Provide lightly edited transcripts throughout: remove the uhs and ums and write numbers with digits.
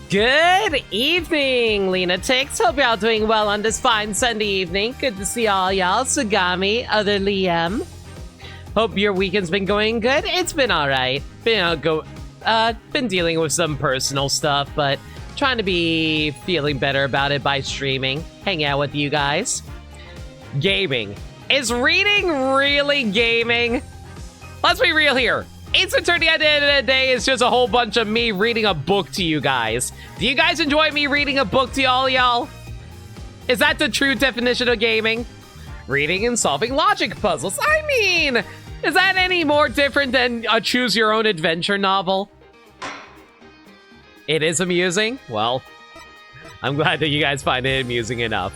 Good evening, Lunatics. Hope y'all doing well on this fine Sunday evening. Good to see all y'all. Sagami, other Liam. Hope your weekend's been going good. It's been alright. Been dealing with some personal stuff, but trying to be feeling better about it by streaming, hang out with you guys. Gaming. Is reading really gaming? Let's be real here. Ace Attorney at the end of the day is just a whole bunch of me reading a book to you guys. Do you guys enjoy me reading a book to all y'all? Is that the true definition of gaming? Reading and solving logic puzzles. I mean, is that any more different than a choose-your-own-adventure novel? It is amusing? Well, I'm glad that you guys find it amusing enough.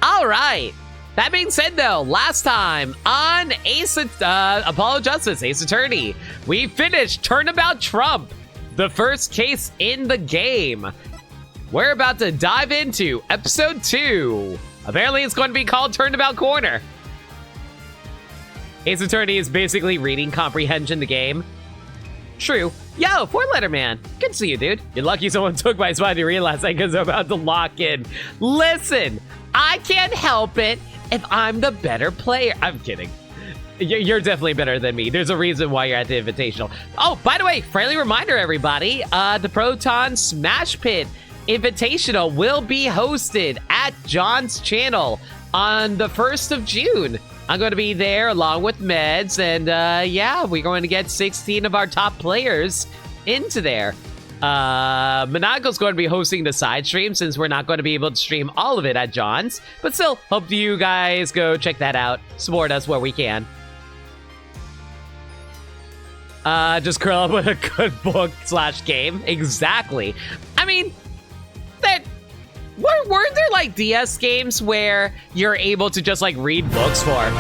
All right. That being said, though, last time on Apollo Justice, Ace Attorney, we finished Turnabout Trump, the first case in the game. We're about to dive into episode 2. Apparently, it's going to be called Turnabout Corner. Ace Attorney is basically reading comprehension the game. True. Yo, 4-letter man. Good to see you, dude. You're lucky someone took my spot to realize I was about to lock in. Listen, I can't help it if I'm the better player. I'm kidding. You're definitely better than me. There's a reason why you're at the Invitational. Oh, by the way, friendly reminder, everybody. The Proton Smash Pit Invitational will be hosted at John's channel on the 1st of June. I'm going to be there along with Meds, and yeah, we're going to get 16 of our top players into there. Monaco's going to be hosting the side stream since we're not going to be able to stream all of it at John's, but still, hope you guys go check that out. Support us where we can. Just curl up with a good book / game. Exactly. I mean, weren't there like DS games where you're able to just like read books for?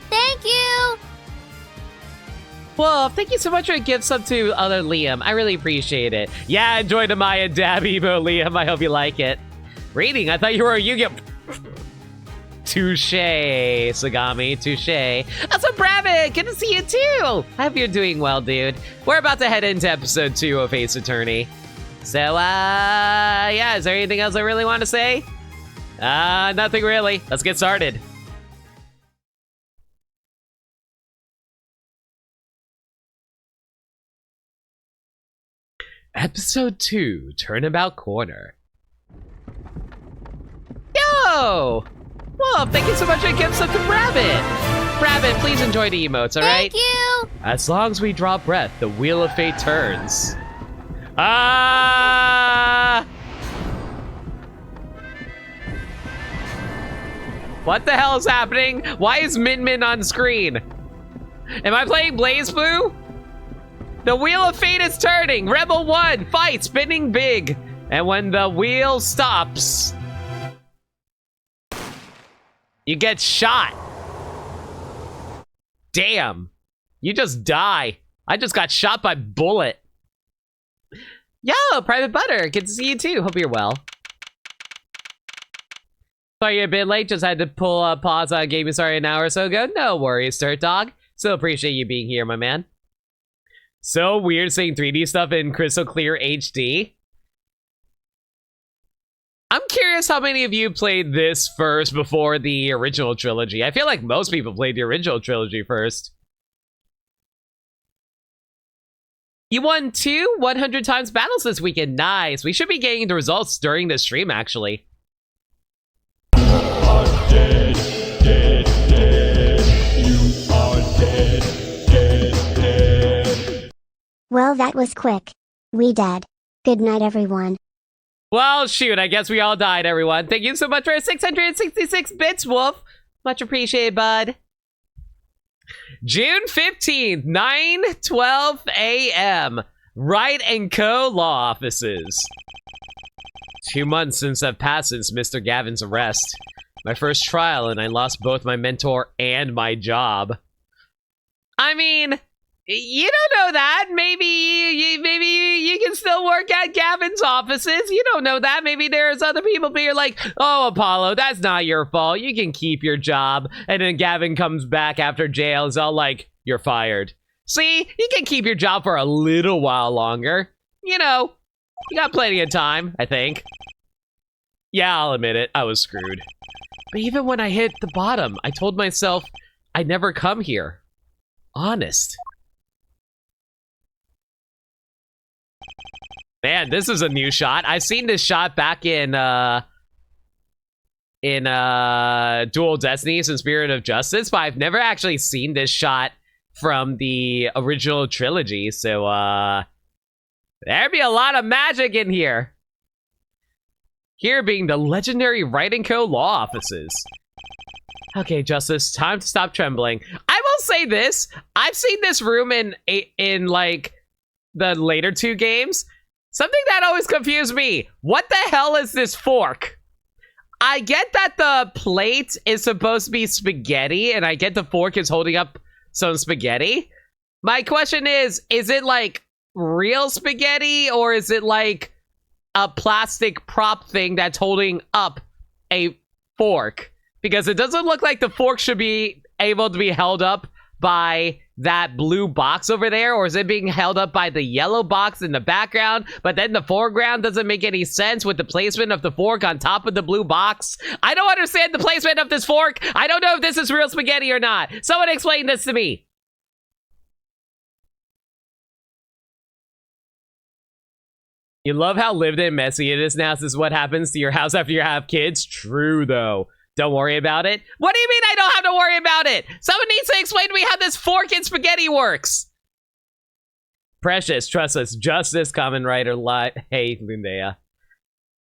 Thank you! Well, thank you so much for a gift sub to other Liam. I really appreciate it. Yeah, enjoy the Maya Dab emo, Liam. I hope you like it. Reading, I thought you were a Yu-Gi-Oh! Touche, Sagami, touche. Also, Bravik, good to see you too! I hope you're doing well, dude. We're about to head into episode 2 of Ace Attorney. So, yeah, is there anything else I really want to say? Nothing really. Let's get started. Episode 2, Turnabout Corner. Yo! Well, thank you so much for the gifts up to Rabbit. Rabbit, please enjoy the emotes, alright? Thank you! As long as we draw breath, the wheel of fate turns. What the hell is happening? Why is Min Min on screen? Am I playing Blaze Blue? The wheel of fate is turning. Rebel 1, fight, spinning big. And when the wheel stops, you get shot. Damn. You just die. I just got shot by bullet. Yo, Private Butter, good to see you too. Hope you're well. Sorry you're a bit late, just had to pull a pause on a game you started an hour or so ago. No worries, Dirt Dog. Still appreciate you being here, my man. So weird seeing 3D stuff in crystal clear HD. I'm curious how many of you played this first before the original trilogy. I feel like most people played the original trilogy first. You won 2 100 times battles this weekend. Nice. We should be getting the results during the stream, actually. You are dead, dead, dead. You are dead, dead, dead. Well, that was quick. We dead. Good night, everyone. Well, shoot, I guess we all died, everyone. Thank you so much for 666 bits, Wolf. Much appreciated, bud. June 15th, 9:12 a.m. Wright & Co. Law Offices. 2 months since have passed since Mr. Gavin's arrest. My first trial, and I lost both my mentor and my job. I mean, you don't know that. Maybe you can still work at Gavin's offices. You don't know that. Maybe there's other people being like, oh, Apollo, that's not your fault. You can keep your job. And then Gavin comes back after jail. Is all like, you're fired. See, you can keep your job for a little while longer. you know, you got plenty of time, I think. Yeah, I'll admit it, I was screwed. But even when I hit the bottom, I told myself I'd never come here. Honest. Man, this is a new shot. I've seen this shot back in Dual Destinies and Spirit of Justice, but I've never actually seen this shot from the original trilogy, so there'd be a lot of magic in here. Here being the legendary Wright & Co. law offices. Okay, Justice, time to stop trembling. I will say this, I've seen this room in like the later 2 games. Something that always confused me. What the hell is this fork? I get that the plate is supposed to be spaghetti, and I get the fork is holding up some spaghetti. My question is it like real spaghetti, or is it like a plastic prop thing that's holding up a fork? Because it doesn't look like the fork should be able to be held up by that blue box over there, or is it being held up by the yellow box in the background, but then the foreground doesn't make any sense with the placement of the fork on top of the blue box? I don't understand the placement of this fork. I don't know if this is real spaghetti or not. Someone explain this to me. You love how lived in messy it is now. This is what happens to your house after you have kids. True, though. Don't worry about it. What do you mean I don't have to worry about it? Someone needs to explain to me how this fork in spaghetti works. Precious, trust us. Justice, common writer, lie. Hey, Lundea.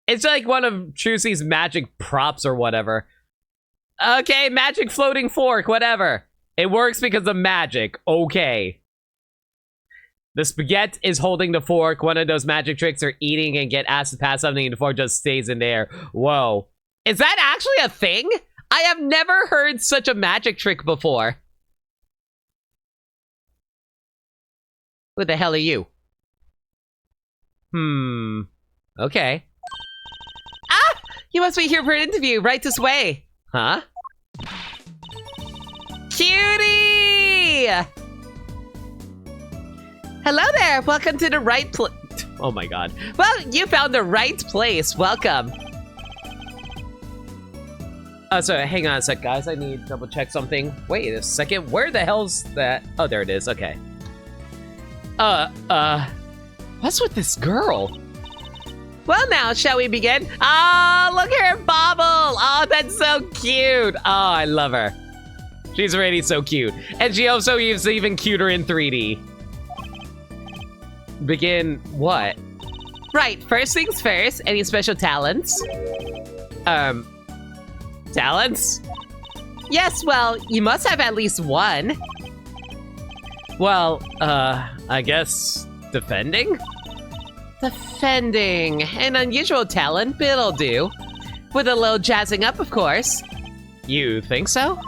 It's like one of Trucy's magic props or whatever. Okay, magic floating fork, whatever. It works because of magic. Okay. The spaghetti is holding the fork. One of those magic tricks are eating and get asked to pass something and the fork just stays in there. Whoa. Is that actually a thing? I have never heard such a magic trick before. Who the hell are you? Okay. Ah! You must be here for an interview. Right this way. Huh? Cutie! Hello there. Welcome to the right place. Oh my god. Well, you found the right place. Welcome. Oh, sorry, hang on a sec, guys. I need to double check something. Wait a second, where the hell's that? Oh, there it is, okay. What's with this girl? Well, now, shall we begin? Oh, look at her bobble. Oh, that's so cute. Oh, I love her. She's already so cute. And she also is even cuter in 3D. Begin what? Right, first things first, any special talents? Talents? Yes, well, you must have at least one. Well, I guess defending? Defending. An unusual talent, but it'll do. With a little jazzing up, of course. You think so?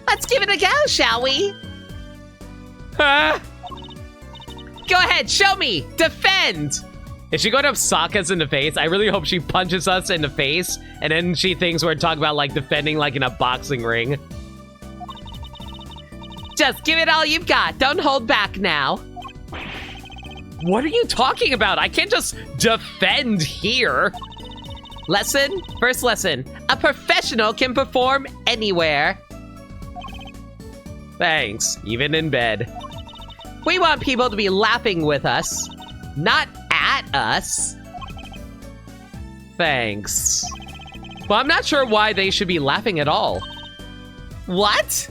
Let's give it a go, shall we? Huh? Go ahead, show me! Defend! Is she going to sock us in the face? I really hope she punches us in the face, and then she thinks we're talking about, like, defending like in a boxing ring. Just give it all you've got. Don't hold back now. What are you talking about? I can't just defend here. Lesson? First lesson. A professional can perform anywhere. Thanks, even in bed. We want people to be laughing with us, not at us. Thanks. Well, I'm not sure why they should be laughing at all. What?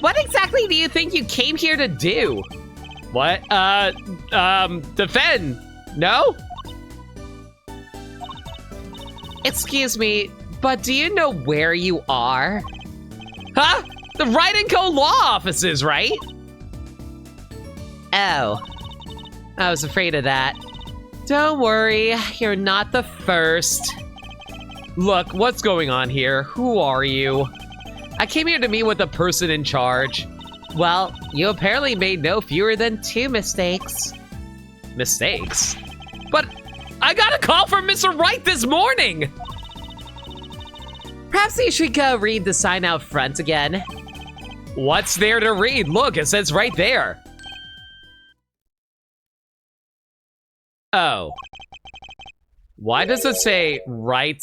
What exactly do you think you came here to do? What? Defend. No? Excuse me, but do you know where you are? Huh? The Wright & Co. law offices, right? Oh. I was afraid of that. Don't worry, you're not the first. Look, what's going on here? Who are you? I came here to meet with the person in charge. Well, you apparently made no fewer than 2 mistakes. Mistakes? But I got a call from Mr. Wright this morning! Perhaps you should go read the sign out front again. What's there to read? Look, it says right there. Oh. Why does it say Wright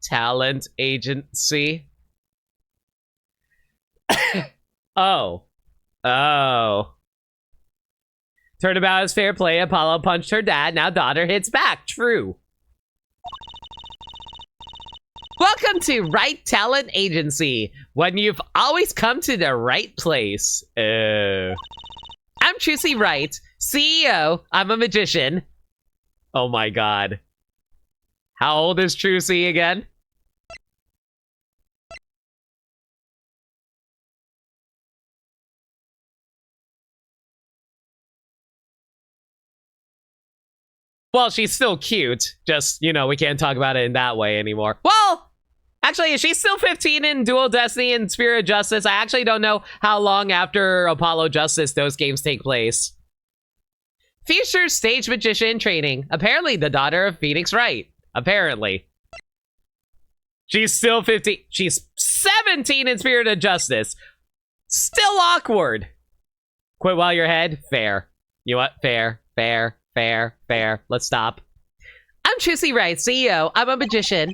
Talent Agency? Oh. Oh. Turnabout is fair play. Apollo punched her dad. Now daughter hits back. True. Welcome to Wright Talent Agency. When you've always come to the right place. I'm Trucy Wright, CEO. I'm a magician. Oh my god. How old is Trucy again? Well, she's still cute. Just, you know, we can't talk about it in that way anymore. Well, actually, she's still 15 in Dual Destiny and Spirit of Justice. I actually don't know how long after Apollo Justice those games take place. Future stage magician training. Apparently the daughter of Phoenix Wright. Apparently. She's still 15. She's 17 in Spirit of Justice. Still awkward. Quit while you're ahead? Fair. You know what? Fair. Fair. Fair. Fair. Let's stop. I'm Trucy Wright, CEO. I'm a magician.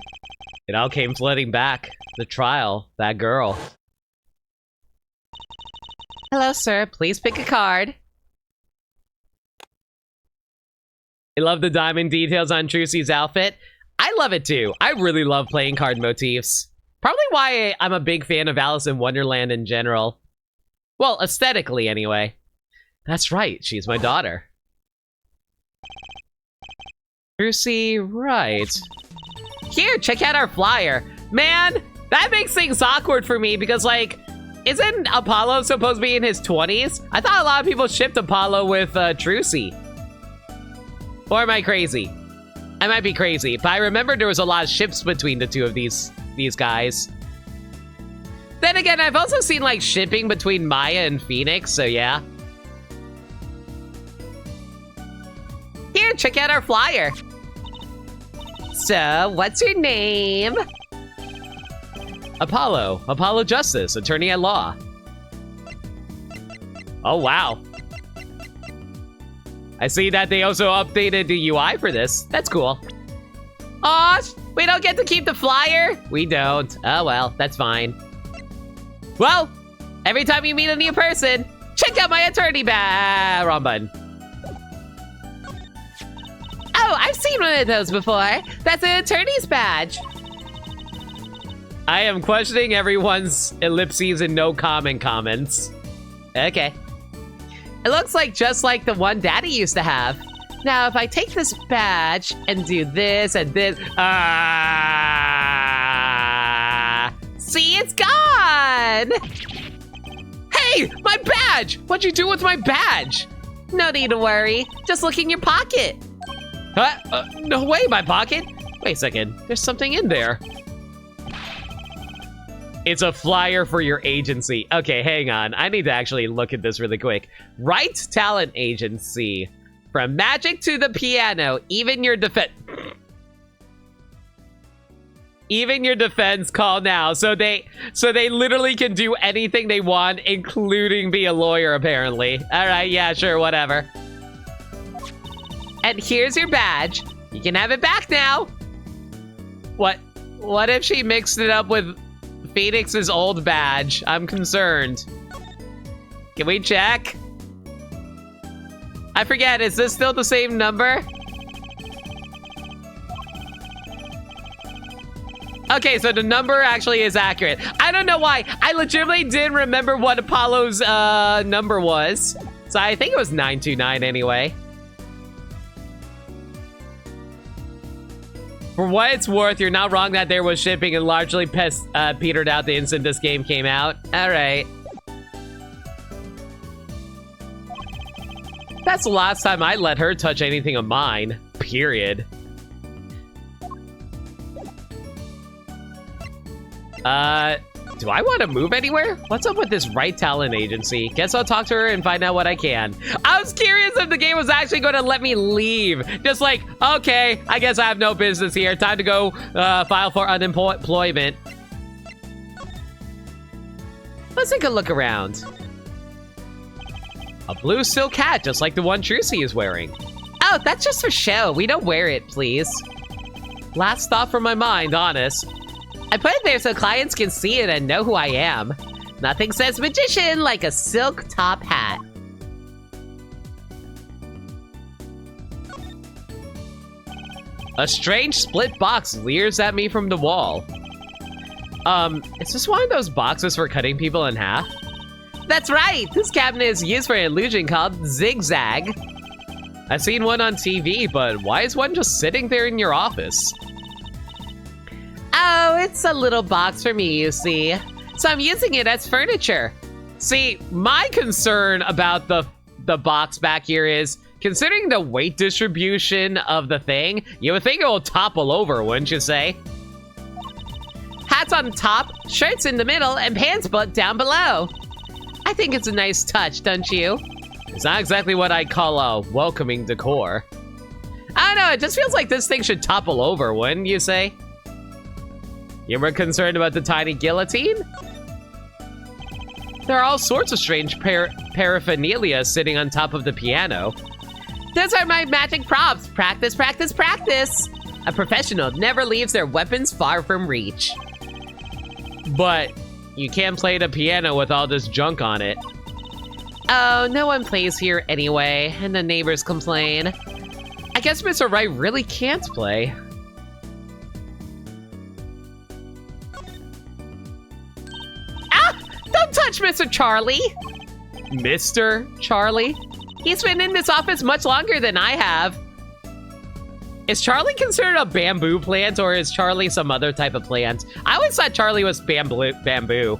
It all came flooding back. The trial. That girl. Hello, sir. Please pick a card. I love the diamond details on Trucy's outfit. I love it too. I really love playing card motifs. Probably why I'm a big fan of Alice in Wonderland in general. Well, aesthetically anyway. That's right, she's my daughter. Trucy Wright. Here, check out our flyer. Man, that makes things awkward for me because, like, isn't Apollo supposed to be in his 20s? I thought a lot of people shipped Apollo with Trucy. Or am I crazy? I might be crazy, but I remember there was a lot of ships between the two of these guys. Then again, I've also seen, like, shipping between Maya and Phoenix, so yeah. Here, check out our flyer. So, what's your name? Apollo. Apollo Justice, attorney at law. Oh, wow. I see that they also updated the UI for this. That's cool. Aw, we don't get to keep the flyer? We don't. Oh, well, that's fine. Well, every time you meet a new person, check out my attorney badge. Wrong button. Oh, I've seen one of those before. That's an attorney's badge. I am questioning everyone's ellipses and no comment comments. Okay. It looks like just like the one Daddy used to have. Now, if I take this badge and do this and this... see, it's gone! Hey, my badge! What'd you do with my badge? No need to worry. Just look in your pocket. No way, my pocket. Wait a second. There's something in there. It's a flyer for your agency. Okay, hang on. I need to actually look at this really quick. Wright Talent Agency. From magic to the piano, even your defense call now. So they literally can do anything they want, including be a lawyer, apparently. All right, yeah, sure, whatever. And here's your badge. You can have it back now. What if she mixed it up with Phoenix's old badge? I'm concerned. Can we check? I forget, is this still the same number? Okay, so the number actually is accurate. I don't know why. I legitimately didn't remember what Apollo's number was. So I think it was 929 anyway. For what it's worth, you're not wrong that there was shipping and largely petered out the instant this game came out. All right. That's the last time I let her touch anything of mine. Period. Do I want to move anywhere? What's up with this Wright Talent Agency? Guess I'll talk to her and find out what I can. I was curious if the game was actually going to let me leave. Just like, okay, I guess I have no business here. Time to go file for unemployment. Let's take a look around. A blue silk hat, just like the one Trucy is wearing. Oh, that's just for show. We don't wear it, please. Last thought from my mind, honest. I put it there so clients can see it and know who I am. Nothing says magician like a silk top hat. A strange split box leers at me from the wall. Is this one of those boxes for cutting people in half? That's right! This cabinet is used for an illusion called zigzag. I've seen one on TV, but why is one just sitting there in your office? Oh, it's a little box for me, you see. So I'm using it as furniture. See, my concern about the box back here is, considering the weight distribution of the thing, you would think it will topple over, wouldn't you say? Hats on top, shirts in the middle, and pants down below. I think it's a nice touch, don't you? It's not exactly what I'd call a welcoming decor. I don't know, it just feels like this thing should topple over, wouldn't you say? You were concerned about the tiny guillotine? There are all sorts of strange paraphernalia sitting on top of the piano. Those are my magic props. Practice, practice, practice. A professional never leaves their weapons far from reach. But you can't play the piano with all this junk on it. Oh, no one plays here anyway, and the neighbors complain. I guess Mr. Wright really can't play. Ah! Don't touch Mr. Charlie! Mr. Charlie? He's been in this office much longer than I have. Is Charlie considered a bamboo plant, or is Charlie some other type of plant? I always thought Charlie was bamboo.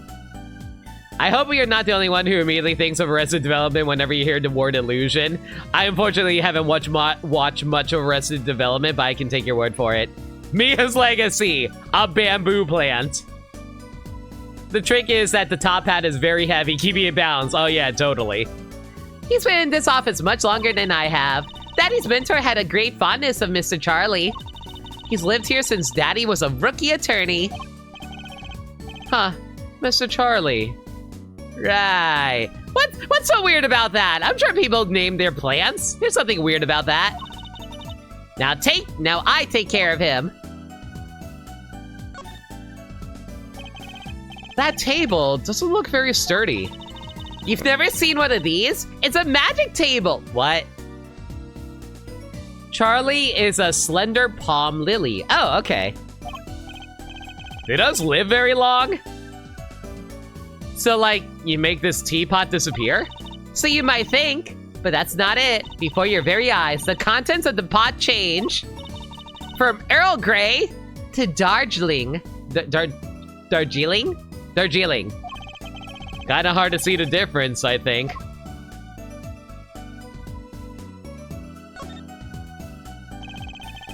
I hope we are not the only one who immediately thinks of Arrested Development whenever you hear the word illusion. I unfortunately haven't watched much of Arrested Development, but I can take your word for it. Mia's Legacy, a bamboo plant. The trick is that the top hat is very heavy, keeping it balanced. Oh yeah, totally. He's been in this office much longer than I have. Daddy's mentor had a great fondness of Mr. Charlie. He's lived here since Daddy was a rookie attorney. Huh, Mr. Charlie. Right. What's so weird about that? I'm sure people name their plants. There's something weird about that. Now I take care of him. That table doesn't look very sturdy. You've never seen one of these? It's a magic table. What? Charlie is a slender palm lily. Oh, okay. It does live very long? So, like, you make this teapot disappear? So you might think, but that's not it. Before your very eyes, the contents of the pot change from Earl Grey to Darjeeling. Darjeeling? Darjeeling. Kinda hard to see the difference, I think.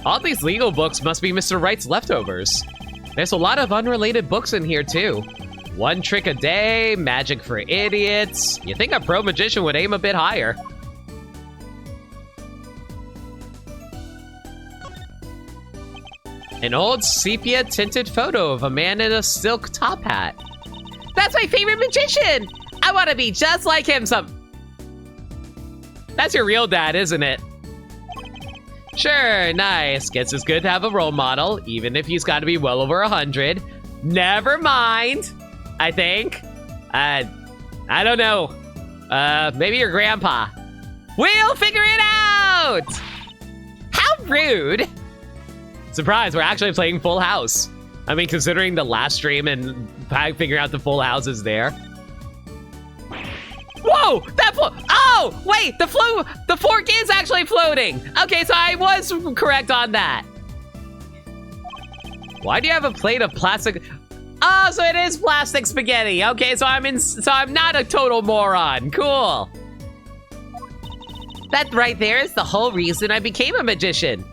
All these legal books must be Mr. Wright's leftovers. There's a lot of unrelated books in here, too. One trick a day, magic for idiots. You think a pro magician would aim a bit higher. An old sepia-tinted photo of a man in a silk top hat. That's my favorite magician! I want to be just like him That's your real dad, isn't it? Sure, nice. Guess it's good to have a role model, even if he's got to be well over 100. Never mind, I think. I don't know. Maybe your grandpa. We'll figure it out! How rude! Surprise, we're actually playing Full House. I mean, considering the last stream and figuring out the Full House is there. Whoa! Oh, wait, the fork is actually floating. Okay, so I was correct on that. Why do you have a plate of plastic? Oh, so it is plastic spaghetti. Okay, so I'm not a total moron. Cool. That right there is the whole reason I became a magician.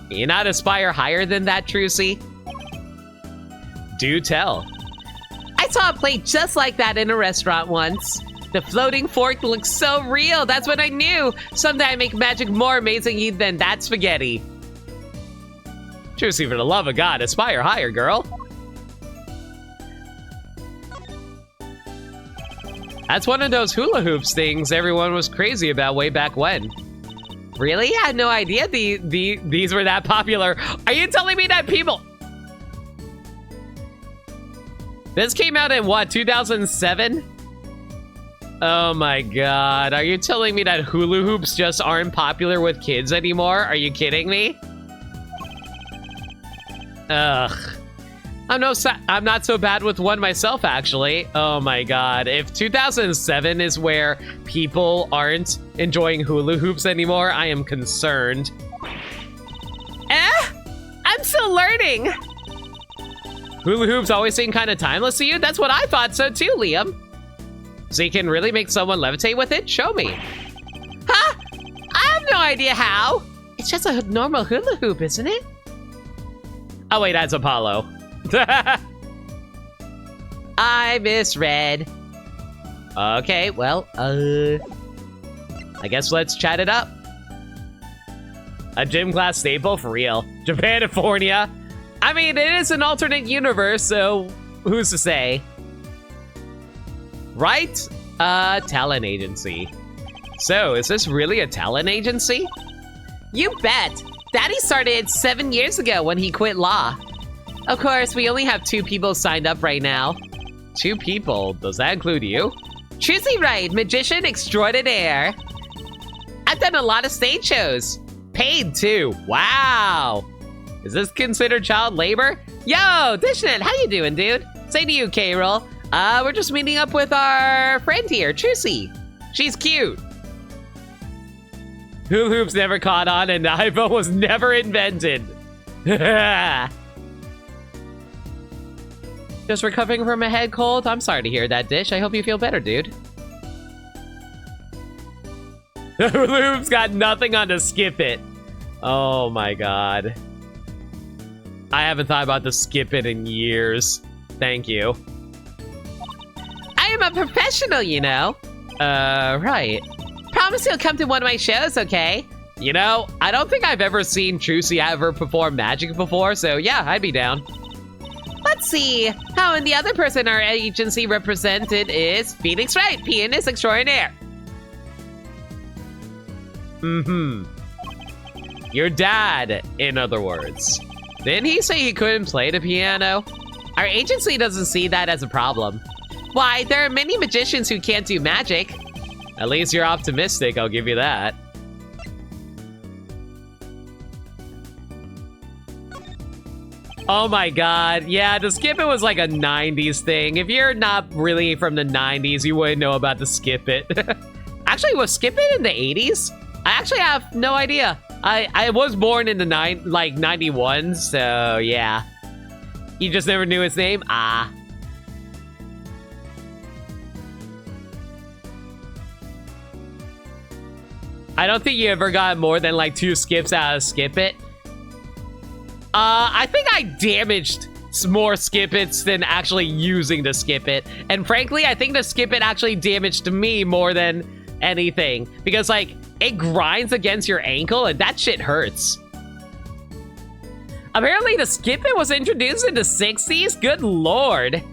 Can you not aspire higher than that, Trucy? Do tell. I saw a plate just like that in a restaurant once. The floating fork looks so real. That's when I knew someday I make magic more amazing than that spaghetti. Trucy, for the love of God, aspire higher, girl. That's one of those hula hoops things everyone was crazy about way back when. Really? I had no idea these were that popular. Are you telling me that people... This came out in what, 2007? Oh my god. Are you telling me that hula hoops just aren't popular with kids anymore? Are you kidding me? Ugh. I'm not so bad with one myself, actually. Oh my god. If 2007 is where people aren't enjoying hula hoops anymore, I am concerned. I'm still learning. Hula hoops always seem kind of timeless to you? That's what I thought so too, Liam. So you can really make someone levitate with it? Show me. Huh? I have no idea how. It's just a normal hula hoop, isn't it? Oh wait, that's Apollo. I misread. Okay, well, I guess let's chat it up. A gym class staple for real. Japanifornia. I mean, it is an alternate universe, so who's to say? Right? Talent agency. So, is this really a talent agency? You bet. Daddy started 7 years ago when he quit law. Of course, we only have 2 people signed up right now. 2 people? Does that include you? Trucy Wright, magician extraordinaire. I've done a lot of stage shows. Paid too. Wow. Is this considered child labor? Yo, Dishnet, how you doing, dude? Say to you, K-Roll. We're just meeting up with our friend here, Trucy. She's cute. Hula hoops never caught on and the iPhone was never invented. Just recovering from a head cold? I'm sorry to hear that, Dish. I hope you feel better, dude. Hula hoops got nothing on to skip it. Oh my god. I haven't thought about the skip it in years. Thank you. I am a professional, you know. Right. Promise you'll come to one of my shows, okay? You know, I don't think I've ever seen Trucy ever perform magic before, so yeah, I'd be down. Let's see. Oh, and the other person our agency represented is Phoenix Wright, pianist extraordinaire. Your dad, in other words. Didn't he say he couldn't play the piano? Our agency doesn't see that as a problem. Why, there are many magicians who can't do magic. At least you're optimistic, I'll give you that. Oh my god, yeah, the skip it was like a 90s thing. If you're not really from the 90s, you wouldn't know about the skip it. Actually, was skip it in the 80s? I actually have no idea. I was born in the 91, so yeah. You just never knew his name? Ah. I don't think you ever got more than like 2 skips out of skip it. I think I damaged more skip its than actually using the skip it. And frankly, I think the skip it actually damaged me more than anything. Because like, it grinds against your ankle and that shit hurts. Apparently the skip it was introduced in the 60s? Good lord.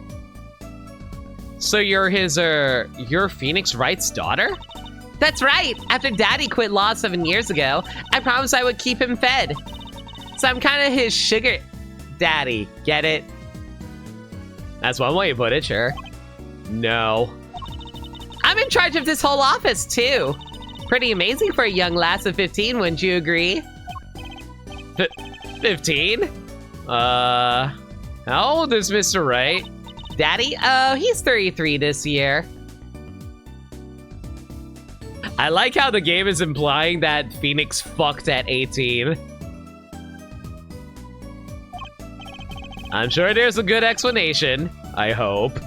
So you're you're Phoenix Wright's daughter? That's right. After Daddy quit law 7 years ago, I promised I would keep him fed. So I'm kind of his sugar daddy. Get it? That's one way you put it, sure. No. I'm in charge of this whole office, too. Pretty amazing for a young lass of 15, wouldn't you agree? 15? How old is Mr. Wright? Daddy? Oh, he's 33 this year. I like how the game is implying that Phoenix fucked at 18. I'm sure there's a good explanation. I hope.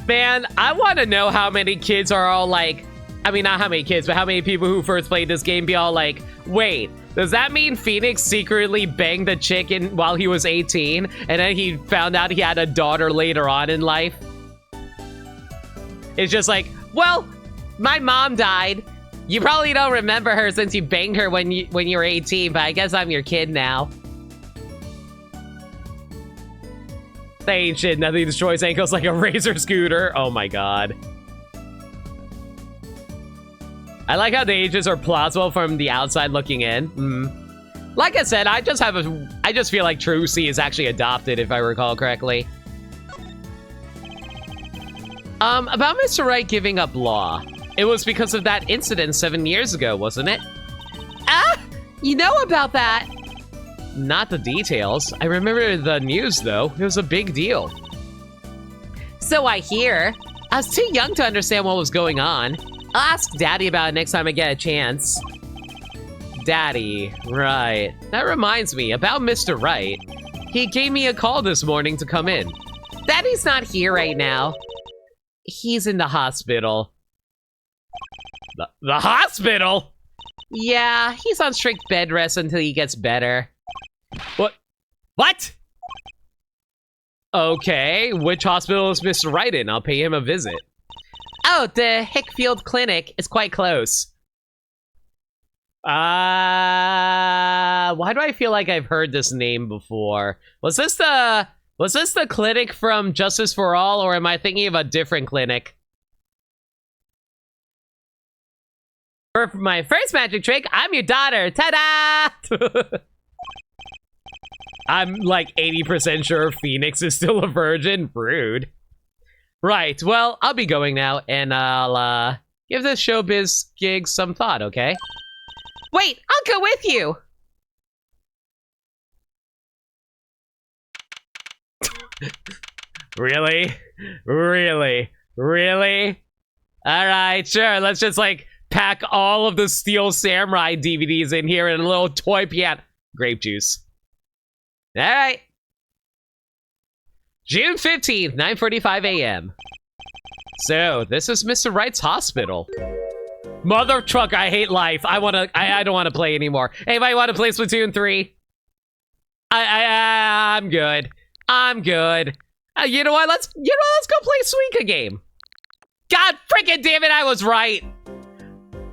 Man, I want to know how many kids are all like... I mean, not how many kids, but how many people who first played this game be all like, wait, does that mean Phoenix secretly banged the chicken while he was 18? And then he found out he had a daughter later on in life? It's just like, well, my mom died. You probably don't remember her since you banged her when you were 18, but I guess I'm your kid now. That ain't shit. Nothing destroys ankles like a razor scooter. Oh my god. I like how the ages are plausible from the outside looking in. Like I said, I just feel like Trucy is actually adopted, if I recall correctly. About Mr. Wright giving up law. It was because of that incident 7 years ago, wasn't it? Ah! You know about that! Not the details. I remember the news, though. It was a big deal. So I hear. I was too young to understand what was going on. I'll ask Daddy about it next time I get a chance. Daddy, right. That reminds me, about Mr. Wright. He gave me a call this morning to come in. Daddy's not here right now. He's in the hospital. The hospital? Yeah, he's on strict bed rest until he gets better. What? Okay, which hospital is Mr. Wright in? I'll pay him a visit. Oh, the Hickfield Clinic is quite close. Why do I feel like I've heard this name before? Was this the clinic from Justice for All, or am I thinking of a different clinic? For my first magic trick, I'm your daughter. Ta-da! I'm like 80% sure Phoenix is still a virgin. Rude. Right, well, I'll be going now, and I'll, give this showbiz gig some thought, okay? Wait, I'll go with you! Really? Really? Really? Alright, sure, let's just, like, pack all of the Steel Samurai DVDs in here in a little toy piano. Grape juice. Alright. June 15th, 9:45 a.m. So, this is Mr. Wright's hospital. Mother truck, I hate life. I don't want to play anymore. Anybody want to play Splatoon 3? I'm good. I'm good. You know what? Let's go play Suika game. God freaking damn it, I was right.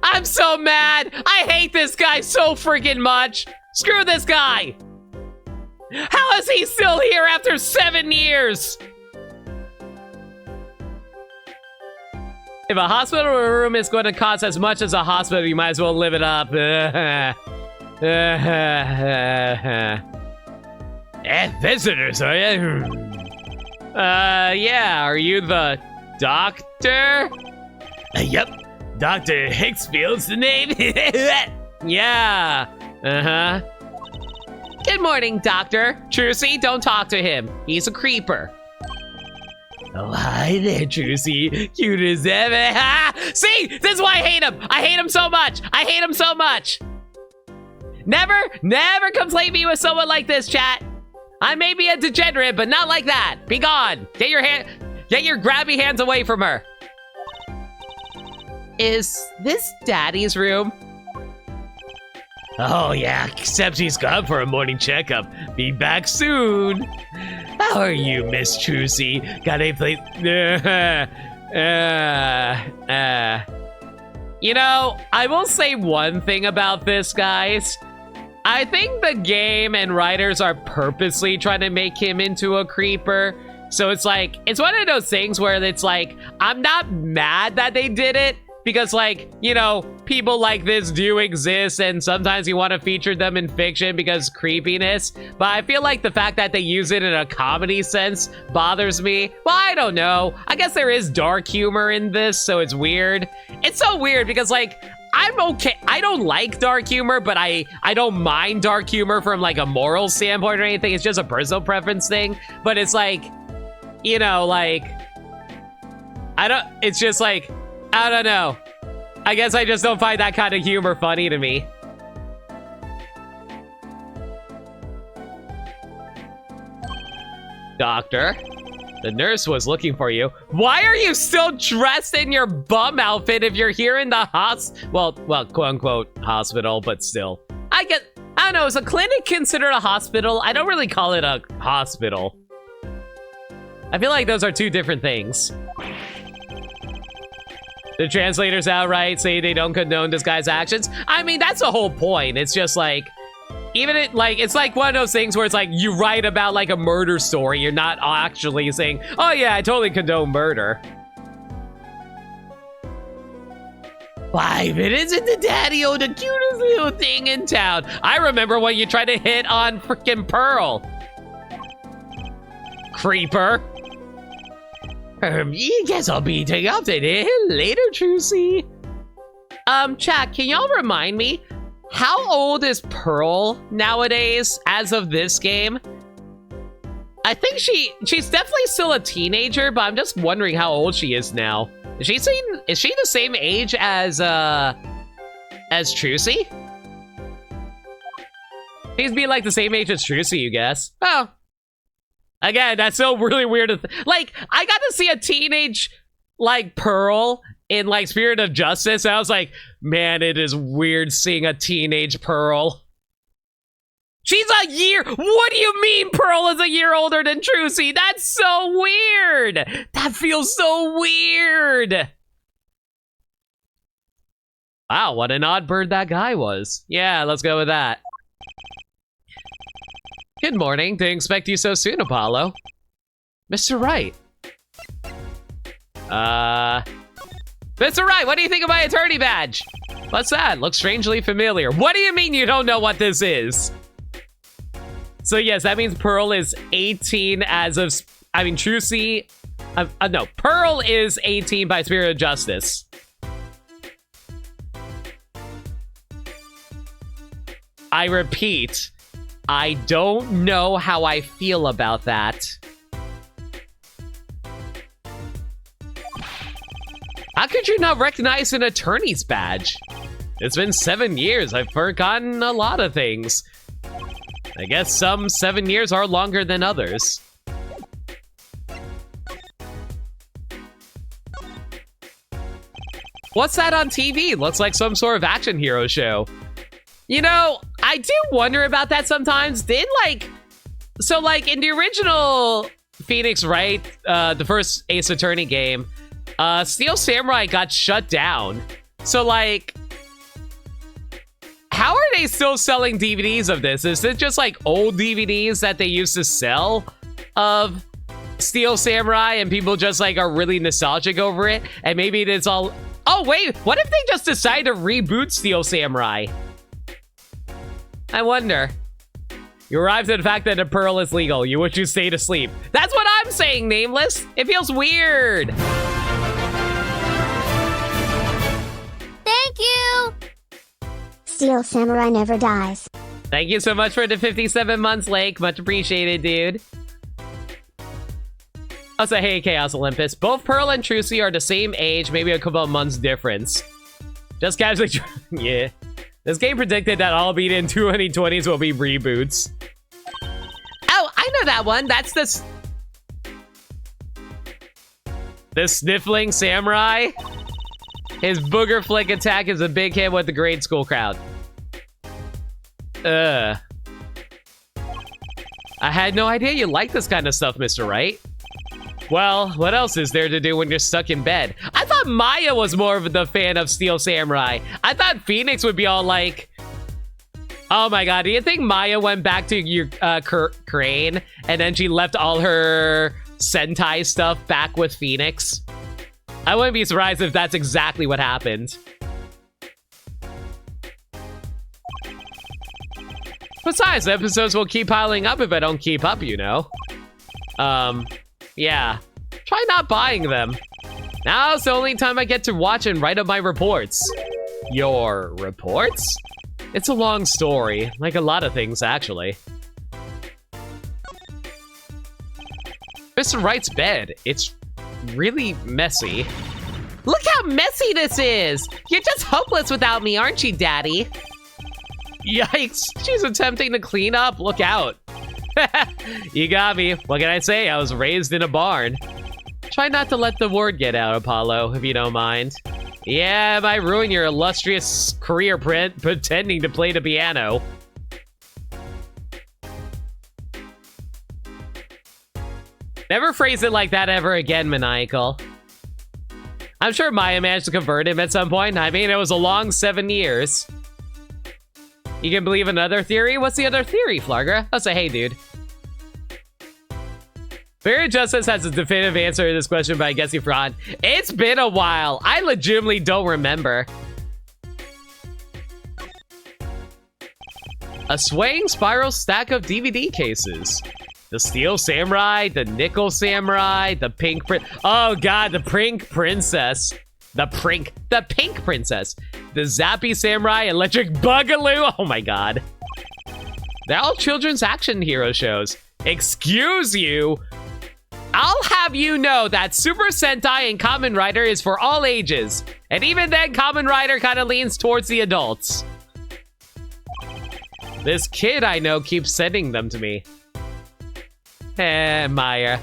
I'm so mad. I hate this guy so freaking much. Screw this guy. How is he still here after 7 years? If a hospital room is going to cost as much as a hospital, you might as well live it up. Visitors, are you? Yeah, are you the doctor? Yep, Dr. Hicksfield's the name. Yeah, uh-huh. Good morning, Doctor. Trucy, don't talk to him. He's a creeper. Oh, hi there, Trucy. Cute as ever. Ha! See? This is why I hate him. I hate him so much. I hate him so much. Never conflate me with someone like this, chat. I may be a degenerate, but not like that. Be gone. Get your grabby hands away from her. Is this Daddy's room? Oh yeah, except he's gone for a morning checkup. Be back soon. How are you, Miss Trucy? Got a place? You know, I will say one thing about this, guys. I think the game and writers are purposely trying to make him into a creeper. So it's like, it's one of those things where it's like, I'm not mad that they did it. Because, like, you know, people like this do exist, and sometimes you want to feature them in fiction because creepiness. But I feel like the fact that they use it in a comedy sense bothers me. Well, I don't know. I guess there is dark humor in this, so it's weird. It's so weird because, like, I'm okay. I don't like dark humor, but I don't mind dark humor from, like, a moral standpoint or anything. It's just a personal preference thing. But it's like, you know, like, it's just like, I don't know. I guess I just don't find that kind of humor funny to me. Doctor, the nurse was looking for you. Why are you still dressed in your bum outfit if you're here in the well, quote unquote hospital, but still. I don't know, is a clinic considered a hospital? I don't really call it a hospital. I feel like those are two different things. The translators outright say they don't condone this guy's actions. I mean, that's the whole point. It's just like, even it's like one of those things where it's like you write about like a murder story. You're not actually saying, oh yeah, I totally condone murder. 5 minutes into Daddy-O, the cutest little thing in town. I remember when you tried to hit on frickin' Pearl. Creeper. Guess I'll be taking off today. Later, Trucy. Chat, can y'all remind me, how old is Pearl nowadays as of this game? I think she's definitely still a teenager, but I'm just wondering how old she is now. Is she the same age as Trucy? She's be like the same age as Trucy, you guess. Oh. Again, that's so really weird. Like, I got to see a teenage, like, Pearl in, like, Spirit of Justice. And I was like, man, it is weird seeing a teenage Pearl. She's a year. What do you mean Pearl is a year older than Trucy? That's so weird. That feels so weird. Wow, what an odd bird that guy was. Yeah, let's go with that. Good morning. Didn't expect you so soon, Apollo. Mr. Wright. Mr. Wright, what do you think of my attorney badge? What's that? Looks strangely familiar. What do you mean you don't know what this is? So yes, that means Pearl is 18 as of... I mean, Trucy... no, Pearl is 18 by Spirit of Justice. I repeat, I don't know how I feel about that. How could you not recognize an attorney's badge? It's been 7 years. I've forgotten a lot of things. I guess some 7 years are longer than others. What's that on TV? Looks like some sort of action hero show. You know, I do wonder about that sometimes. In the original Phoenix Wright, the first Ace Attorney game, Steel Samurai got shut down. So, like, how are they still selling DVDs of this? Is it just, like, old DVDs that they used to sell of Steel Samurai and people just, like, are really nostalgic over it? And maybe it's all... Oh, wait, what if they just decide to reboot Steel Samurai? I wonder. You arrived at the fact that a Pearl is legal. Would you stay to sleep? That's what I'm saying, Nameless. It feels weird. Thank you! Steel Samurai never dies. Thank you so much for the 57 months, Lake. Much appreciated, dude. Also, hey, Chaos Olympus. Both Pearl and Trucy are the same age, maybe a couple of months difference. Just casually... yeah. This game predicted that all Beat in 2020s will be reboots. Oh, I know that one. That's the Sniffling Samurai. His booger flick attack is a big hit with the grade school crowd. I had no idea you like this kind of stuff, Mr. Wright. Well, what else is there to do when you're stuck in bed? I thought Maya was more of the fan of Steel Samurai. I thought Phoenix would be all like... Oh my god, do you think Maya went back to your Crane and then she left all her Sentai stuff back with Phoenix? I wouldn't be surprised if that's exactly what happened. Besides, episodes will keep piling up if I don't keep up, you know? Yeah. Try not buying them. Now it's the only time I get to watch and write up my reports. Your reports? It's a long story, like a lot of things, actually. Mr. Wright's bed. It's really messy. Look how messy this is! You're just hopeless without me, aren't you, Daddy? Yikes, she's attempting to clean up. Look out. You got me. What can I say? I was raised in a barn. Try not to let the word get out, Apollo, if you don't mind. Yeah, I might ruin your illustrious career pretending to play the piano. Never phrase it like that ever again, Maniacal. I'm sure Maya managed to convert him at some point. I mean, it was a long 7 years. You can believe another theory? What's the other theory, Flarga? I'll say, hey, dude. Fair Justice has a definitive answer to this question, but I guess you forgot. It's been a while. I legitimately don't remember. A swaying spiral stack of DVD cases. The Steel Samurai, the Nickel Samurai, the Pink Oh god, the Pink Princess. The Pink Princess. The Zappy Samurai, Electric Boogaloo. Oh my god. They're all children's action hero shows. Excuse you? I'll have you know that Super Sentai and Kamen Rider is for all ages. And even then, Kamen Rider kind of leans towards the adults. This kid I know keeps sending them to me. Maya.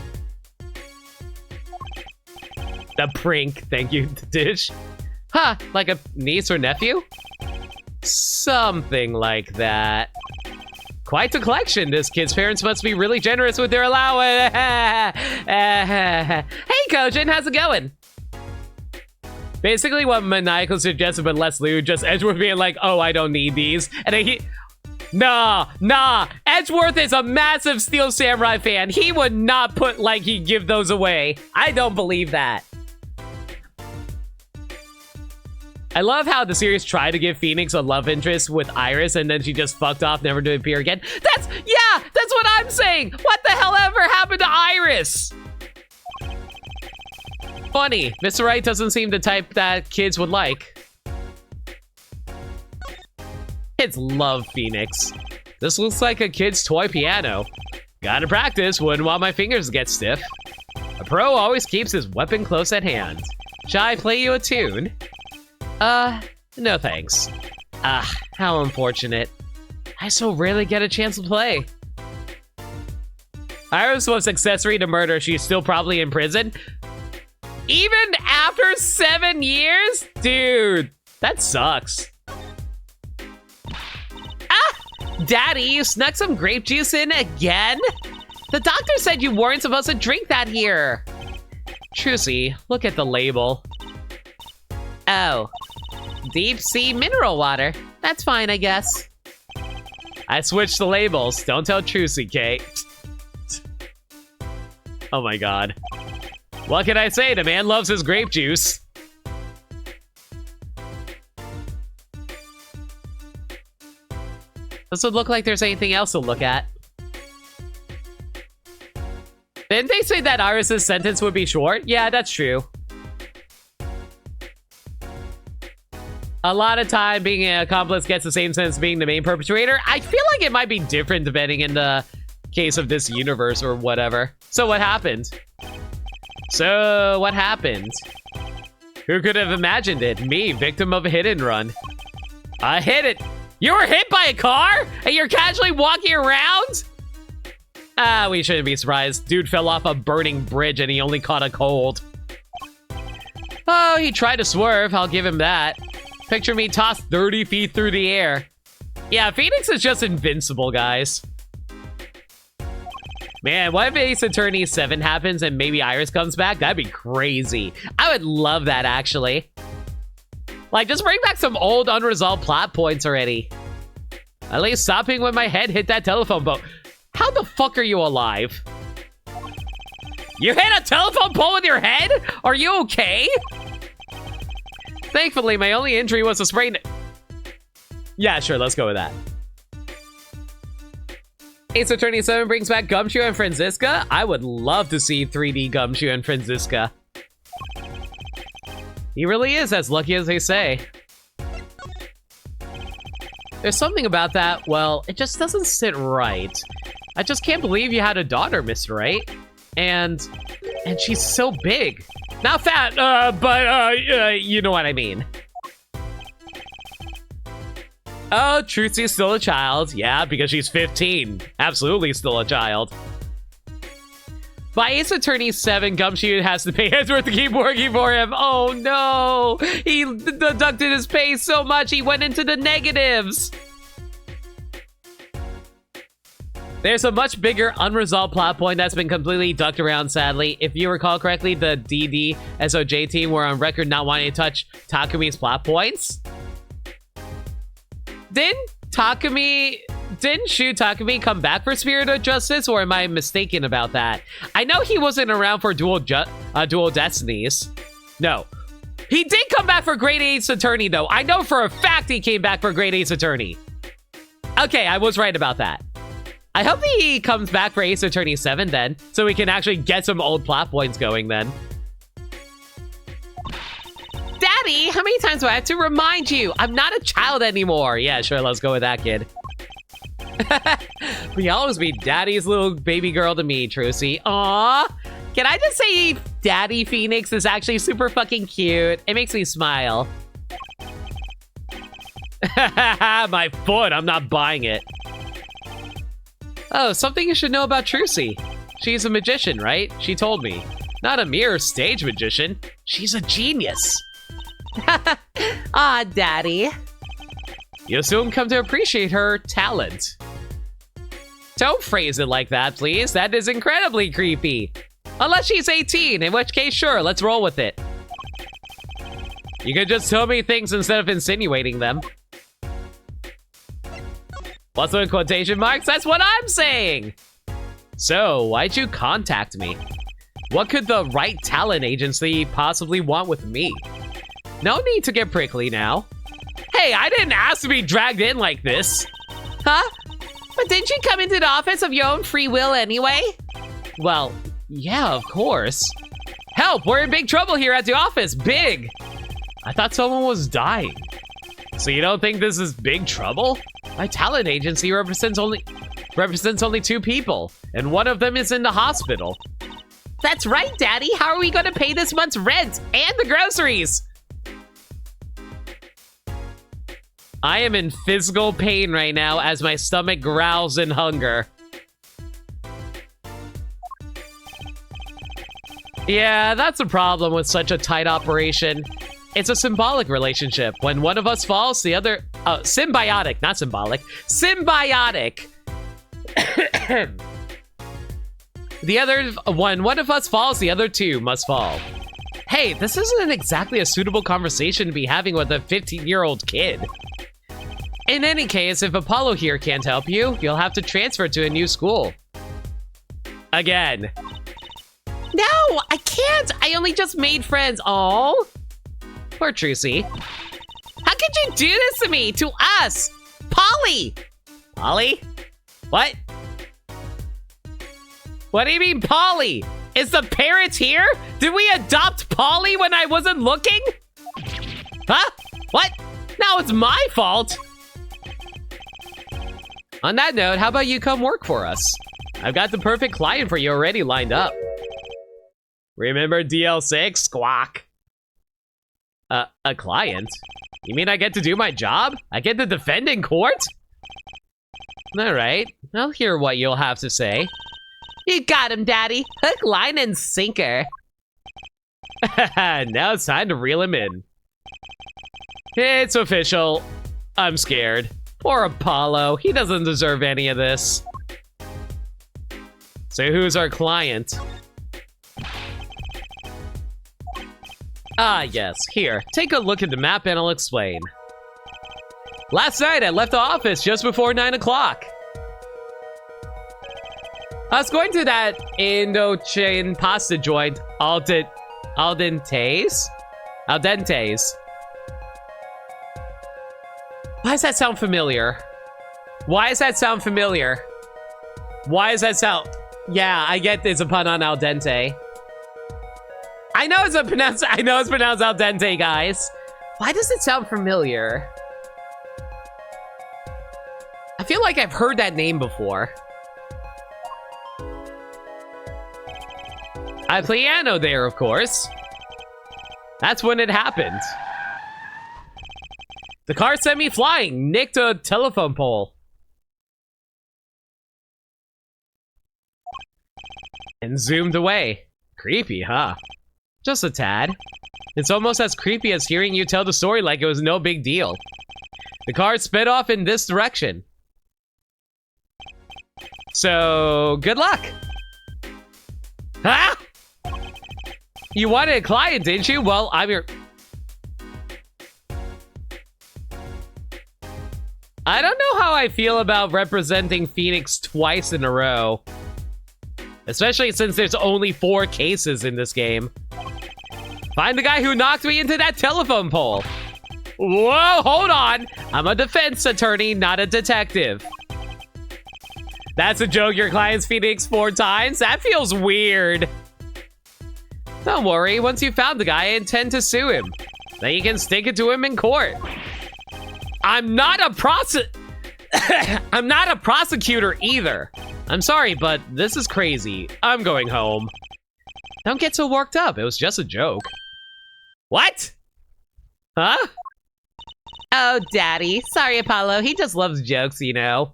The Prink, thank you, Dish. Huh, like a niece or nephew? Something like that. Quite a collection. This kid's parents must be really generous with their allowance. Hey, Kojin, how's it going? Basically what Maniacal suggested, but less lewd, just Edgeworth being like, oh, I don't need these. And then Nah. Edgeworth is a massive Steel Samurai fan. He would not put like he'd give those away. I don't believe that. I love how the series tried to give Phoenix a love interest with Iris and then she just fucked off, never to appear again. That's what I'm saying. What the hell ever happened to Iris? Funny, Mr. Wright doesn't seem the type that kids would like. Kids love Phoenix. This looks like a kid's toy piano. Gotta practice, wouldn't want my fingers to get stiff. A pro always keeps his weapon close at hand. Shall I play you a tune? No thanks. How unfortunate. I so rarely get a chance to play. Iris was accessory to murder. She's still probably in prison. Even after 7 years? Dude, that sucks. Daddy, you snuck some grape juice in again? The doctor said you weren't supposed to drink that here. Trucy, look at the label. Oh, deep sea mineral water. That's fine, I guess. I switched the labels. Don't tell Trucy, Kate. Oh my god. What can I say? The man loves his grape juice. Doesn't look like there's anything else to look at. Didn't they say that Iris's sentence would be short? Yeah, that's true. A lot of time being an accomplice gets the same sentence being the main perpetrator. I feel like it might be different depending in the case of this universe or whatever. So what happened? Who could have imagined it? Me, victim of a hit and run. I hit it. You were hit by a car? And you're casually walking around? We shouldn't be surprised. Dude fell off a burning bridge and he only caught a cold. Oh, he tried to swerve. I'll give him that. Picture me tossed 30 feet through the air. Yeah, Phoenix is just invincible, guys. Man, what if Ace Attorney 7 happens and maybe Iris comes back? That'd be crazy. I would love that, actually. Like, just bring back some old unresolved plot points already. At least stopping when my head hit that telephone pole. How the fuck are you alive? You hit a telephone pole with your head? Are you okay? Thankfully, my only injury was a sprain. Yeah, sure, let's go with that. Ace Attorney 7 brings back Gumshoe and Franziska. I would love to see 3D Gumshoe and Franziska. He really is as lucky as they say. There's something about that, well, it just doesn't sit right. I just can't believe you had a daughter, Mr. Wright. And she's so big. Not fat, but you know what I mean. Oh, Trucy's still a child. Yeah, because she's 15. Absolutely still a child. By Ace Attorney 7, Gumshoe has to pay Edgeworth to keep working for him. Oh no! He deducted his pay so much he went into the negatives. There's a much bigger unresolved plot point that's been completely ducked around, sadly. If you recall correctly, the DD SOJ team were on record not wanting to touch Takumi's plot points. Didn't Takumi... Didn't Shu Takumi come back for Spirit of Justice, or am I mistaken about that? I know he wasn't around for Dual Destinies. No. He did come back for Great Ace Attorney, though. I know for a fact he came back for Great Ace Attorney. Okay, I was right about that. I hope he comes back for Ace Attorney 7 then, so we can actually get some old plot points going then. Daddy, how many times do I have to remind you? I'm not a child anymore. Yeah, sure, let's go with that, kid. You'll always be Daddy's little baby girl to me, Trucy. Aww. Can I just say Daddy Phoenix is actually super fucking cute? It makes me smile. My foot, I'm not buying it. Oh, something you should know about Trucy. She's a magician, right? She told me. Not a mere stage magician. She's a genius. Aw, Daddy. You'll soon come to appreciate her talent. Don't phrase it like that, please. That is incredibly creepy. Unless she's 18, in which case, sure, let's roll with it. You could just tell me things instead of insinuating them. What's with quotation marks? That's what I'm saying! So, why'd you contact me? What could the Wright Talent Agency possibly want with me? No need to get prickly now. Hey, I didn't ask to be dragged in like this. Huh? But didn't you come into the office of your own free will anyway? Well, yeah, of course. Help, we're in big trouble here at the office, big. I thought someone was dying. So you don't think this is big trouble? My talent agency represents only 2 people, and one of them is in the hospital. That's right, Daddy. How are we going to pay this month's rent and the groceries? I am in physical pain right now as my stomach growls in hunger. Yeah, that's the problem with such a tight operation. It's a symbolic relationship. When one of us falls, the other... symbiotic, not symbolic. Symbiotic. When one of us falls, the other 2 must fall. Hey, this isn't exactly a suitable conversation to be having with a 15-year-old kid. In any case, if Apollo here can't help you, you'll have to transfer to a new school. Again. No, I can't. I only just made friends. Oh, poor Trucy. How could you do this to me? To us? Polly! Polly? What? What do you mean, Polly? Is the parent here? Did we adopt Polly when I wasn't looking? Huh? What? Now it's my fault. On that note, how about you come work for us? I've got the perfect client for you already lined up. Remember DL6? Squawk. A client? You mean I get to do my job? I get to defend in court? Alright, I'll hear what you'll have to say. You got him, Daddy. Hook, line, and sinker. Now it's time to reel him in. It's official. I'm scared. Poor Apollo. He doesn't deserve any of this. So who's our client? Ah, yes. Here, take a look at the map and I'll explain. Last night, I left the office just before 9 o'clock. I was going to that Indochine pasta joint, Al Dente's? Why does that sound familiar? Why does that sound familiar? Why does that sound... Yeah, I get it's a pun on al dente. I know it's pronounced al dente, guys. Why does it sound familiar? I feel like I've heard that name before. I piano there, of course. That's when it happened. The car sent me flying, nicked a telephone pole. And zoomed away. Creepy, huh? Just a tad. It's almost as creepy as hearing you tell the story like it was no big deal. The car sped off in this direction. So, good luck. Huh? You wanted a client, didn't you? Well, I'm your... I don't know how I feel about representing Phoenix twice in a row. Especially since there's only 4 cases in this game. Find the guy who knocked me into that telephone pole. Whoa, hold on. I'm a defense attorney, not a detective. That's a joke. Your client's Phoenix 4 times? That feels weird. Don't worry. Once you found the guy, I intend to sue him. Then you can stick it to him in court. I'm not a prosecutor either. I'm sorry, but this is crazy. I'm going home. Don't get so worked up. It was just a joke. What? Huh? Oh, Daddy. Sorry, Apollo. He just loves jokes, you know.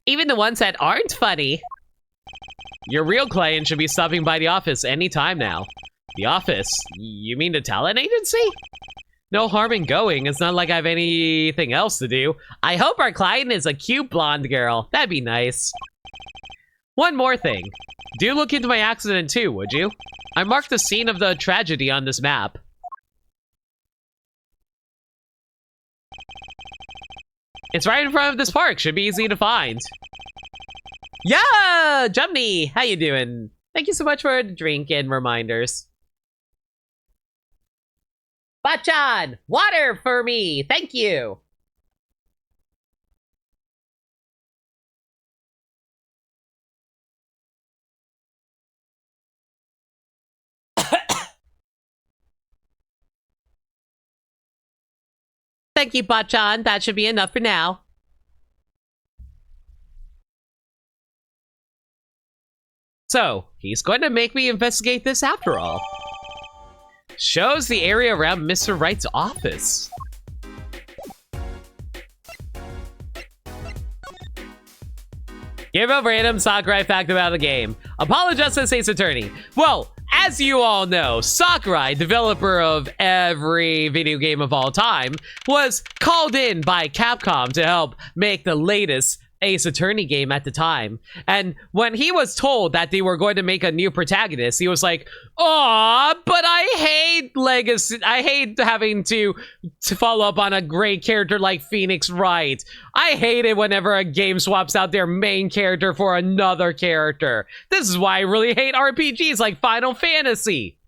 Even the ones that aren't funny. Your real client should be stopping by the office any time now. The office? You mean the talent agency? No harm in going. It's not like I have anything else to do. I hope our client is a cute blonde girl. That'd be nice. One more thing. Do look into my accident too, would you? I marked the scene of the tragedy on this map. It's right in front of this park. Should be easy to find. Yeah! Jumney! How you doing? Thank you so much for the drink and reminders. Bachan! Water for me! Thank you! Thank you, Bachan. That should be enough for now. So, he's going to make me investigate this after all. Shows the area around Mr. Wright's office. Give a random Sakurai fact about the game. Apollo Justice Ace Attorney. Well, as you all know, Sakurai, developer of every video game of all time, was called in by Capcom to help make the latest Ace Attorney game at the time. And when he was told that they were going to make a new protagonist, he was like, "Aw, but I hate Legacy. I hate having to follow up on a great character like Phoenix Wright. I hate it whenever a game swaps out their main character for another character. This is why I really hate RPGs like Final Fantasy.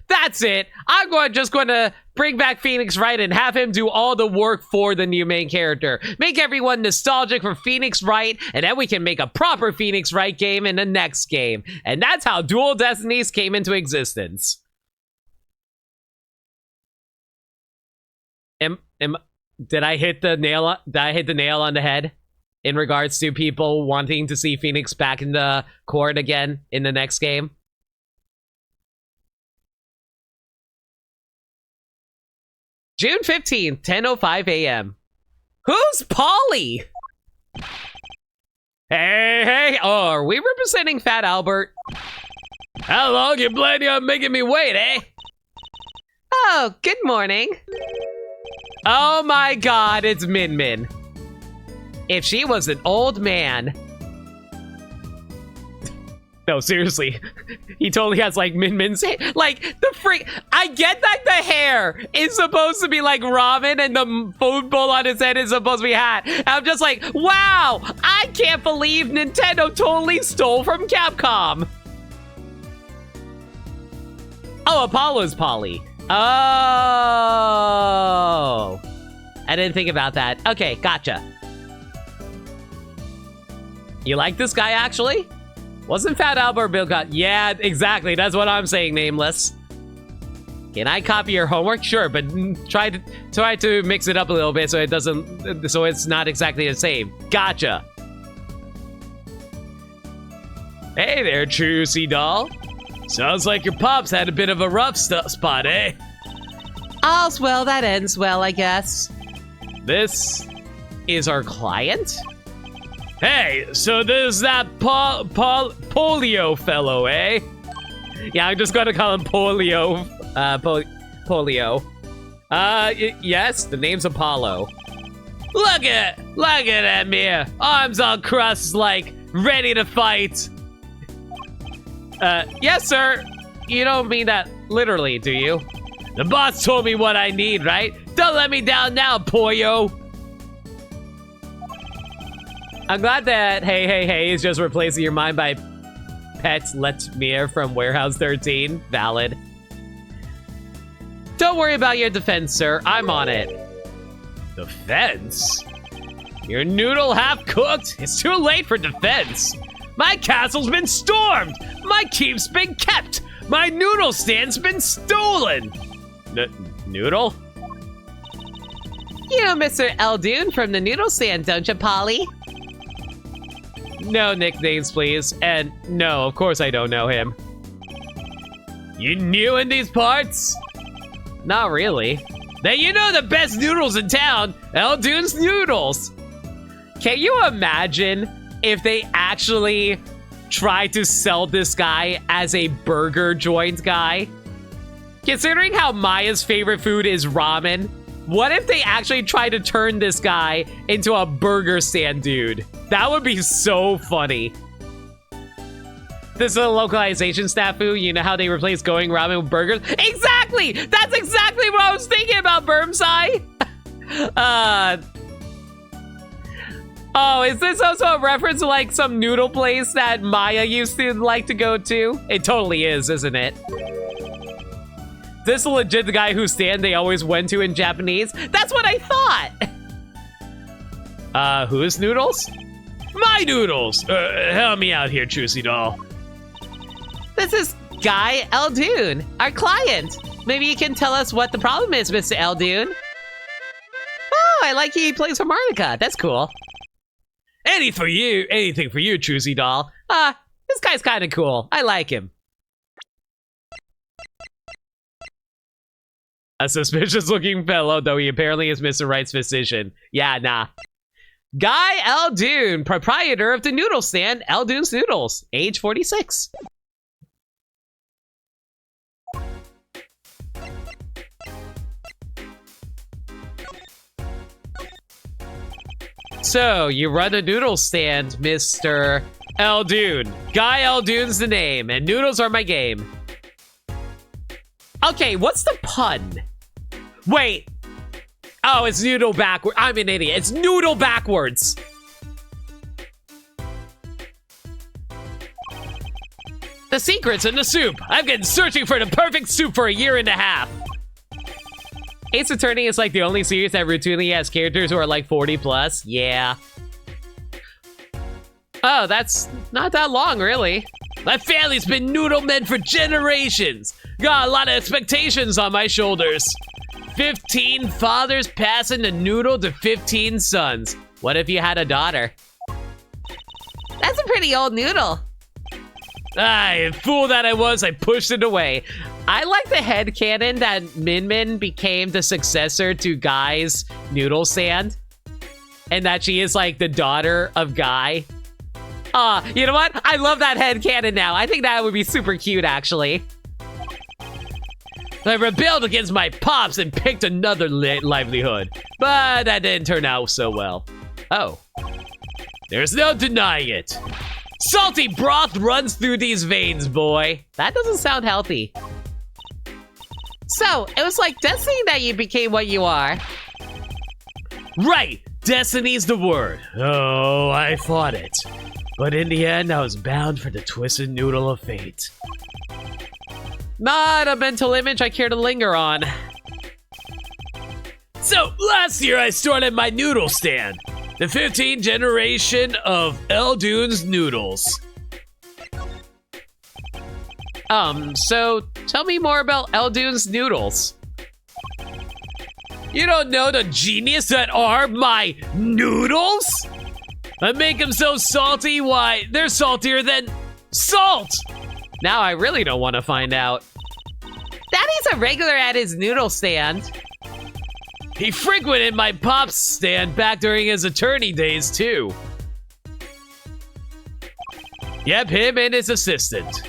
That's it. I'm just going to bring back Phoenix Wright and have him do all the work for the new main character. Make everyone nostalgic for Phoenix Wright, and then we can make a proper Phoenix Wright game in the next game." And that's how Dual Destinies came into existence. Did I hit the nail on the head in regards to people wanting to see Phoenix back in the court again in the next game? June 15th, 10:05 a.m. Who's Polly? Hey, oh, are we representing Fat Albert? How long you planning on making me wait, eh? Oh, good morning. Oh my god, it's Min Min. If she was an old man. No, seriously. He totally has like Min Min's hair. Like the freak. I get that the hair is supposed to be like ramen and the food bowl on his head is supposed to be hat. I'm just like, wow, I can't believe Nintendo totally stole from Capcom. Oh, Apollo's Polly. Oh. I didn't think about that. Okay, gotcha. You like this guy actually? Wasn't Fat Albert Bill got? Yeah, exactly. That's what I'm saying, Nameless. Can I copy your homework? Sure, but try to mix it up a little bit so it's not exactly the same. Gotcha. Hey there, Trucy doll. Sounds like your pops had a bit of a rough spot, eh? All's well that ends well, I guess. This is our client? Hey, so there's that polio fellow, eh? Yeah, I'm just gonna call him Polio. Polio. Yes, the name's Apollo. Look at him here. Arms all crossed like, ready to fight. Yes, sir. You don't mean that literally, do you? The boss told me what I need, right? Don't let me down now, Pollo. I'm glad that Hey Hey Hey is just replacing your mind by Pet Letmere from Warehouse 13. Valid. Don't worry about your defense, sir. I'm on it. Defense? Your noodle half-cooked? It's too late for defense. My castle's been stormed. My keep's been kept. My noodle stand's been stolen. Noodle? You know Mr. Eldoon from the noodle stand, don't you, Polly? No nicknames, please. And no, of course I don't know him. You new in these parts? Not really. Then you know the best noodles in town, Eldoon's Noodles. Can you imagine if they actually tried to sell this guy as a burger joint guy? Considering how Maya's favorite food is ramen, what if they actually tried to turn this guy into a burger stand dude? That would be so funny. This is a localization snafu. You know how they replace going ramen with burgers? Exactly! That's exactly what I was thinking about, Burmsai! Oh, is this also a reference to like some noodle place that Maya used to like to go to? It totally is, isn't it? This is legit the guy whose stand they always went to in Japanese? That's what I thought! Whose noodles? My noodles! Help me out here, Trucy doll. This is Guy Eldoon, our client. Maybe you can tell us what the problem is, Mr. Eldoon. Oh, I like he plays harmonica. That's cool. Anything for you, Trucy doll. This guy's kind of cool. I like him. A suspicious-looking fellow, though he apparently is Mr. Wright's physician. Yeah, nah. Guy Eldoon, proprietor of the noodle stand, Eldoon's Noodles, age 46. So, you run a noodle stand, Mr. Eldoon. Guy Eldoon's the name, and noodles are my game. Okay, what's the pun? Wait. Oh, it's noodle backward. I'm an idiot. It's noodle backwards. The secret's in the soup. I've been searching for the perfect soup for a year and a half. Ace Attorney is like the only series that routinely has characters who are like 40 plus. Yeah. Oh, that's not that long, really. My family's been noodle men for generations. Got a lot of expectations on my shoulders. 15 fathers passing the noodle to 15 sons. What if you had a daughter? That's a pretty old noodle. Aye, fool that I was, I pushed it away. I like the headcanon that Min Min became the successor to Guy's noodle stand. And that she is like the daughter of Guy. You know what? I love that headcanon now. I think that would be super cute, actually. I rebelled against my pops and picked another livelihood. But that didn't turn out so well. Oh. There's no denying it. Salty broth runs through these veins, boy. That doesn't sound healthy. So, it was like destiny that you became what you are. Right! Destiny's the word. Oh, I fought it. But in the end, I was bound for the twisted noodle of fate. Not a mental image I care to linger on. So, last year I started my noodle stand. The 15th generation of Eldoon's Noodles. So tell me more about Eldoon's Noodles. You don't know the genius that are my noodles? I make them so salty, why, they're saltier than salt! Now I really don't want to find out. Daddy's a regular at his noodle stand. He frequented my pop's stand back during his attorney days, too. Yep, him and his assistant.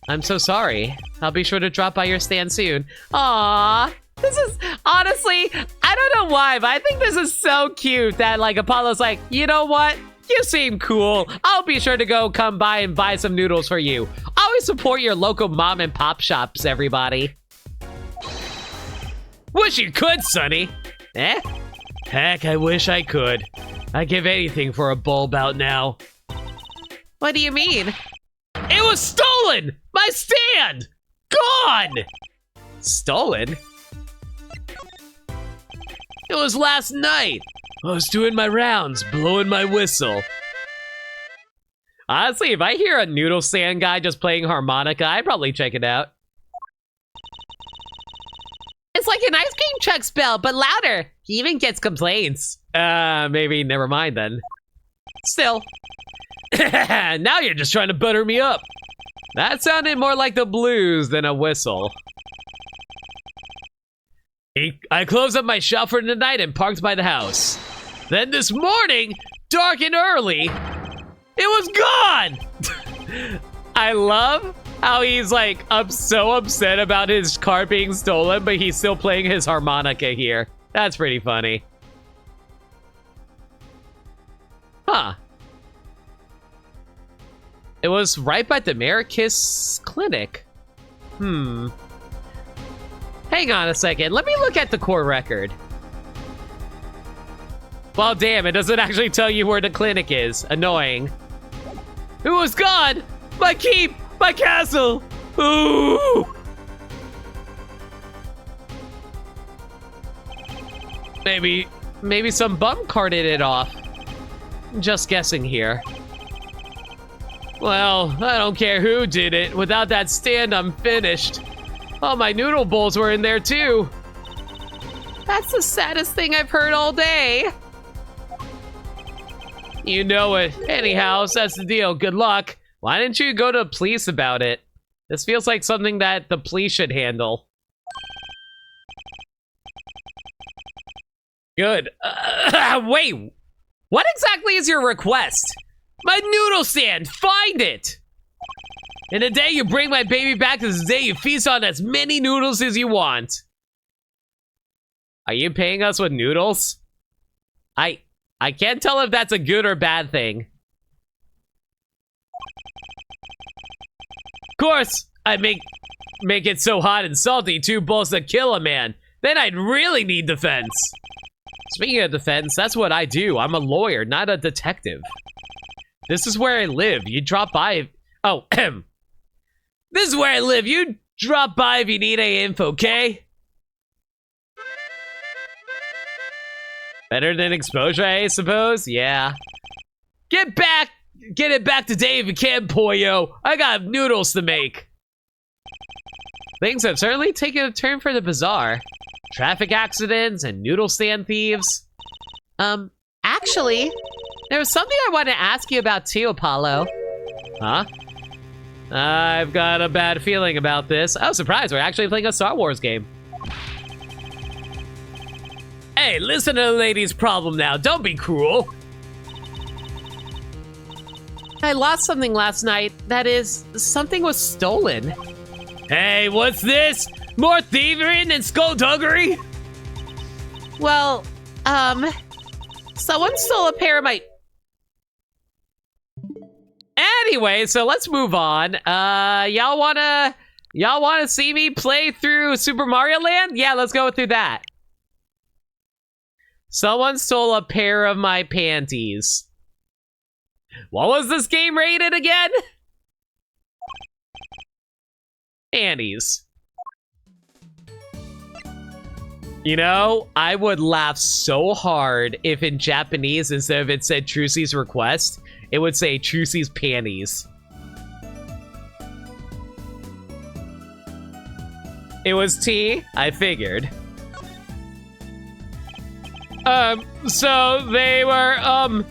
I'm so sorry. I'll be sure to drop by your stand soon. Aww. This is, honestly, I don't know why, but I think this is so cute that, like, Apollo's like, you know what? You seem cool. I'll be sure to come by and buy some noodles for you. Always support your local mom and pop shops, everybody. Wish you could, Sonny. Eh? Heck, I wish I could. I'd give anything for a bulb out now. What do you mean? It was stolen! My stand! Gone! Stolen? It was last night. I was doing my rounds, blowing my whistle. Honestly, if I hear a noodle stand guy just playing harmonica, I'd probably check it out. It's like an ice cream truck spell, but louder. He even gets complaints. Maybe never mind then. Still. Now you're just trying to butter me up. That sounded more like the blues than a whistle. I closed up my shop for the night and parked by the house. Then this morning, dark and early, it was gone! I love how he's like so upset about his car being stolen, but he's still playing his harmonica here. That's pretty funny. Huh. It was right by the Marikis clinic. Hang on a second. Let me look at the core record. Well, damn, it doesn't actually tell you where the clinic is. Annoying. It was gone! My keep! My castle! Ooh! Maybe some bum carted it off. Just guessing here. Well, I don't care who did it. Without that stand, I'm finished. All my noodle bowls were in there too. That's the saddest thing I've heard all day. You know it. Anyhow, that's the deal. Good luck. Why didn't you go to police about it? This feels like something that the police should handle. Good. Wait. What exactly is your request? My noodle stand! Find it! And the day you bring my baby back is the day you feast on as many noodles as you want. Are you paying us with noodles? I can't tell if that's a good or bad thing. Of course, I'd make it so hot and salty 2 bowls to kill a man. Then I'd really need defense. Speaking of defense, that's what I do. I'm a lawyer, not a detective. This is where I live. You drop by. Oh, this is where I live. You drop by if you need any info, okay? Better than exposure, I suppose? Yeah. Get it back today if you can, Pollo. I got noodles to make. Things have certainly taken a turn for the bizarre. Traffic accidents and noodle stand thieves. Actually, there was something I wanted to ask you about too, Apollo. Huh? I've got a bad feeling about this. Oh, surprise, we're actually playing a Star Wars game. Hey, listen to the lady's problem now. Don't be cruel. I lost something last night. That is, something was stolen. Hey, what's this? More thievery and skullduggery? Well, someone stole a pair of my... Anyway, so let's move on. Y'all wanna see me play through Super Mario Land? Yeah, let's go through that. Someone stole a pair of my panties. What was this game rated again? Panties. You know, I would laugh so hard if in Japanese, instead of it said Trucy's request, it would say Trucy's panties. It was T, I figured. So they were,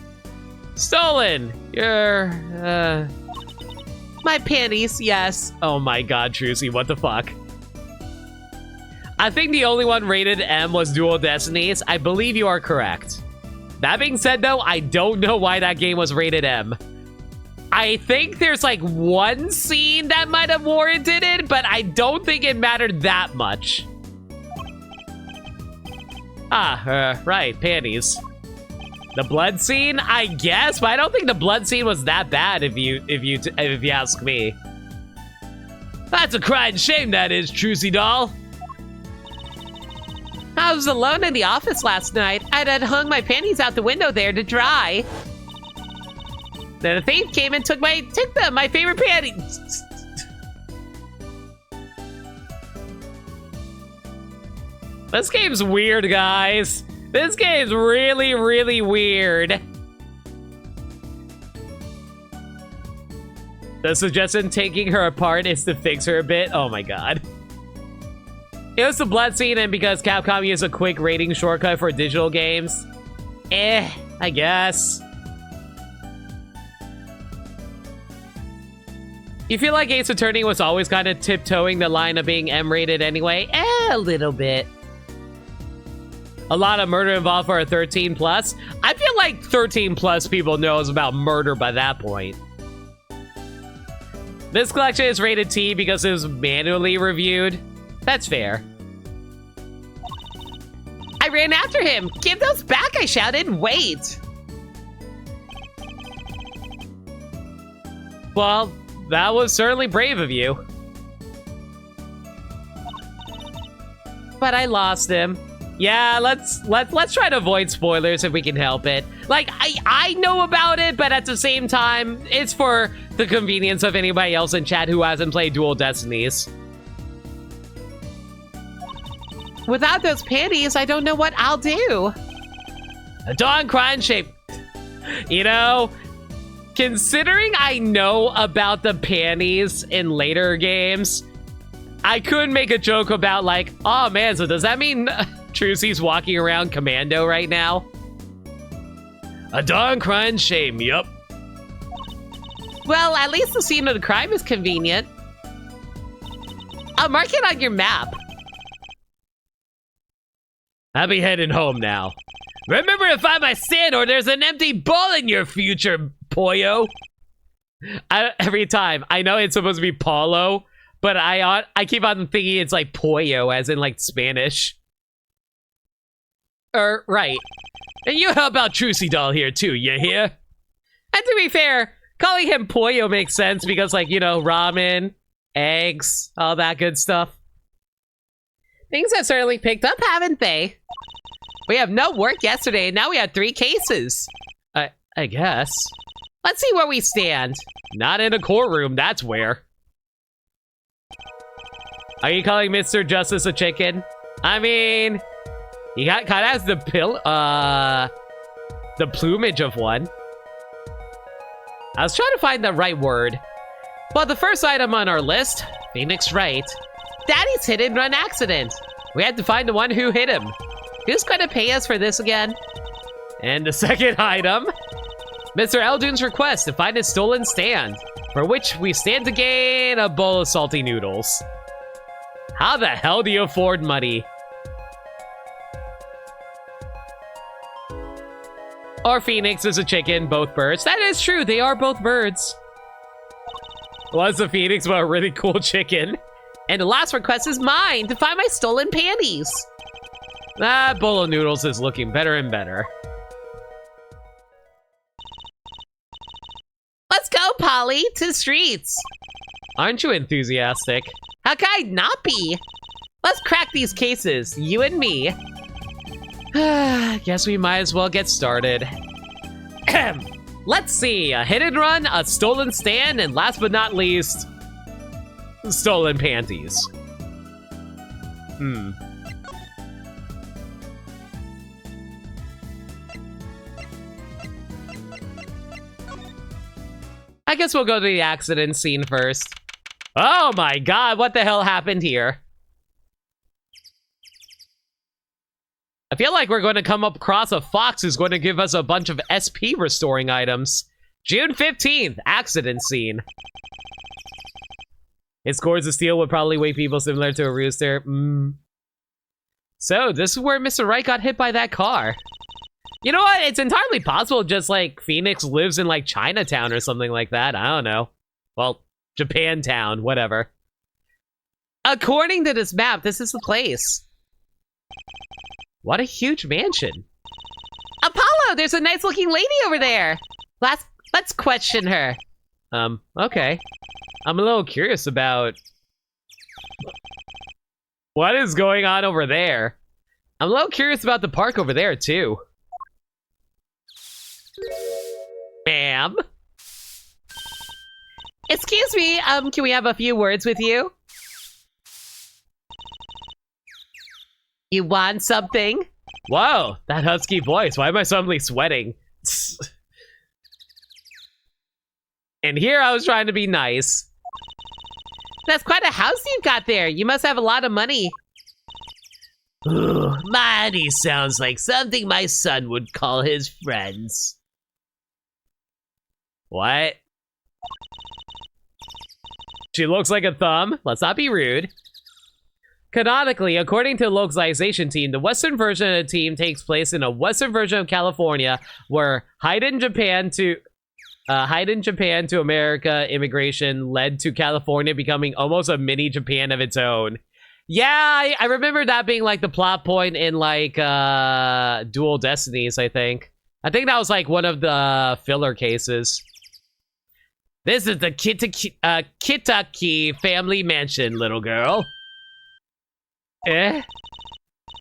stolen. My panties, yes. Oh my god, Trucy, what the fuck? I think the only one rated M was Dual Destinies. I believe you are correct. That being said, though, I don't know why that game was rated M. I think there's like one scene that might have warranted it, but I don't think it mattered that much. Right, panties. The blood scene, I guess, but I don't think the blood scene was that bad if you ask me. That's a crying shame, that is, Trucy doll. I was alone in the office last night. I had hung my panties out the window there to dry. Then a thief came and took them, my favorite panties. This game's weird, guys. This game's really, really weird. The suggestion taking her apart is to fix her a bit. Oh my god. It was the blood scene, and because Capcom used a quick rating shortcut for digital games. I guess. You feel like Ace Attorney was always kind of tiptoeing the line of being M-rated anyway? A little bit. A lot of murder involved for a 13 plus. I feel like 13 plus people knows about murder by that point. This collection is rated T because it was manually reviewed. That's fair. I ran after him. Give those back, I shouted. Wait. Well, that was certainly brave of you. But I lost him. Yeah, let's try to avoid spoilers if we can help it. Like, I know about it, but at the same time, it's for the convenience of anybody else in chat who hasn't played Dual Destinies. Without those panties, I don't know what I'll do. A darn crying shape. You know, considering I know about the panties in later games, I could make a joke about like, oh man, so does that mean Trucy's walking around commando right now? A darn crying shame, yup. Well, at least the scene of the crime is convenient. I'll mark it on your map. I'll be heading home now. Remember to find my stand or there's an empty ball in your future, Pollo. Every time, I know it's supposed to be Paulo, but I keep on thinking it's like Pollo, as in like Spanish. Right. And you help out Trucy Doll here too, you hear? And to be fair, calling him Pollo makes sense because, like, you know, ramen, eggs, all that good stuff. Things have certainly picked up, haven't they? We have no work yesterday, and now we have 3 cases. I guess. Let's see where we stand. Not in a courtroom, that's where. Are you calling Mr. Justice a chicken? I mean, he kind of has the plumage of one. I was trying to find the right word. But the first item on our list, Phoenix Wright. Daddy's hit and run accident. We had to find the one who hit him. Who's going to pay us for this again? And the second item, Mr. Eldune's request to find his stolen stand, for which we stand to gain a bowl of salty noodles. How the hell do you afford money? Or Phoenix is a chicken, both birds. That is true, they are both birds. What's a Phoenix but a really cool chicken? And the last request is mine, to find my stolen panties. That bowl of noodles is looking better and better. Let's go, Polly, to the streets. Aren't you enthusiastic? How can I not be? Let's crack these cases, you and me. Guess we might as well get started. Let's see, a hit and run, a stolen stand, and last but not least, stolen panties. I guess we'll go to the accident scene first. Oh my god, what the hell happened here? I feel like we're going to come up across a fox who's going to give us a bunch of SP restoring items. June 15th, accident scene. Its cords of steel would probably weigh people similar to a rooster. So, this is where Mr. Wright got hit by that car. You know what? It's entirely possible just like Phoenix lives in like Chinatown or something like that. I don't know. Well, Japantown, whatever. According to this map, this is the place. What a huge mansion. Apollo, there's a nice looking lady over there. Let's question her. Okay. I'm a little curious about what is going on over there. I'm a little curious about the park over there, too. Ma'am? Excuse me, can we have a few words with you? You want something? Whoa, that husky voice. Why am I suddenly sweating? And here I was trying to be nice. That's quite a house you've got there. You must have a lot of money. Ooh, money sounds like something my son would call his friends. What? She looks like a thumb. Let's not be rude. Canonically, according to the localization team, the Western version of the team takes place in a Western version of California, where hidden Japan to America immigration led to California becoming almost a mini Japan of its own. Yeah, I remember that being like the plot point in like Dual Destinies, I think. I think that was like one of the filler cases. This is the Kitaki family mansion, little girl. Eh?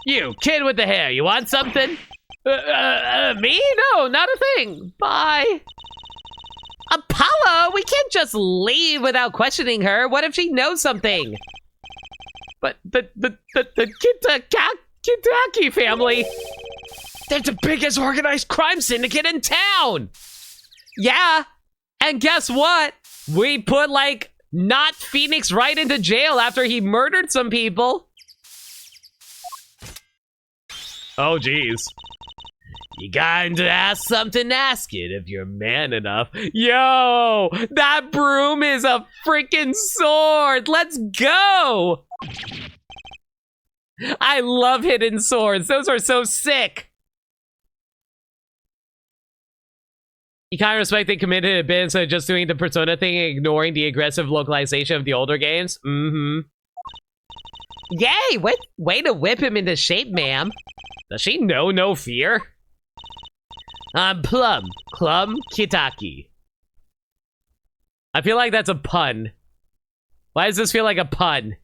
You, kid with the hair, you want something? Me? No, not a thing. Bye. Apollo, we can't just leave without questioning her. What if she knows something? But the Kitaki family, they're the biggest organized crime syndicate in town. Yeah, and guess what? We put like not Phoenix Wright into jail after he murdered some people. Oh, geez. You got to ask something, ask it if you're man enough. Yo, that broom is a freaking sword. Let's go. I love hidden swords. Those are so sick. You kind of respect they committed a bit instead of just doing the Persona thing and ignoring the aggressive localization of the older games. Mm-hmm. Yay, way to whip him into shape, ma'am. Does she know no fear? I'm Plum Kitaki. I feel like that's a pun. Why does this feel like a pun?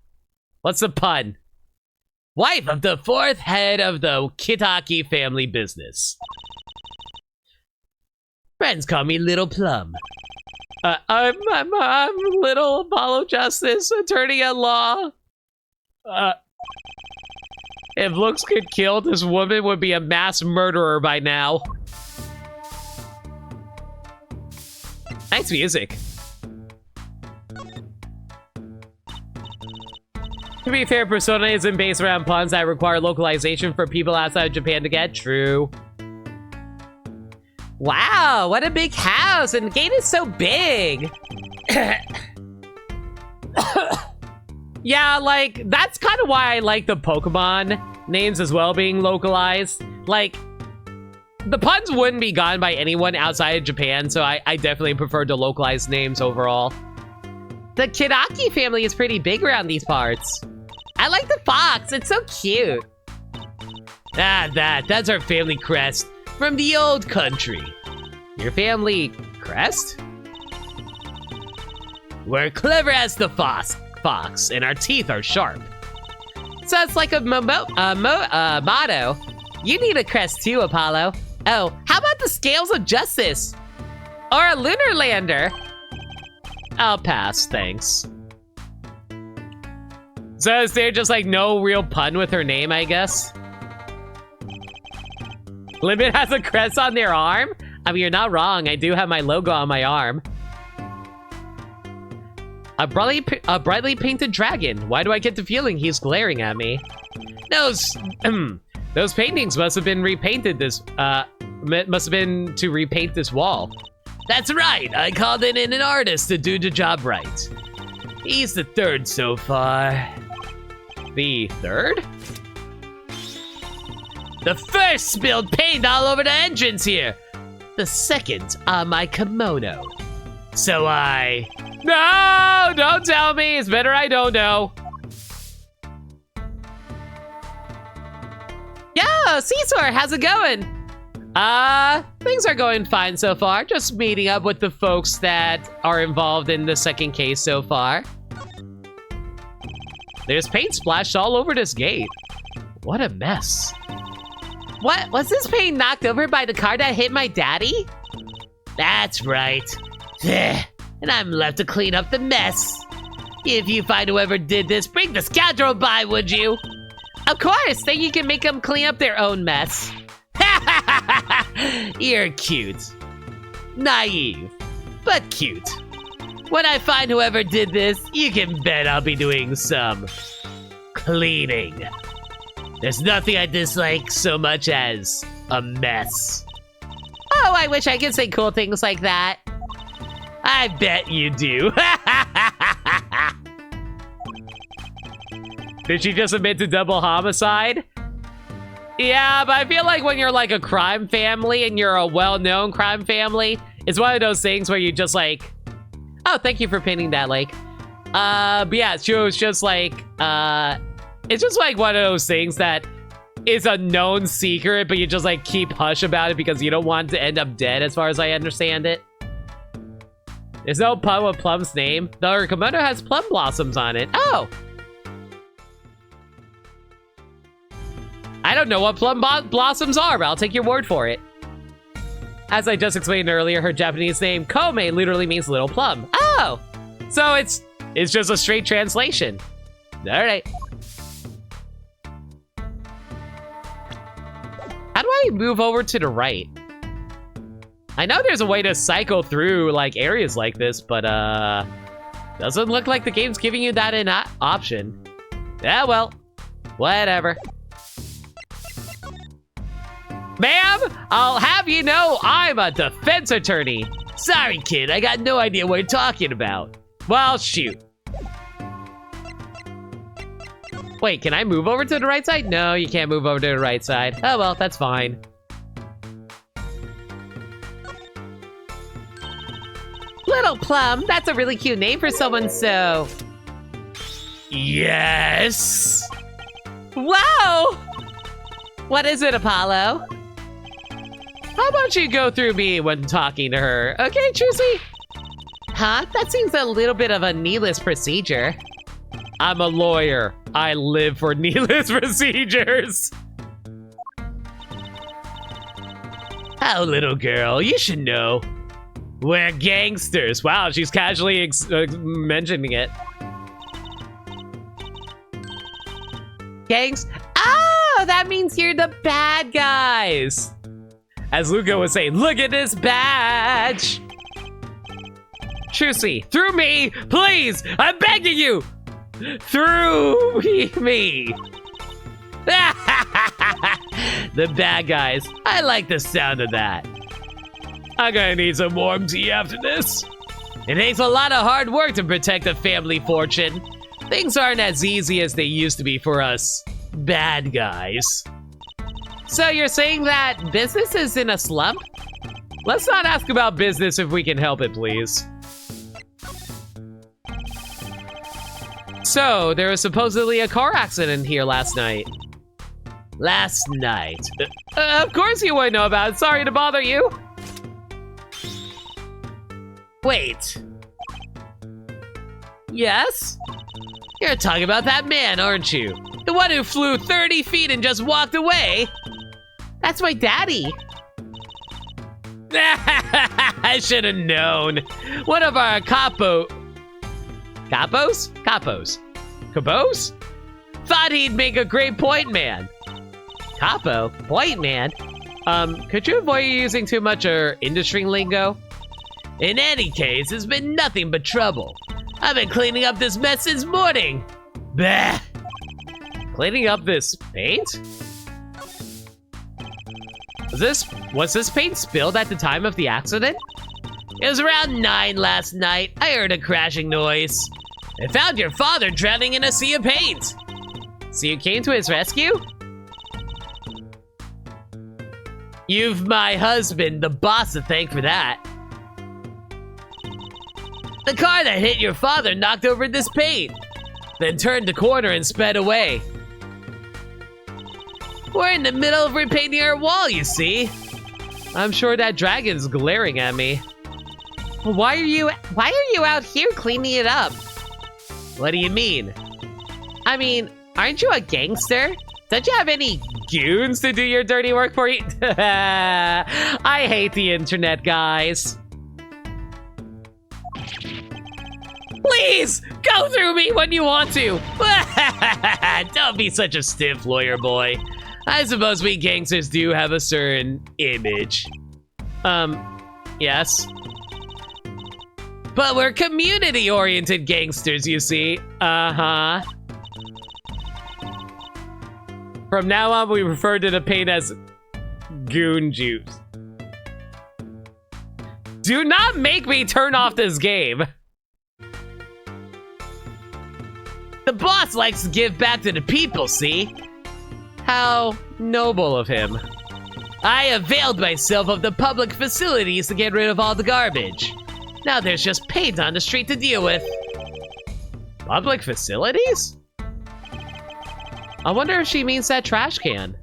What's the pun? Wife of the fourth head of the Kitaki family business. Friends call me Little Plum. I'm Little Apollo Justice, attorney at law. If looks could kill, this woman would be a mass murderer by now. Nice music. To be fair, Persona isn't based around puns that require localization for people outside of Japan to get. True. Wow, what a big house, and the gate is so big. Yeah, like, that's kind of why I like the Pokemon names as well being localized. Like, the puns wouldn't be gotten by anyone outside of Japan, so I definitely prefer the localized names overall. The Kitaki family is pretty big around these parts. I like the fox, it's so cute. That's our family crest from the old country. Your family crest? We're clever as the fox, and our teeth are sharp. So it's like a motto. You need a crest too, Apollo. Oh, how about the scales of justice? Or a lunar lander? I'll pass, thanks. So is there just like no real pun with her name, I guess? Limit has a crest on their arm? I mean, you're not wrong. I do have my logo on my arm. A brightly painted dragon. Why do I get the feeling he's glaring at me? Those paintings must have been repainted must have been to repaint this wall. That's right. I called in an artist to do the job right. He's the third so far. The third? The first spilled paint all over the entrance here. The second on my kimono. So No! Don't tell me! It's better I don't know. Yo, Caesar, how's it going? Things are going fine so far. Just meeting up with the folks that are involved in the second case so far. There's paint splashed all over this gate. What a mess. What? Was this paint knocked over by the car that hit my daddy? That's right. And I'm left to clean up the mess. If you find whoever did this, bring the scoundrel by, would you? Of course, then you can make them clean up their own mess. You're cute. Naive, but cute. When I find whoever did this, you can bet I'll be doing some cleaning. There's nothing I dislike so much as a mess. Oh, I wish I could say cool things like that. I bet you do. Did she just admit to double homicide? Yeah, but I feel like when you're like a crime family and you're a well-known crime family, it's one of those things where you just like, oh, thank you for pinning that, Lake. But yeah, she was just like, it's just like one of those things that is a known secret, but you just like keep hush about it because you don't want to end up dead, as far as I understand it. There's no pun with Plum's name, though her kimono has plum blossoms on it. Oh! I don't know what plum blossoms are, but I'll take your word for it. As I just explained earlier, her Japanese name, Kome, literally means little plum. Oh! So it's just a straight translation. Alright. How do I move over to the right? I know there's a way to cycle through like areas like this, but doesn't look like the game's giving you that an option. Yeah, well, whatever. Ma'am, I'll have you know I'm a defense attorney. Sorry, kid, I got no idea what you're talking about. Well, shoot. Wait, can I move over to the right side? No, you can't move over to the right side. Oh, well, that's fine. Little Plum, that's a really cute name for someone so... Yes! Wow! What is it, Apollo? How about you go through me when talking to her, okay, Trucy? Huh? That seems a little bit of a needless procedure. I'm a lawyer. I live for needless procedures. Oh, little girl, you should know. We're gangsters. Wow, she's casually mentioning it. Gangs? Oh, that means you're the bad guys. As Luca was saying, look at this badge. Trucy, through me, please, I'm begging you. Through me. The bad guys. I like the sound of that. I'm gonna need some warm tea after this. It takes a lot of hard work to protect a family fortune. Things aren't as easy as they used to be for us bad guys. So you're saying that business is in a slump? Let's not ask about business if we can help it, please. So, there was supposedly a car accident here last night. Last night? Of course you wouldn't know about it. Sorry to bother you. Wait. Yes? You're talking about that man, aren't you? The one who flew 30 feet and just walked away? That's my daddy. I should have known. One of our Capos? Thought he'd make a great point man. Capo? Point man? Could you avoid using too much industry lingo? In any case, it's been nothing but trouble. I've been cleaning up this mess since morning. Bah! Cleaning up this paint? Was this paint spilled at the time of the accident? It was around 9 last night. I heard a crashing noise. I found your father drowning in a sea of paint. So you came to his rescue? You've my husband, the boss, to thank for that. The car that hit your father knocked over this paint, then turned the corner and sped away. We're in the middle of repainting our wall, you see. I'm sure that dragon's glaring at me. Why are you out here cleaning it up? What do you mean? I mean, aren't you a gangster? Don't you have any goons to do your dirty work for you? I hate the internet, guys. Please, go through me when you want to. Don't be such a stiff lawyer boy. I suppose we gangsters do have a certain image. Yes. But we're community-oriented gangsters, you see. Uh-huh. From now on, we refer to the pain as goon juice. Do not make me turn off this game. The boss likes to give back to the people, see? How noble of him. I availed myself of the public facilities to get rid of all the garbage. Now there's just paint on the street to deal with. Public facilities? I wonder if she means that trash can.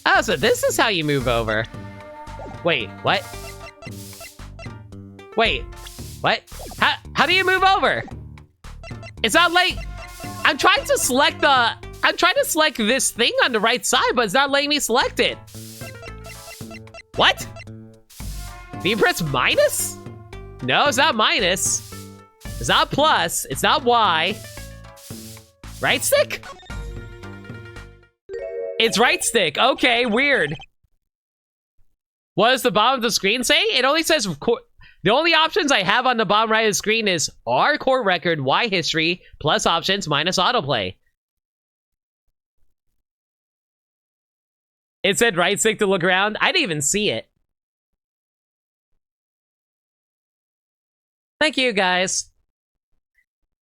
Oh, so this is how you move over. Wait, what? Wait, what? How do you move over? It's not like... I'm trying to select this thing on the right side, but it's not letting me select it. What? Do you press minus? No, it's not minus. It's not plus. It's not Y. Right stick? It's right stick. Okay, weird. What does the bottom of the screen say? It only says... The only options I have on the bottom right of the screen is R court record, Y history, plus options, minus autoplay. It said right stick to look around. I didn't even see it. Thank you, guys.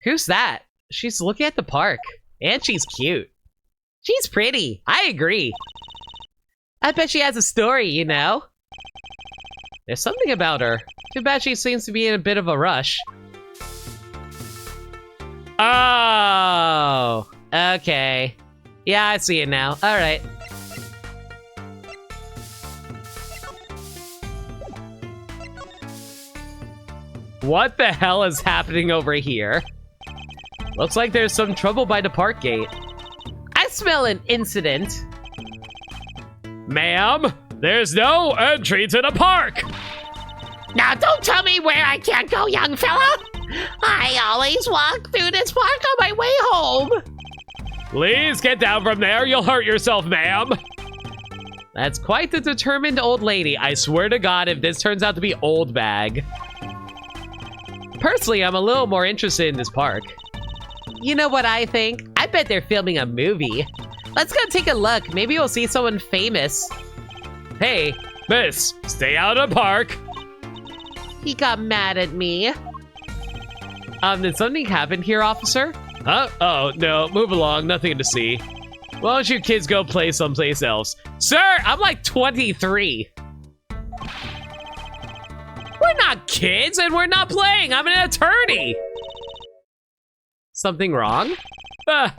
Who's that? She's looking at the park. And she's cute. She's pretty. I agree. I bet she has a story, you know? There's something about her. Too bad she seems to be in a bit of a rush. Oh, okay. Yeah, I see it now. All right. What the hell is happening over here? Looks like there's some trouble by the park gate. I smell an incident. Ma'am, there's no entry to the park. Now don't tell me where I can't go, young fella. I always walk through this park on my way home. Please get down from there. You'll hurt yourself, ma'am. That's quite the determined old lady. I swear to God, if this turns out to be old bag. Personally, I'm a little more interested in this park. You know what I think? I bet they're filming a movie. Let's go take a look. Maybe we'll see someone famous. Hey, miss, stay out of the park. He got mad at me. Did something happen here, officer? Huh? Oh, no, move along, nothing to see. Why don't you kids go play someplace else? Sir, I'm like 23. We're not kids and we're not playing. I'm an attorney. Something wrong? The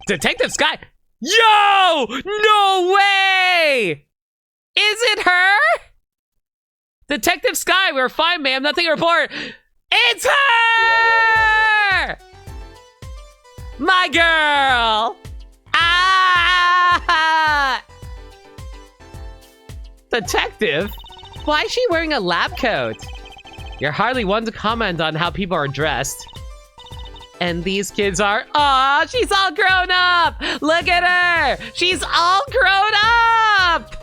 Detective Sky. Yo! No way! Is it her? Detective Sky, we're fine, ma'am. Nothing to report. It's her! My girl! Ah! Detective? Why is she wearing a lab coat? You're hardly one to comment on how people are dressed. And these kids are... Aw, she's all grown up! Look at her! She's all grown up!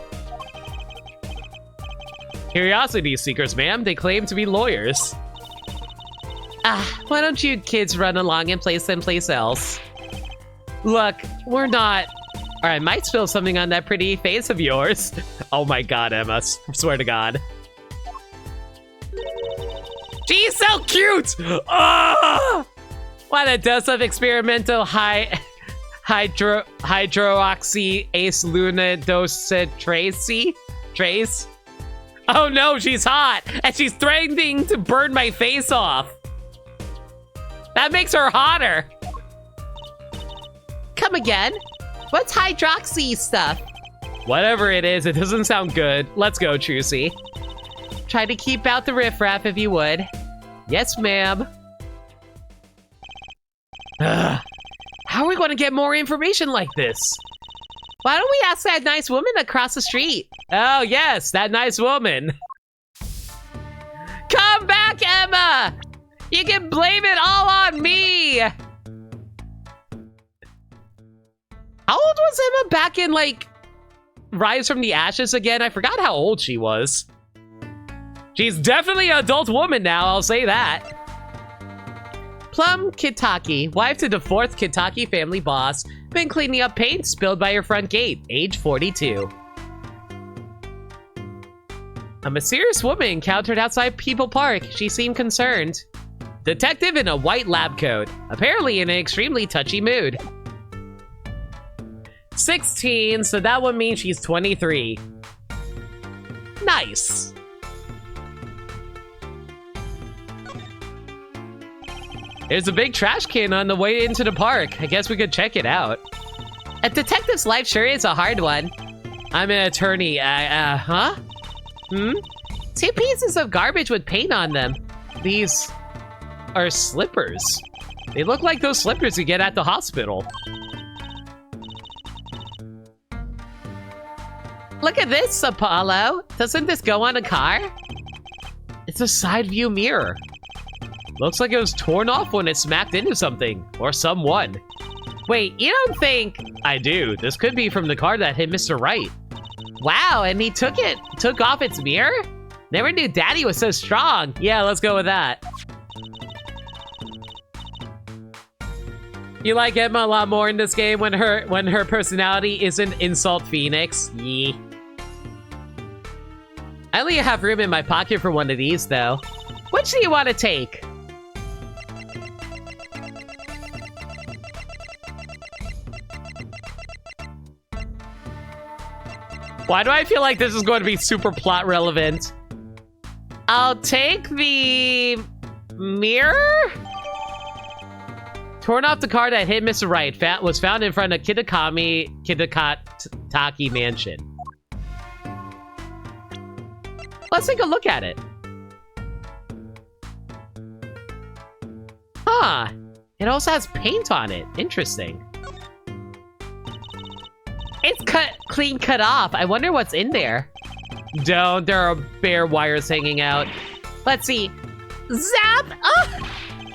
Curiosity seekers, ma'am. They claim to be lawyers. Why don't you kids run along and play someplace else? Look, we're not... Or I might spill something on that pretty face of yours. Oh my God, Emma. Swear to God. She's so cute! Oh! What a dose of experimental hydroxy ace luna dose trace. Oh no, she's hot! And she's threatening to burn my face off. That makes her hotter. Come again? What's hydroxy stuff? Whatever it is, it doesn't sound good. Let's go, Trucy. Try to keep out the riffraff if you would. Yes, ma'am. really want to get more information like this. Why don't we ask that nice woman across the street? Oh, yes, that nice woman. Come back, Emma! You can blame it all on me! How old was Emma back in, like, Rise from the Ashes again? I forgot how old she was. She's definitely an adult woman now, I'll say that. Plum Kitaki, wife to the 4th Kitaki family boss, been cleaning up paint spilled by your front gate, age 42. A mysterious woman encountered outside People Park. She seemed concerned. Detective in a white lab coat, apparently in an extremely touchy mood. 16, so that would mean she's 23. Nice. There's a big trash can on the way into the park. I guess we could check it out. A detective's life sure is a hard one. I'm an attorney. Huh? Hmm? 2 pieces of garbage with paint on them. These are slippers. They look like those slippers you get at the hospital. Look at this, Apollo. Doesn't this go on a car? It's a side view mirror. Looks like it was torn off when it smacked into something or someone. Wait, you don't think... I do. This could be from the car that hit Mr. Wright. Wow, and he took off its mirror? Never knew Daddy was so strong. Yeah, let's go with that. You like Emma a lot more in this game when her personality isn't Insult Phoenix. Yee. I only have room in my pocket for one of these, though. Which do you want to take? Why do I feel like this is going to be super plot relevant? I'll take the mirror? Torn off the car that hit Mr. Wright was found in front of Kitakami Mansion. Let's take a look at it. Huh. It also has paint on it. Interesting. It's clean cut off. I wonder what's in there. Don't. There are bare wires hanging out. Let's see. Zap! Oh!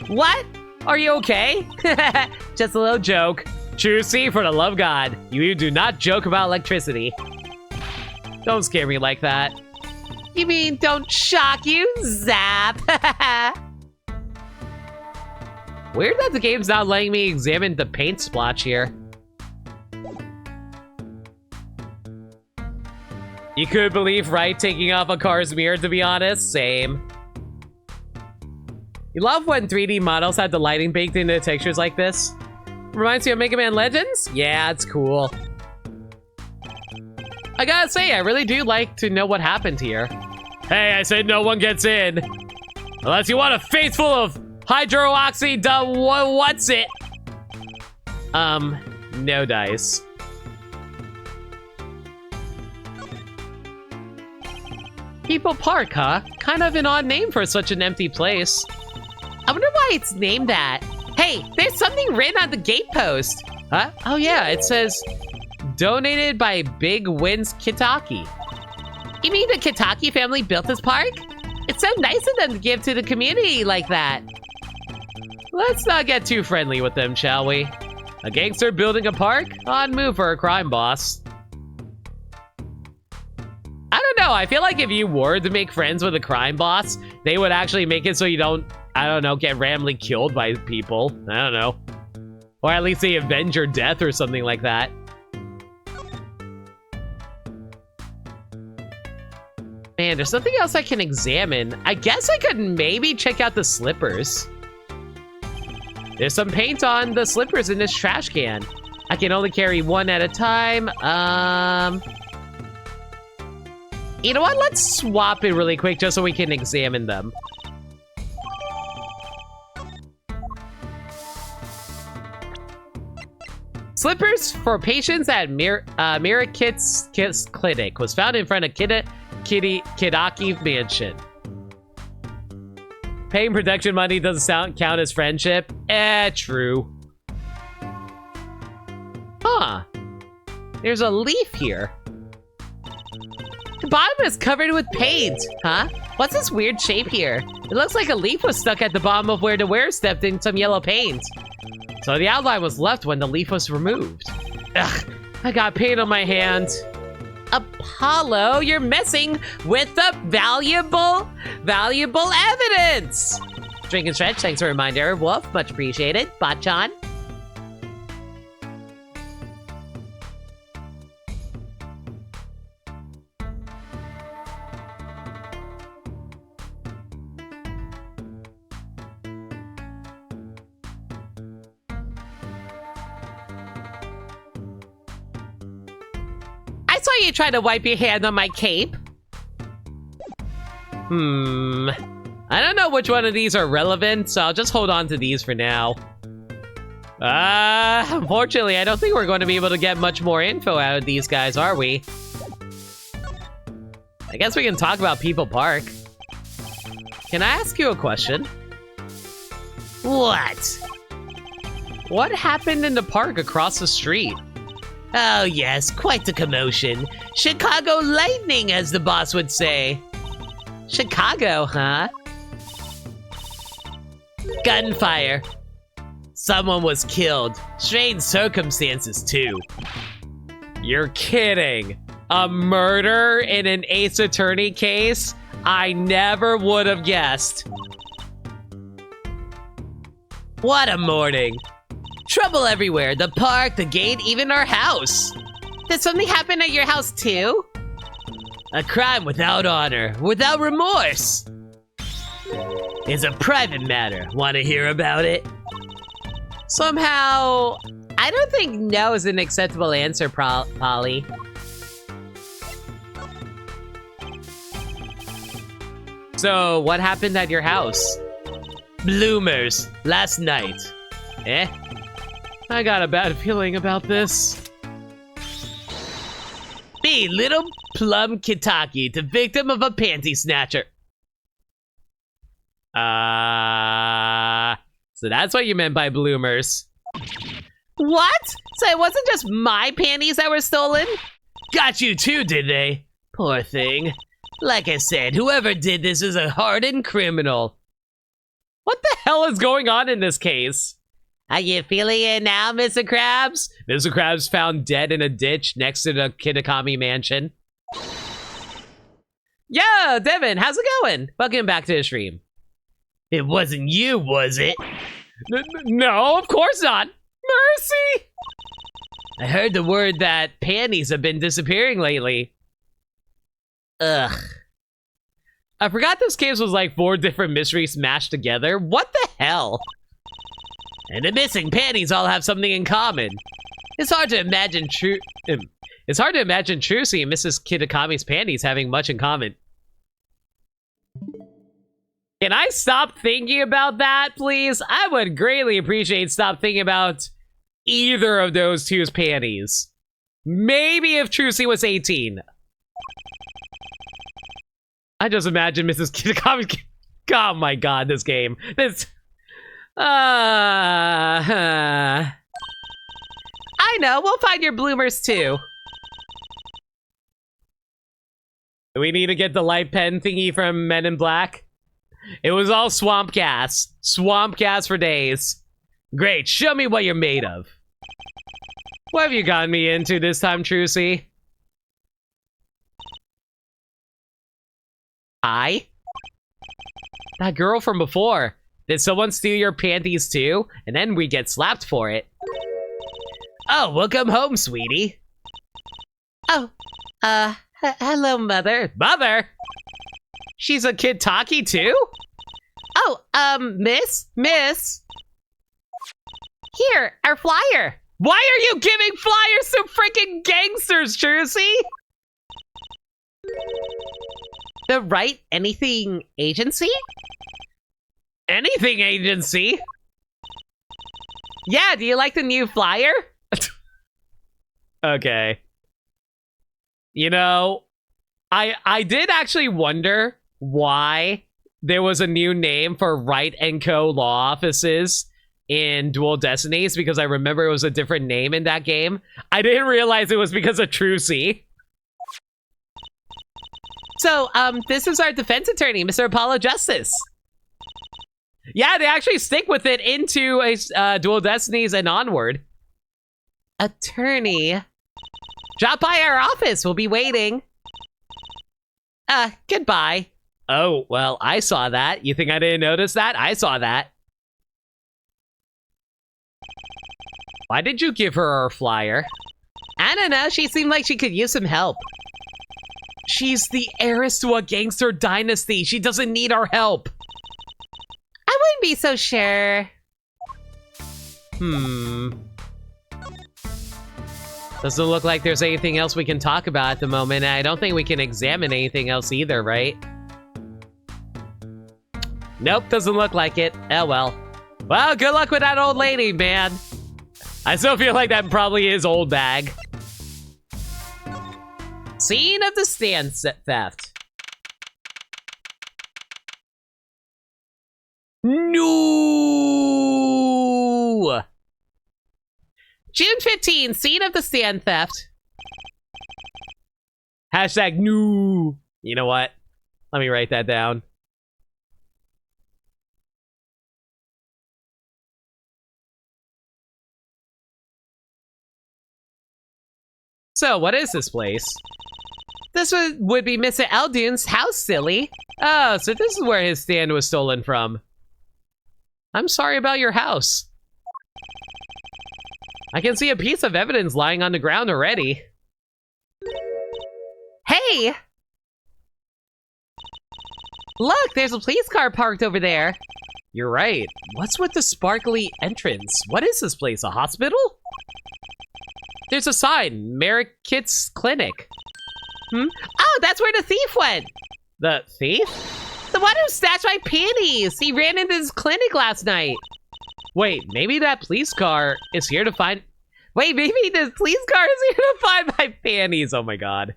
What? Are you okay? Just a little joke. Juicy, for the love of God. You do not joke about electricity. Don't scare me like that. You mean don't shock you? Zap! Weird that the game's not letting me examine the paint splotch here. You could believe Wright taking off a car's mirror, to be honest. Same. You love when 3D models have the lighting baked into textures like this? Reminds you of Mega Man Legends? Yeah, it's cool. I gotta say, I really do like to know what happened here. Hey, I said no one gets in. Unless you want a face full of hydroxy, what's it? No dice. People Park, huh? Kind of an odd name for such an empty place. I wonder why it's named that. Hey, there's something written on the gate post. Huh? Oh yeah, it says, donated by Big Wins Kitaki. You mean the Kitaki family built this park? It's so nice of them to give to the community like that. Let's not get too friendly with them, shall we? A gangster building a park? Odd move for a crime boss. I don't know, I feel like if you were to make friends with a crime boss, they would actually make it so you don't, I don't know, get randomly killed by people. I don't know. Or at least they avenge your death or something like that. Man, there's nothing else I can examine. I guess I could maybe check out the slippers. There's some paint on the slippers in this trash can. I can only carry one at a time. You know what? Let's swap it really quick just so we can examine them. Slippers for patients at Mira Kids Clinic was found in front of Kitaki Mansion. Paying protection money doesn't count as friendship. True. There's a leaf here. The bottom is covered with paint, huh? What's this weird shape here? It looks like a leaf was stuck at the bottom of where the wearer stepped in some yellow paint. So the outline was left when the leaf was removed. Ugh, I got paint on my hand. Apollo, you're messing with the valuable evidence! Drink and stretch, thanks for a reminder. Wolf, much appreciated. Botchan. I saw you try to wipe your hand on my cape. I don't know which one of these are relevant, so I'll just hold on to these for now. Unfortunately, I don't think we're going to be able to get much more info out of these guys, are we? I guess we can talk about People Park. Can I ask you a question? What? What happened in the park across the street? Oh yes, quite the commotion. Chicago lightning, as the boss would say. Chicago, huh? Gunfire. Someone was killed. Strange circumstances, too. You're kidding. A murder in an Ace Attorney case? I never would have guessed. What a morning. Trouble everywhere. The park, the gate, even our house. Did something happen at your house too? A crime without honor, without remorse. It's a private matter. Want to hear about it? Somehow, I don't think no is an acceptable answer, Polly. So, what happened at your house? Bloomers, last night. Eh? I got a bad feeling about this. Me, little Plum Kitaki, the victim of a panty snatcher. So that's what you meant by bloomers. What? So it wasn't just my panties that were stolen? Got you too, did they? Poor thing. Like I said, whoever did this is a hardened criminal. What the hell is going on in this case? Are you feeling it now, Mr. Krabs? Mr. Krabs found dead in a ditch next to the Kitakami mansion. Yo, Devin, how's it going? Welcome back to the stream. It wasn't you, was it? No, of course not. Mercy! I heard the word that panties have been disappearing lately. Ugh. I forgot this case was like 4 different mysteries smashed together. What the hell? And the missing panties all have something in common. It's hard to imagine Trucy and Mrs. Kitakami's panties having much in common. Can I stop thinking about that, please? I would greatly appreciate stop thinking about either of those two's panties. Maybe if Trucy was 18. I just imagine Mrs. Kitakami. Oh my god, this game. This. I know, we'll find your bloomers too. Do we need to get the light pen thingy from Men in Black? It was all swamp gas. Swamp gas for days. Great, show me what you're made of. What have you gotten me into this time, Trucy? Hi? That girl from before. Did someone steal your panties too? And then we get slapped for it. Oh, welcome home, sweetie. Oh, hello, Mother. Mother? She's a Kitaki too? Oh, Miss? Here, our flyer. Why are you giving flyers to freaking gangsters, Trucy? The Wright Anything Agency? Anything Agency? Yeah, do you like the new flyer? Okay. You know, I did actually wonder why there was a new name for Wright & Co. law offices in Dual Destinies because I remember it was a different name in that game. I didn't realize it was because of Trucy. So, this is our defense attorney, Mr. Apollo Justice. Yeah, they actually stick with it into a Dual Destinies and onward. Attorney. Drop by our office. We'll be waiting. Goodbye. Oh, well, I saw that. You think I didn't notice that? I saw that. Why did you give her our flyer? I don't know. She seemed like she could use some help. She's the heiress to a gangster dynasty. She doesn't need our help. I wouldn't be so sure. Doesn't look like there's anything else we can talk about at the moment. I don't think we can examine anything else either, right? Nope, doesn't look like it. Oh, well. Well, good luck with that old lady, man. I still feel like that probably is old bag. Scene of the stand theft. No! June 15, scene of the stand theft. Hashtag no. You know what? Let me write that down. So, what is this place? This would be Mr. Eldune's house, silly. Oh, so this is where his stand was stolen from. I'm sorry about your house. I can see a piece of evidence lying on the ground already. Hey! Look, there's a police car parked over there. You're right. What's with the sparkly entrance? What is this place, a hospital? There's a sign, Merrick's Clinic. Oh, that's where the thief went. The thief? The one who snatched my panties. He ran into his clinic last night. Wait, maybe that police car is here to find... Wait, maybe this police car is here to find my panties. Oh my god.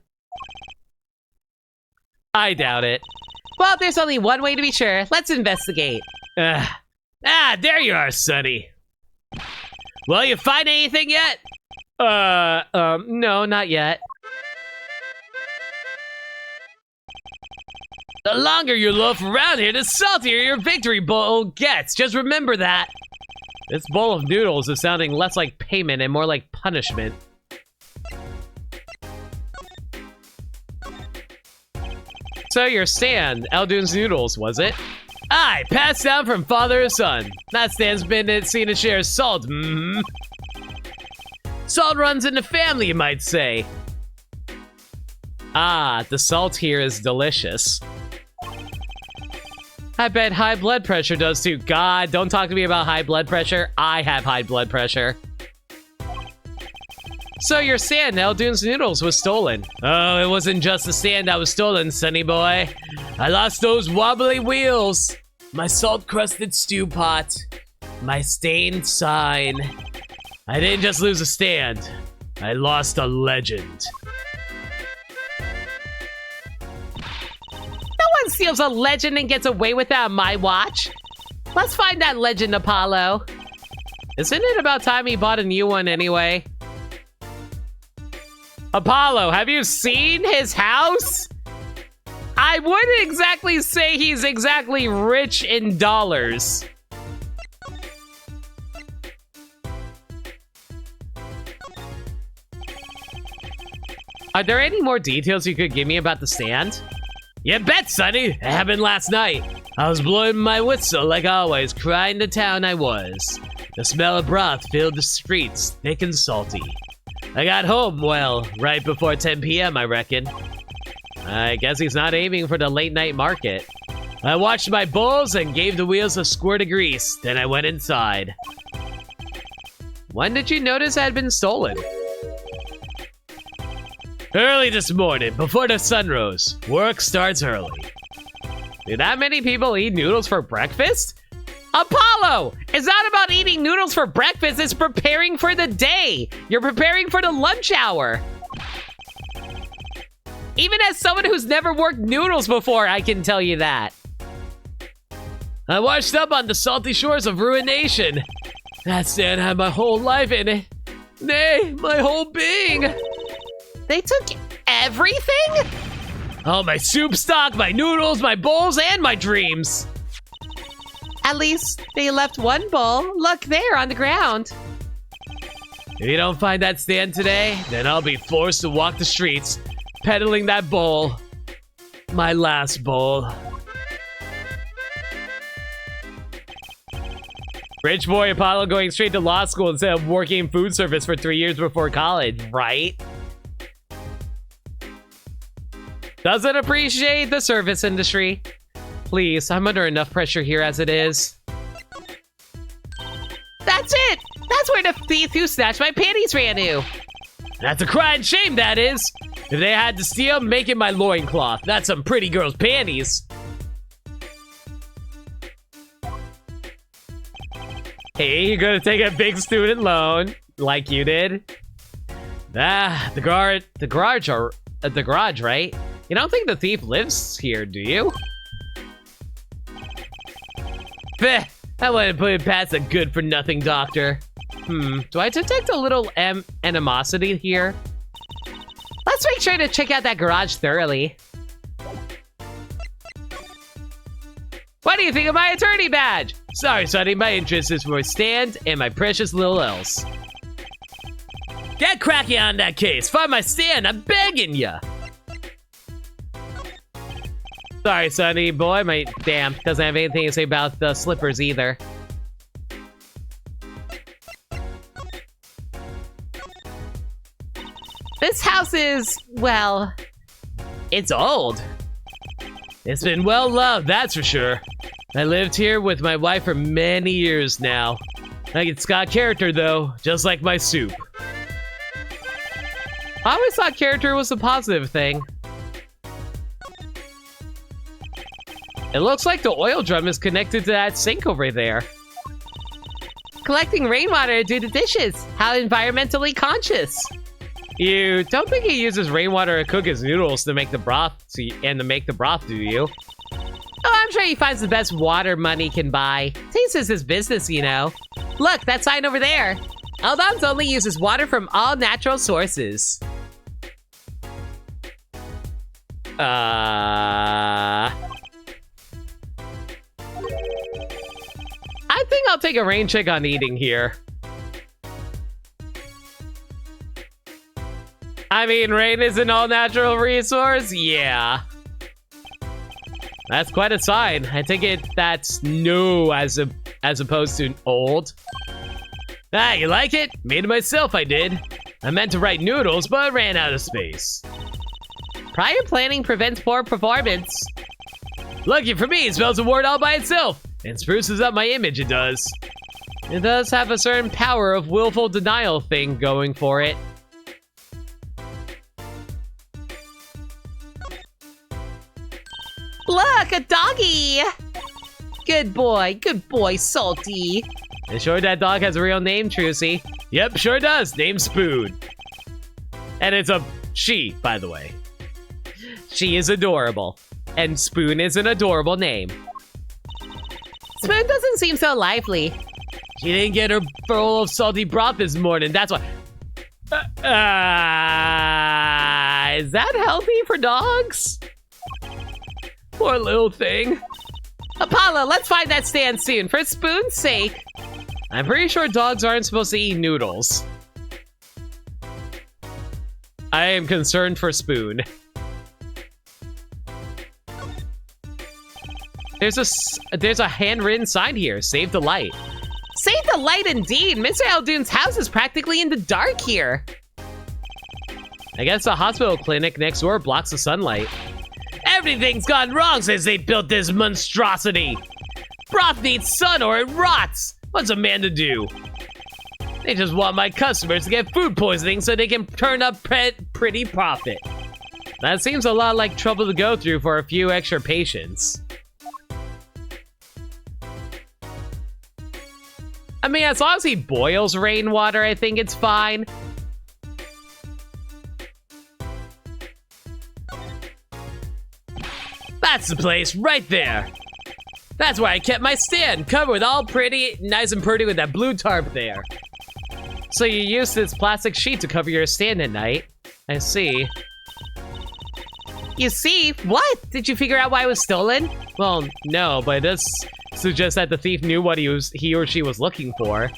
I doubt it. Well, there's only one way to be sure. Let's investigate. There you are, Sonny. Well, you find anything yet? No, not yet. The longer you loaf around here, the saltier your victory bowl gets. Just remember that. This bowl of noodles is sounding less like payment and more like punishment. So your stand, Eldune's Noodles, was it? Aye, passed down from father to son. That stand's been seen to share salt. Salt runs in the family, you might say. Ah, the salt here is delicious. I bet high blood pressure does too. God, don't talk to me about high blood pressure. I have high blood pressure. So your stand, Eldune's Noodles, was stolen. Oh, it wasn't just the stand that was stolen, sonny boy. I lost those wobbly wheels, my salt-crusted stew pot, my stained sign. I didn't just lose a stand. I lost a legend. No one steals a legend and gets away with that on my watch. Let's find that legend, Apollo. Isn't it about time he bought a new one anyway? Apollo, have you seen his house? I wouldn't exactly say he's exactly rich in dollars. Are there any more details you could give me about the stand? You bet, sonny. It happened last night. I was blowing my whistle like always, crying the town I was. The smell of broth filled the streets, thick and salty. I got home, well, right before 10 p.m., I reckon. I guess he's not aiming for the late night market. I washed my bowls and gave the wheels a squirt of grease. Then I went inside. When did you notice it had been stolen? Early this morning, before the sun rose. Work starts early. Do that many people eat noodles for breakfast? Apollo! It's not about eating noodles for breakfast, it's preparing for the day! You're preparing for the lunch hour! Even as someone who's never worked noodles before, I can tell you that. I washed up on the salty shores of ruination. That stand had my whole life in it. Nay, my whole being. They took everything? Oh, my soup stock, my noodles, my bowls, and my dreams. At least they left one bowl. Look there on the ground. If you don't find that stand today, then I'll be forced to walk the streets, peddling that bowl. My last bowl. Rich boy Apollo going straight to law school instead of working in food service for 3 years before college, right? Doesn't appreciate the service industry. Please, I'm under enough pressure here as it is. That's it! That's where the thief who snatched my panties ran to. That's a crying shame, that is. If they had to steal, make it my loincloth. That's some pretty girl's panties. Hey, you're gonna take a big student loan, like you did. Ah, the garage, right? You don't think the thief lives here, do you? Feh, I wouldn't put it past a good-for-nothing doctor. Do I detect a little animosity here? Let's make sure to check out that garage thoroughly. What do you think of my attorney badge? Sorry, Sonny, my interest is for stand and my precious little else. Get cracking on that case. Find my stand, I'm begging ya. Sorry, Sonny boy, my damn doesn't have anything to say about the slippers either. This house is, well, It's old. It's been well loved, that's for sure. I lived here with my wife for many years now. It's got character though, just like my soup. I always thought character was a positive thing. It looks like the oil drum is connected to that sink over there. collecting rainwater to do the dishes. How environmentally conscious. You don't think he uses rainwater to cook his noodles to make the broth, do you? Oh, I'm sure he finds the best water money can buy. This is his business, you know. Look, that sign over there. Eldon's only uses water from all natural sources. I think I'll take a rain check on eating here. I mean, rain is an all-natural resource? Yeah. That's quite a sign. I take it that's new as opposed to old. Ah, you like it? Made it myself, I did. I meant to write noodles, but ran out of space. Prior planning prevents poor performance. Lucky for me, it spells a word all by itself. And spruces up my image, it does. It does have a certain power of willful denial thing going for it. Look, a doggy! Good boy, Salty. And sure that dog has a real name, Trucy. Yep, sure does. Name's Spoon. And it's a she, by the way. She is adorable. And Spoon is an adorable name. Spoon doesn't seem so lively. She didn't get her bowl of salty broth this morning, that's why. Is that healthy for dogs? Poor little thing. Apollo, let's find that stand soon, for Spoon's sake. I'm pretty sure dogs aren't supposed to eat noodles. I am concerned for Spoon. There's a handwritten sign here. Save the light. Save the light indeed. Mr. Eldoon's house is practically in the dark here. I guess the hospital clinic next door blocks the sunlight. Everything's gone wrong since they built this monstrosity. Broth needs sun or it rots. What's a man to do? They just want my customers to get food poisoning so they can turn up pretty profit. That seems a lot like trouble to go through for a few extra patients. I mean, as long as he boils rainwater, I think it's fine. That's the place right there. That's where I kept my stand, covered with all pretty, nice and pretty with that blue tarp there. So you used this plastic sheet to cover your stand at night. I see. You see? What? Did you figure out why it was stolen? Well, no, but this suggests that the thief knew what he or she was looking for.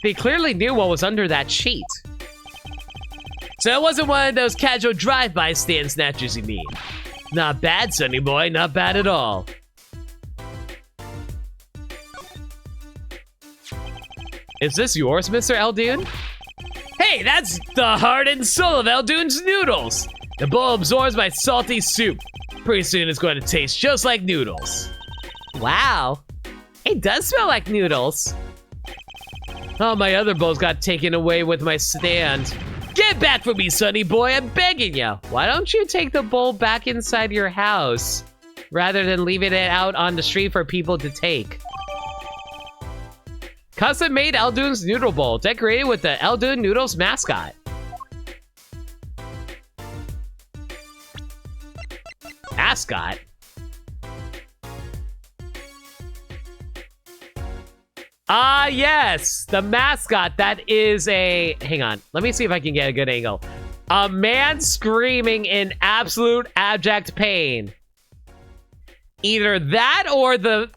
They clearly knew what was under that sheet. So it wasn't one of those casual drive-by stand snatchers, you mean? Not bad, Sonny boy, not bad at all. Is this yours, Mr. Eldoon? Hey, that's the heart and soul of Eldoon's noodles! The bowl absorbs my salty soup. Pretty soon it's going to taste just like noodles. Wow. It does smell like noodles. Oh, my other bowls got taken away with my stand. Get back from me, Sonny boy, I'm begging you. Why don't you take the bowl back inside your house, rather than leaving it out on the street for people to take? Custom-made Eldoon's Noodle Bowl, decorated with the Eldoon Noodles mascot. Mascot? Ah, yes! The mascot, that is a... Hang on, let me see if I can get a good angle. A man screaming in absolute abject pain. Either that or the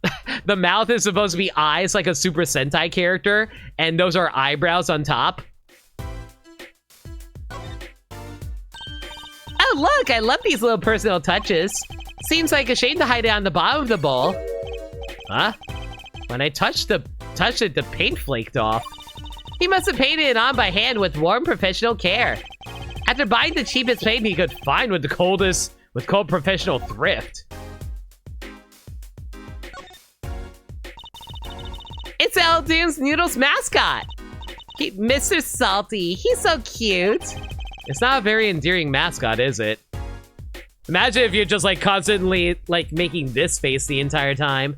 mouth is supposed to be eyes like a Super Sentai character, and those are eyebrows on top. Oh, look, I love these little personal touches. Seems like a shame to hide it on the bottom of the bowl. Huh? When I touched it, the paint flaked off. He must have painted it on by hand with warm professional care. After buying the cheapest paint he could find with cold professional thrift. It's Eldoon's Noodles mascot. Mr. Salty, he's so cute. It's not a very endearing mascot, is it? Imagine if you're just like constantly like making this face the entire time.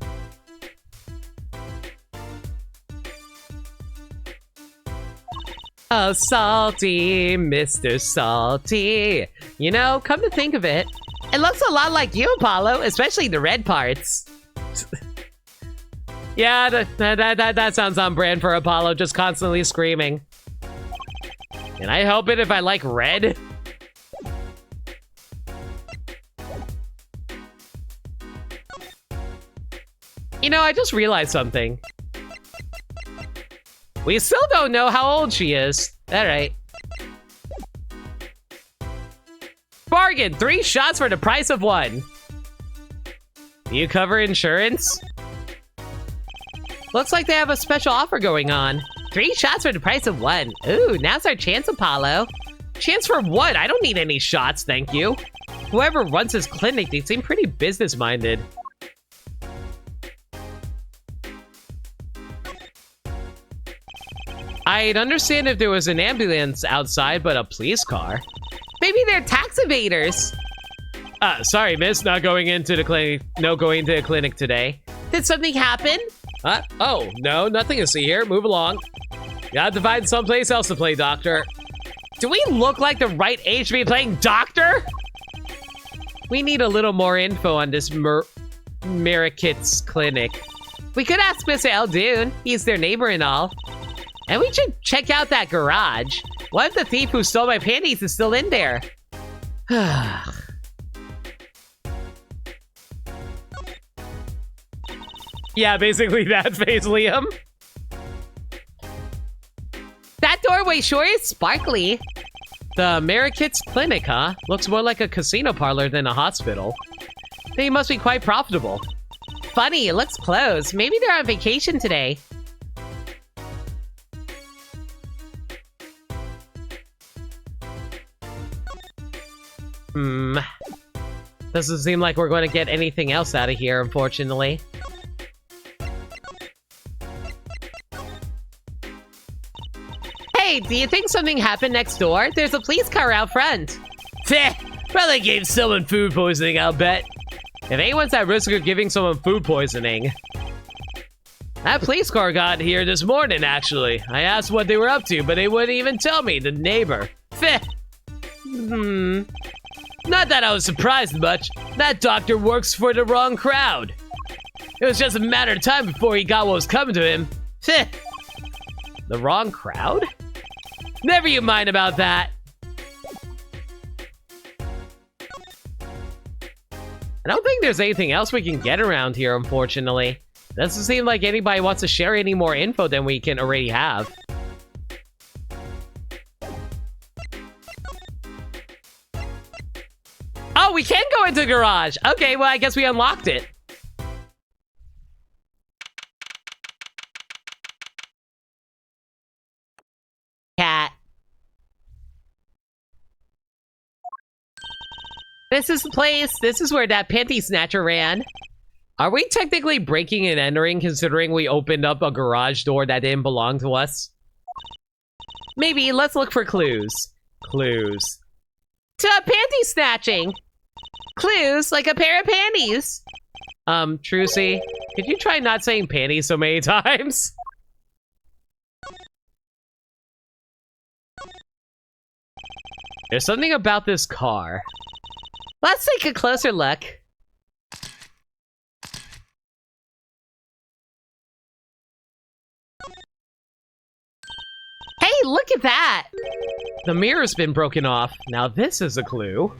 Oh, Salty, Mr. Salty. You know, come to think of it, it looks a lot like you, Apollo, especially the red parts. Yeah, that sounds on brand for Apollo, just constantly screaming. Can I help it if I like red? You know, I just realized something. We still don't know how old she is. All right. Bargain! 3 shots for the price of 1. Do you cover insurance? Looks like they have a special offer going on. 3 shots for the price of 1. Ooh, now's our chance, Apollo. Chance for what? I don't need any shots, thank you. Whoever runs this clinic, they seem pretty business-minded. I'd understand if there was an ambulance outside, but a police car? Maybe they're tax evaders. Sorry, miss, not going into the clinic. No going to the clinic today. Did something happen? Oh, no, nothing to see here. Move along. You have to find someplace else to play doctor. Do we look like the right age to be playing doctor? We need a little more info on this Merikit's clinic. We could ask Mr. Eldoon. He's their neighbor and all. And we should check out that garage. What if the thief who stole my panties is still in there? Yeah, basically that face, Liam. That doorway sure is sparkly. The Merikit's clinic, huh? Looks more like a casino parlor than a hospital. They must be quite profitable. Funny, it looks closed. Maybe they're on vacation today. Doesn't seem like we're going to get anything else out of here, unfortunately. Hey, do you think something happened next door? There's a police car out front. Probably gave someone food poisoning, I'll bet. If anyone's at risk of giving someone food poisoning. That police car got here this morning, actually. I asked what they were up to, but they wouldn't even tell me, the neighbor. Not that I was surprised much. That doctor works for the wrong crowd. It was just a matter of time before he got what was coming to him. The wrong crowd? Never you mind about that. I don't think there's anything else we can get around here, unfortunately. Doesn't seem like anybody wants to share any more info than we can already have. Oh, we can go into the garage. Okay, well, I guess we unlocked it. Cat. This is the place. This is where that panty snatcher ran. Are we technically breaking and entering considering we opened up a garage door that didn't belong to us? Maybe. Let's look for clues. Clues. To panty snatching. Clues like a pair of panties. Trucy, could you try not saying panties so many times? There's something about this car. Let's take a closer look. Hey, look at that! The mirror's been broken off. Now this is a clue.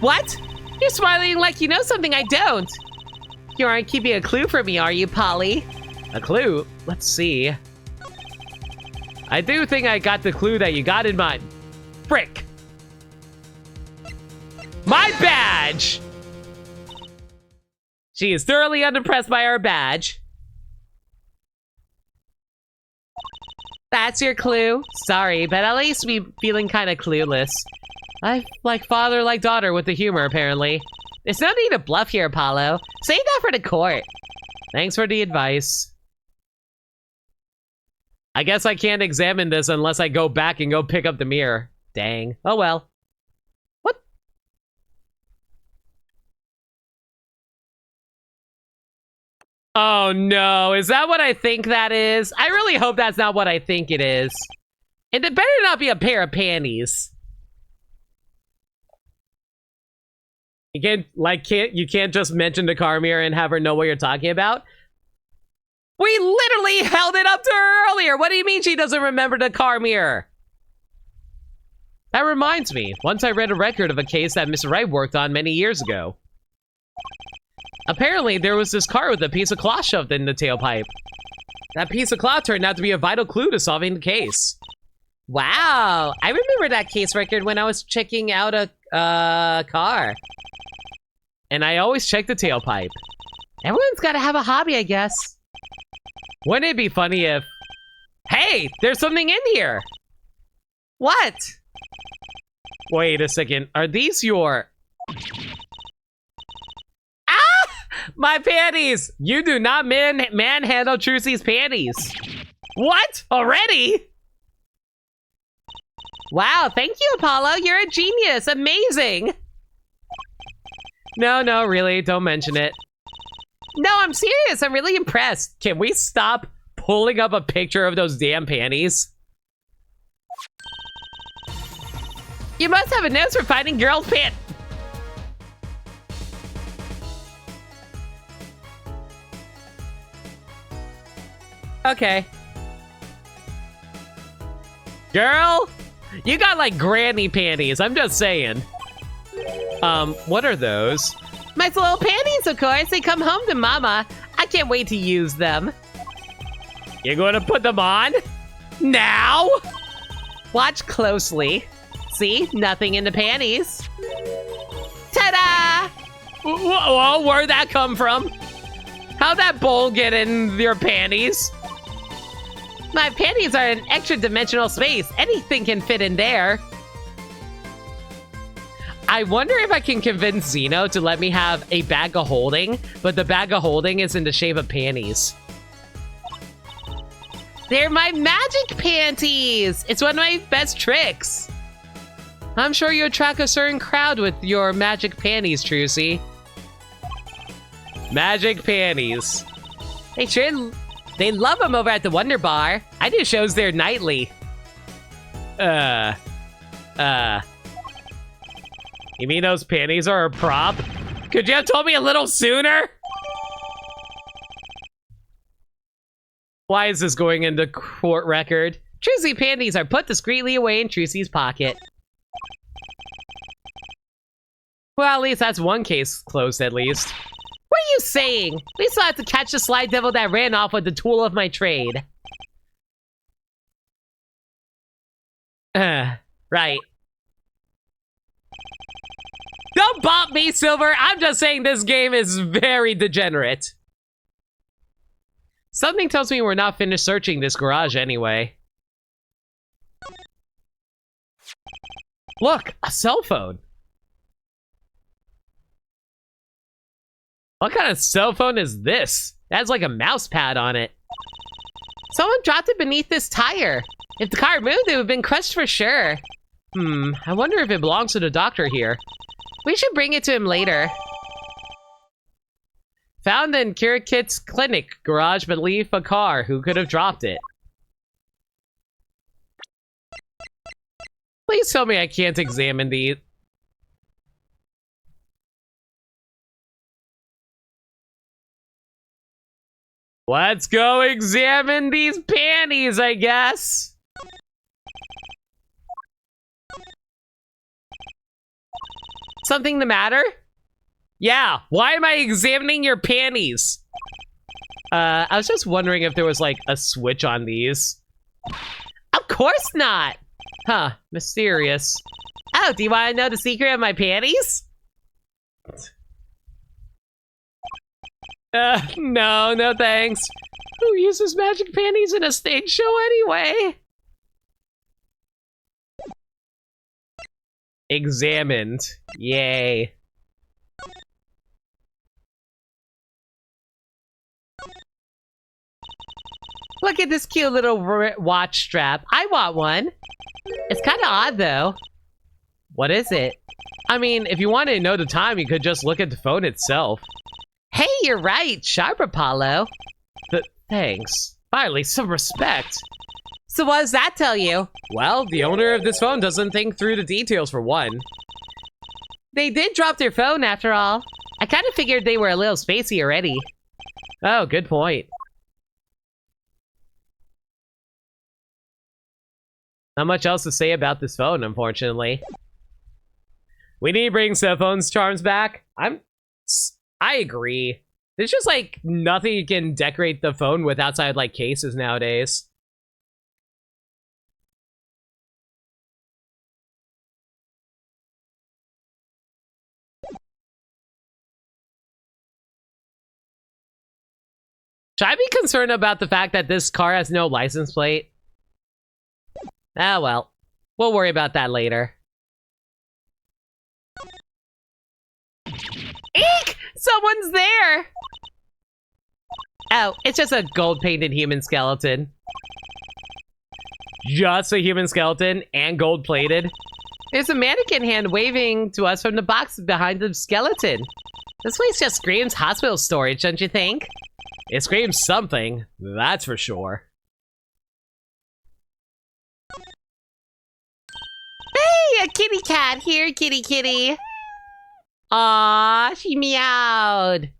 What? You're smiling like you know something I don't. You aren't keeping a clue for me, are you, Polly? A clue? Let's see. I do think I got the clue that you got in mind. Frick. My badge! She is thoroughly unimpressed by our badge. That's your clue? Sorry, but at least we feeling kind of clueless. I like father, like daughter with the humor, apparently. There's no need to bluff here, Apollo. Save that for the court. Thanks for the advice. I guess I can't examine this unless I go back and go pick up the mirror. Dang. Oh well. What? Oh no, is that what I think that is? I really hope that's not what I think it is. And it better not be a pair of panties. You can't just mention the car mirror and have her know what you're talking about? We literally held it up to her earlier! What do you mean she doesn't remember the car mirror? That reminds me, once I read a record of a case that Mr. Wright worked on many years ago. Apparently, there was this car with a piece of cloth shoved in the tailpipe. That piece of cloth turned out to be a vital clue to solving the case. Wow, I remember that case record when I was checking out a car. And I always check the tailpipe. Everyone's gotta have a hobby, I guess. Wouldn't it be funny if... Hey, there's something in here! What? Wait a second, are these your... Ah! My panties! You do not manhandle Trucy's panties. What? Already? Wow, thank you, Apollo. You're a genius. Amazing. No, really, don't mention it. No, I'm serious. I'm really impressed. Can we stop pulling up a picture of those damn panties? You must have a nose for finding girls' pants. Okay. Girl, you got like granny panties. I'm just saying. What are those? My little panties, of course. They come home to Mama. I can't wait to use them. You're going to put them on? Now? Watch closely. See? Nothing in the panties. Ta-da! Whoa, where'd that come from? How'd that bowl get in your panties? My panties are an extra-dimensional space. Anything can fit in there. I wonder if I can convince Zeno to let me have a bag of holding, but the bag of holding is in the shape of panties. They're my magic panties! It's one of my best tricks. I'm sure you attract a certain crowd with your magic panties, Trucy. Magic panties. They love them over at the Wonder Bar. I do shows there nightly. You mean those panties are a prop? Could you have told me a little sooner? Why is this going into court record? Trucy panties are put discreetly away in Trucy's pocket. Well, at least that's one case closed, at least. What are you saying? We still have to catch the sly devil that ran off with the tool of my trade. Right. Don't bop me, Silver! I'm just saying this game is very degenerate. Something tells me we're not finished searching this garage anyway. Look, a cell phone. What kind of cell phone is this? It has like a mouse pad on it. Someone dropped it beneath this tire. If the car moved, it would have been crushed for sure. I wonder if it belongs to the doctor here. We should bring it to him later. Found in Kirikit's clinic garage beneath a car. Who could have dropped it? Please tell me I can't examine these. Let's go examine these panties, I guess. Something the matter? Yeah, why am I examining your panties? I was just wondering if there was like a switch on these. Of course not. Huh, mysterious. Oh, do you want to know the secret of my panties? No thanks. Who uses magic panties in a stage show anyway? Examined. Yay. Look at this cute little watch strap. I want one. It's kind of odd, though. What is it? I mean, if you wanted to know the time, you could just look at the phone itself. Hey, you're right. Sharp, Apollo. Thanks. Finally, some respect. So what does that tell you? Well, the owner of this phone doesn't think through the details for one. They did drop their phone, after all. I kind of figured they were a little spacey already. Oh, good point. Not much else to say about this phone, unfortunately. We need to bring cell phone's charms back. I agree. There's just like nothing you can decorate the phone with outside like cases nowadays. Should I be concerned about the fact that this car has no license plate? Ah, well. We'll worry about that later. Eek! Someone's there! Oh, it's just a gold-painted human skeleton. Just a human skeleton and gold-plated. There's a mannequin hand waving to us from the box behind the skeleton. This place just screams hospital storage, don't you think? It screams something, that's for sure. Hey, a kitty cat! Here, kitty kitty! Aww, she meowed.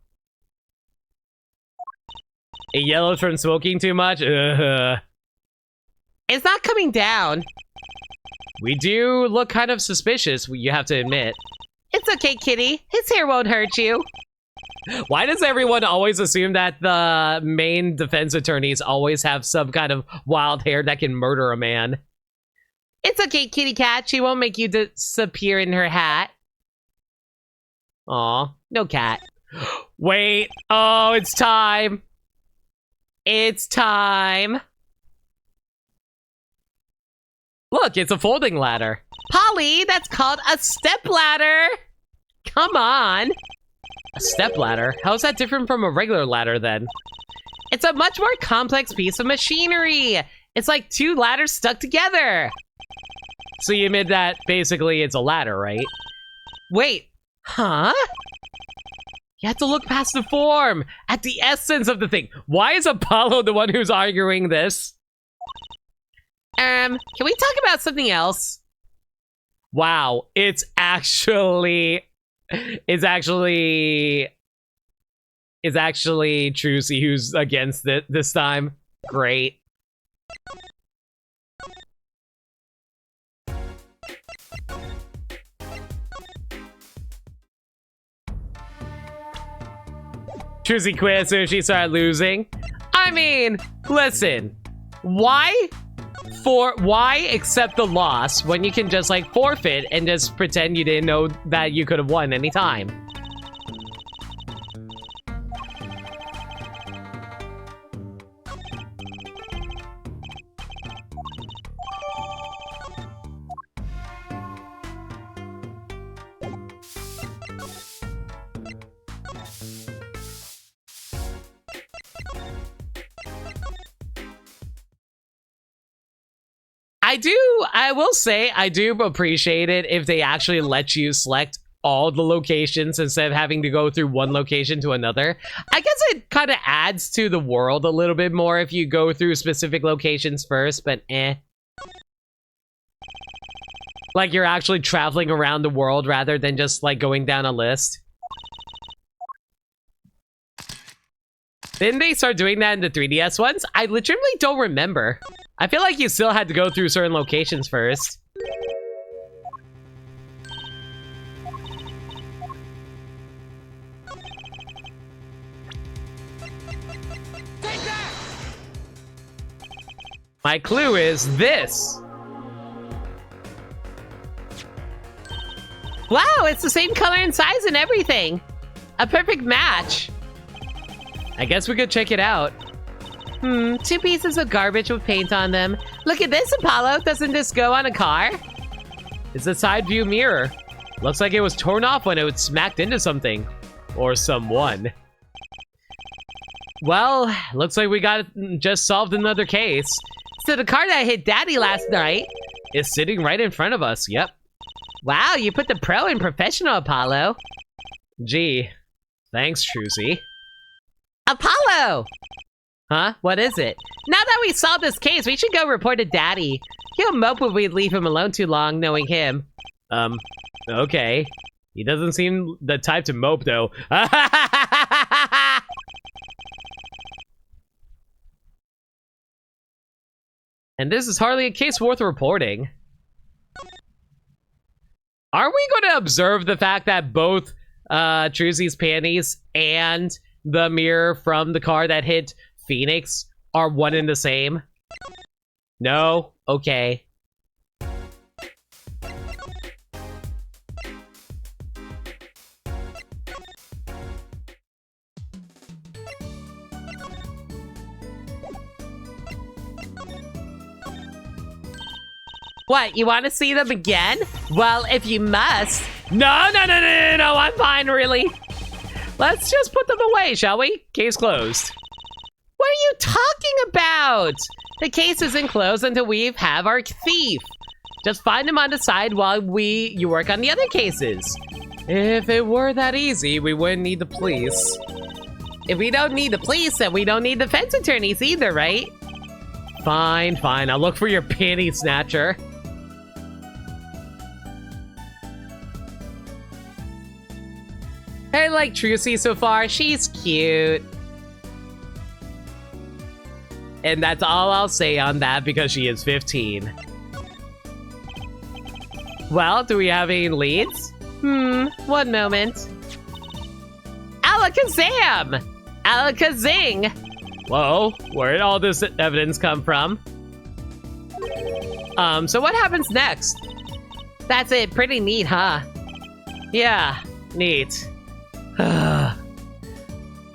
It yellows from smoking too much? Ugh. It's not coming down. We do look kind of suspicious, you have to admit. It's okay, kitty. His hair won't hurt you. Why does everyone always assume that the main defense attorneys always have some kind of wild hair that can murder a man? It's okay, kitty cat. She won't make you disappear in her hat. Aw, no cat. Wait, oh, it's time. It's time. Look, it's a folding ladder. Polly, that's called a step ladder. Come on. A step ladder? How is that different from a regular ladder then? It's a much more complex piece of machinery. It's like two ladders stuck together. So you admit that basically it's a ladder, right? Wait, huh? You have to look past the form, at the essence of the thing. Why is Apollo the one who's arguing this? Can we talk about something else? Wow, it's actually Trucy who's against it this time. Great. Trucy quit as soon as she started losing. I mean, listen. Why accept the loss when you can just like forfeit and just pretend you didn't know that you could have won anytime? I will say, I do appreciate it if they actually let you select all the locations instead of having to go through one location to another. I guess it kind of adds to the world a little bit more if you go through specific locations first, but eh. Like you're actually traveling around the world rather than just like going down a list. Didn't they start doing that in the 3DS ones? I legitimately don't remember. I feel like you still had to go through certain locations first. My clue is this. Wow, it's the same color and size and everything. A perfect match. I guess we could check it out. Two pieces of garbage with paint on them. Look at this, Apollo. Doesn't this go on a car? It's a side view mirror. Looks like it was torn off when it was smacked into something. Or someone. Well, looks like we just solved another case. So the car that hit Daddy last night is sitting right in front of us, yep. Wow, you put the pro in professional, Apollo. Gee, thanks, Trucy. Apollo! Huh? What is it? Now that we solved this case, we should go report to Daddy. He'll mope if we leave him alone too long, knowing him. Okay. He doesn't seem the type to mope, though. And this is hardly a case worth reporting. Are we going to observe the fact that both Trucy's panties and the mirror from the car that hit Phoenix are one and the same? No? Okay. What, you want to see them again? Well, if you must. No, I'm fine, really. Let's just put them away, shall we? Case closed. What are you talking about? The case isn't closed until we have our thief. Just find him on the side while you work on the other cases. If it were that easy, we wouldn't need the police. If we don't need the police, then we don't need defense attorneys either, right? Fine. I'll look for your panty snatcher. I like Trucy so far. She's cute. And that's all I'll say on that because she is 15. Well, do we have any leads? One moment. Alakazam! Alakazing! Whoa, where did all this evidence come from? So what happens next? That's it. Pretty neat, huh? Yeah, neat.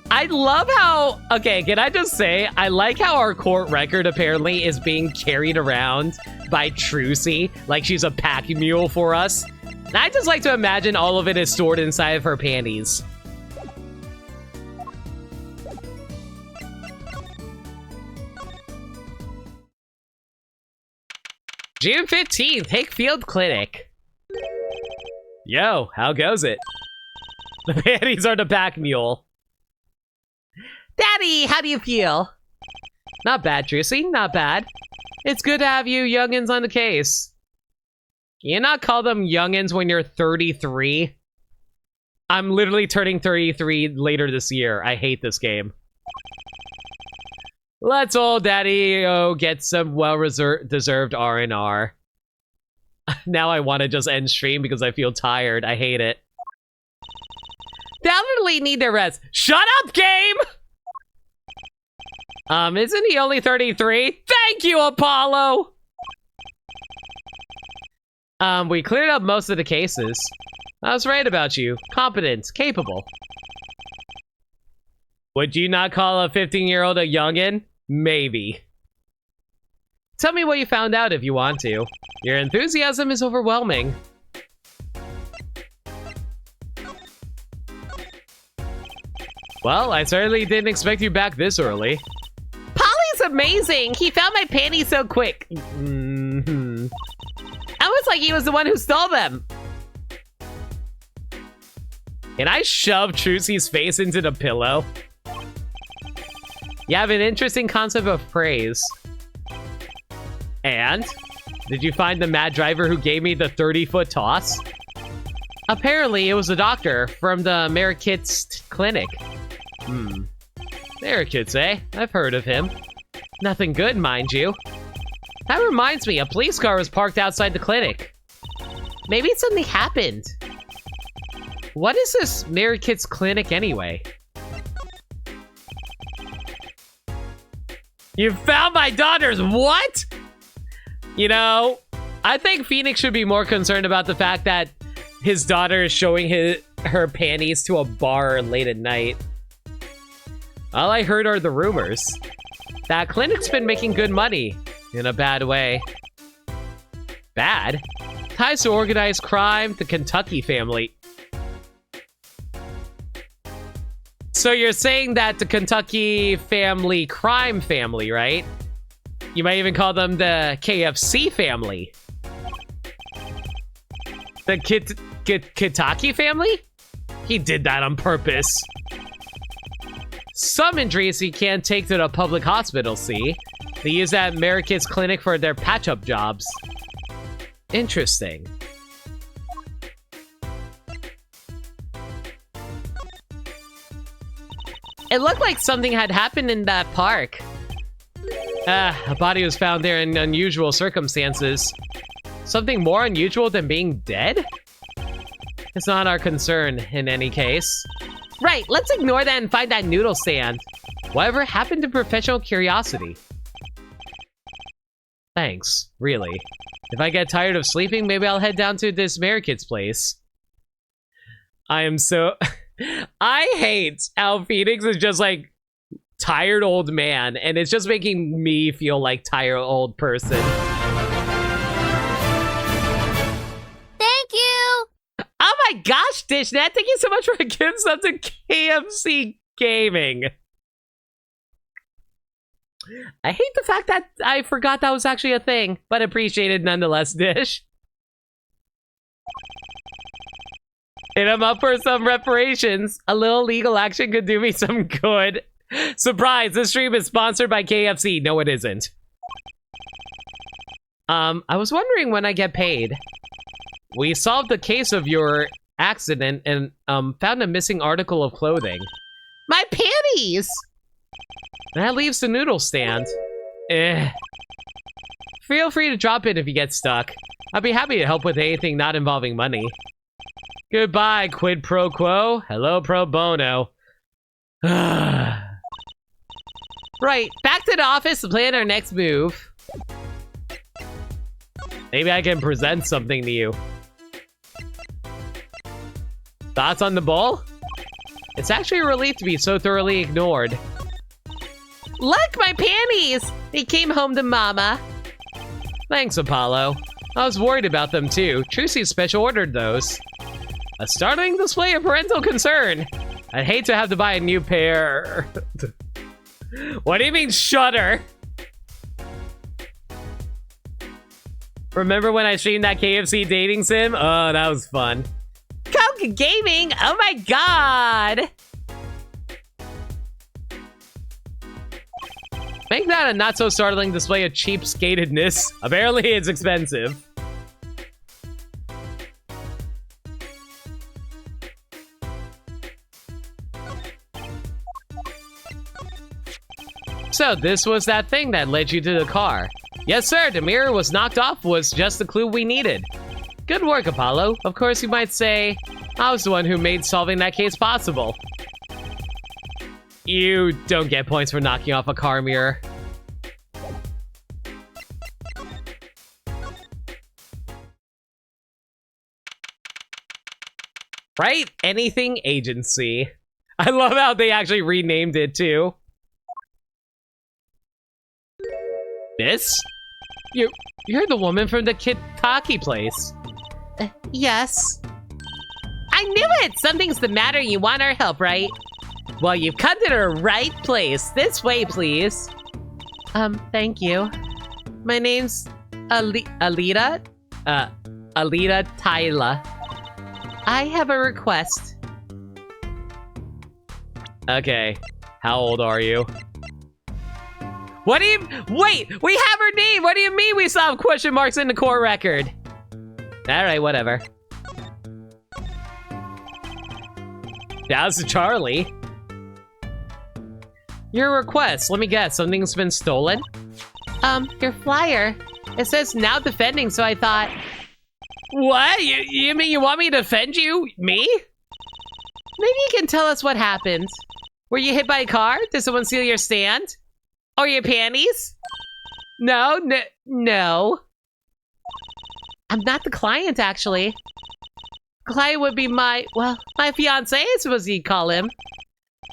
I love how... Okay, can I just say, I like how our court record apparently is being carried around by Trucy, like she's a pack mule for us. And I just like to imagine all of it is stored inside of her panties. June 15th, Hickfield Clinic. Yo, how goes it? The panties are the pack mule. Daddy, how do you feel? Not bad, Trucy, not bad. It's good to have you youngins on the case. Can you not call them youngins when you're 33? I'm literally turning 33 later this year. I hate this game. Let's old daddy get some well-deserved R&R. Now I want to just end stream because I feel tired. I hate it. Definitely need to rest. Shut up, game! Isn't he only 33? Thank you, Apollo! We cleared up most of the cases. I was right about you. Competent, capable. Would you not call a 15-year-old a youngin'? Maybe. Tell me what you found out if you want to. Your enthusiasm is overwhelming. Well, I certainly didn't expect you back this early. Polly's amazing. He found my panties so quick. Mm-hmm. Almost like he was the one who stole them. Can I shove Trucy's face into the pillow? You have an interesting concept of praise. And? Did you find the mad driver who gave me the 30-foot toss? Apparently, it was a doctor from the Merikit's clinic. Merikit's, eh? I've heard of him. Nothing good, mind you. That reminds me, a police car was parked outside the clinic. Maybe something happened. What is this Merikit's clinic anyway? You found my daughter's what? You know, I think Phoenix should be more concerned about the fact that his daughter is showing her panties to a bar late at night. All I heard are the rumors. That clinic's been making good money. In a bad way. Bad? Ties to organized crime, the Kentucky family. So you're saying that the Kentucky family, crime family, right? You might even call them the KFC family. The Kentucky family? He did that on purpose. Some injuries he can't take to the public hospital, see? They use that Merikit's clinic for their patch-up jobs. Interesting. It looked like something had happened in that park. A body was found there in unusual circumstances. Something more unusual than being dead? It's not our concern, in any case. Right, let's ignore that and find that noodle stand. Whatever happened to professional curiosity? Thanks, really. If I get tired of sleeping, maybe I'll head down to this Merikit's place. I am so... I hate how Phoenix is just like tired old man, and it's just making me feel like tired old person. Thank you! Oh my gosh, Dishnet, thank you so much for giving us to KFC Gaming. I hate the fact that I forgot that was actually a thing, but appreciated nonetheless, Dish. And I'm up for some reparations. A little legal action could do me some good. Surprise, this stream is sponsored by KFC. No, it isn't. I was wondering when I get paid. We solved the case of your accident and found a missing article of clothing. My panties! That leaves the noodle stand. Feel free to drop in if you get stuck. I'd be happy to help with anything not involving money. Goodbye, quid pro quo. Hello, pro bono. Right, back to the office to plan our next move. Maybe I can present something to you. Thoughts on the bowl? It's actually a relief to be so thoroughly ignored. Look, my panties! They came home to Mama. Thanks, Apollo. I was worried about them too. Trucy special ordered those. A startling display of parental concern. I'd hate to have to buy a new pair. What do you mean, shudder? Remember when I streamed that KFC dating sim? Oh, that was fun. Coke Gaming! Oh my god! Make that a not-so-startling display of cheapskatedness. Apparently, it's expensive. So this was that thing that led you to the car. Yes, sir, the mirror was knocked off was just the clue we needed. Good work, Apollo. Of course, you might say, I was the one who made solving that case possible. You don't get points for knocking off a car mirror. Wright Anything Agency. I love how they actually renamed it, too. This? You're the woman from the Kitaki place. Yes. I knew it! Something's the matter. You want our help, right? Well, you've come to the right place. This way, please. Thank you. My name's Alita? Alita Tyla. I have a request. Okay. How old are you? What do you... Wait! We have her name! What do you mean we saw question marks in the court record? Alright, whatever. That's Charlie. Your request. Let me guess. Something's been stolen? Your flyer. It says now defending, so I thought... What? You mean you want me to defend you? Me? Maybe you can tell us what happened. Were you hit by a car? Did someone steal your stand? Or your panties? No. No. I'm not the client, actually. Client would be my fiancé, I suppose you'd call him.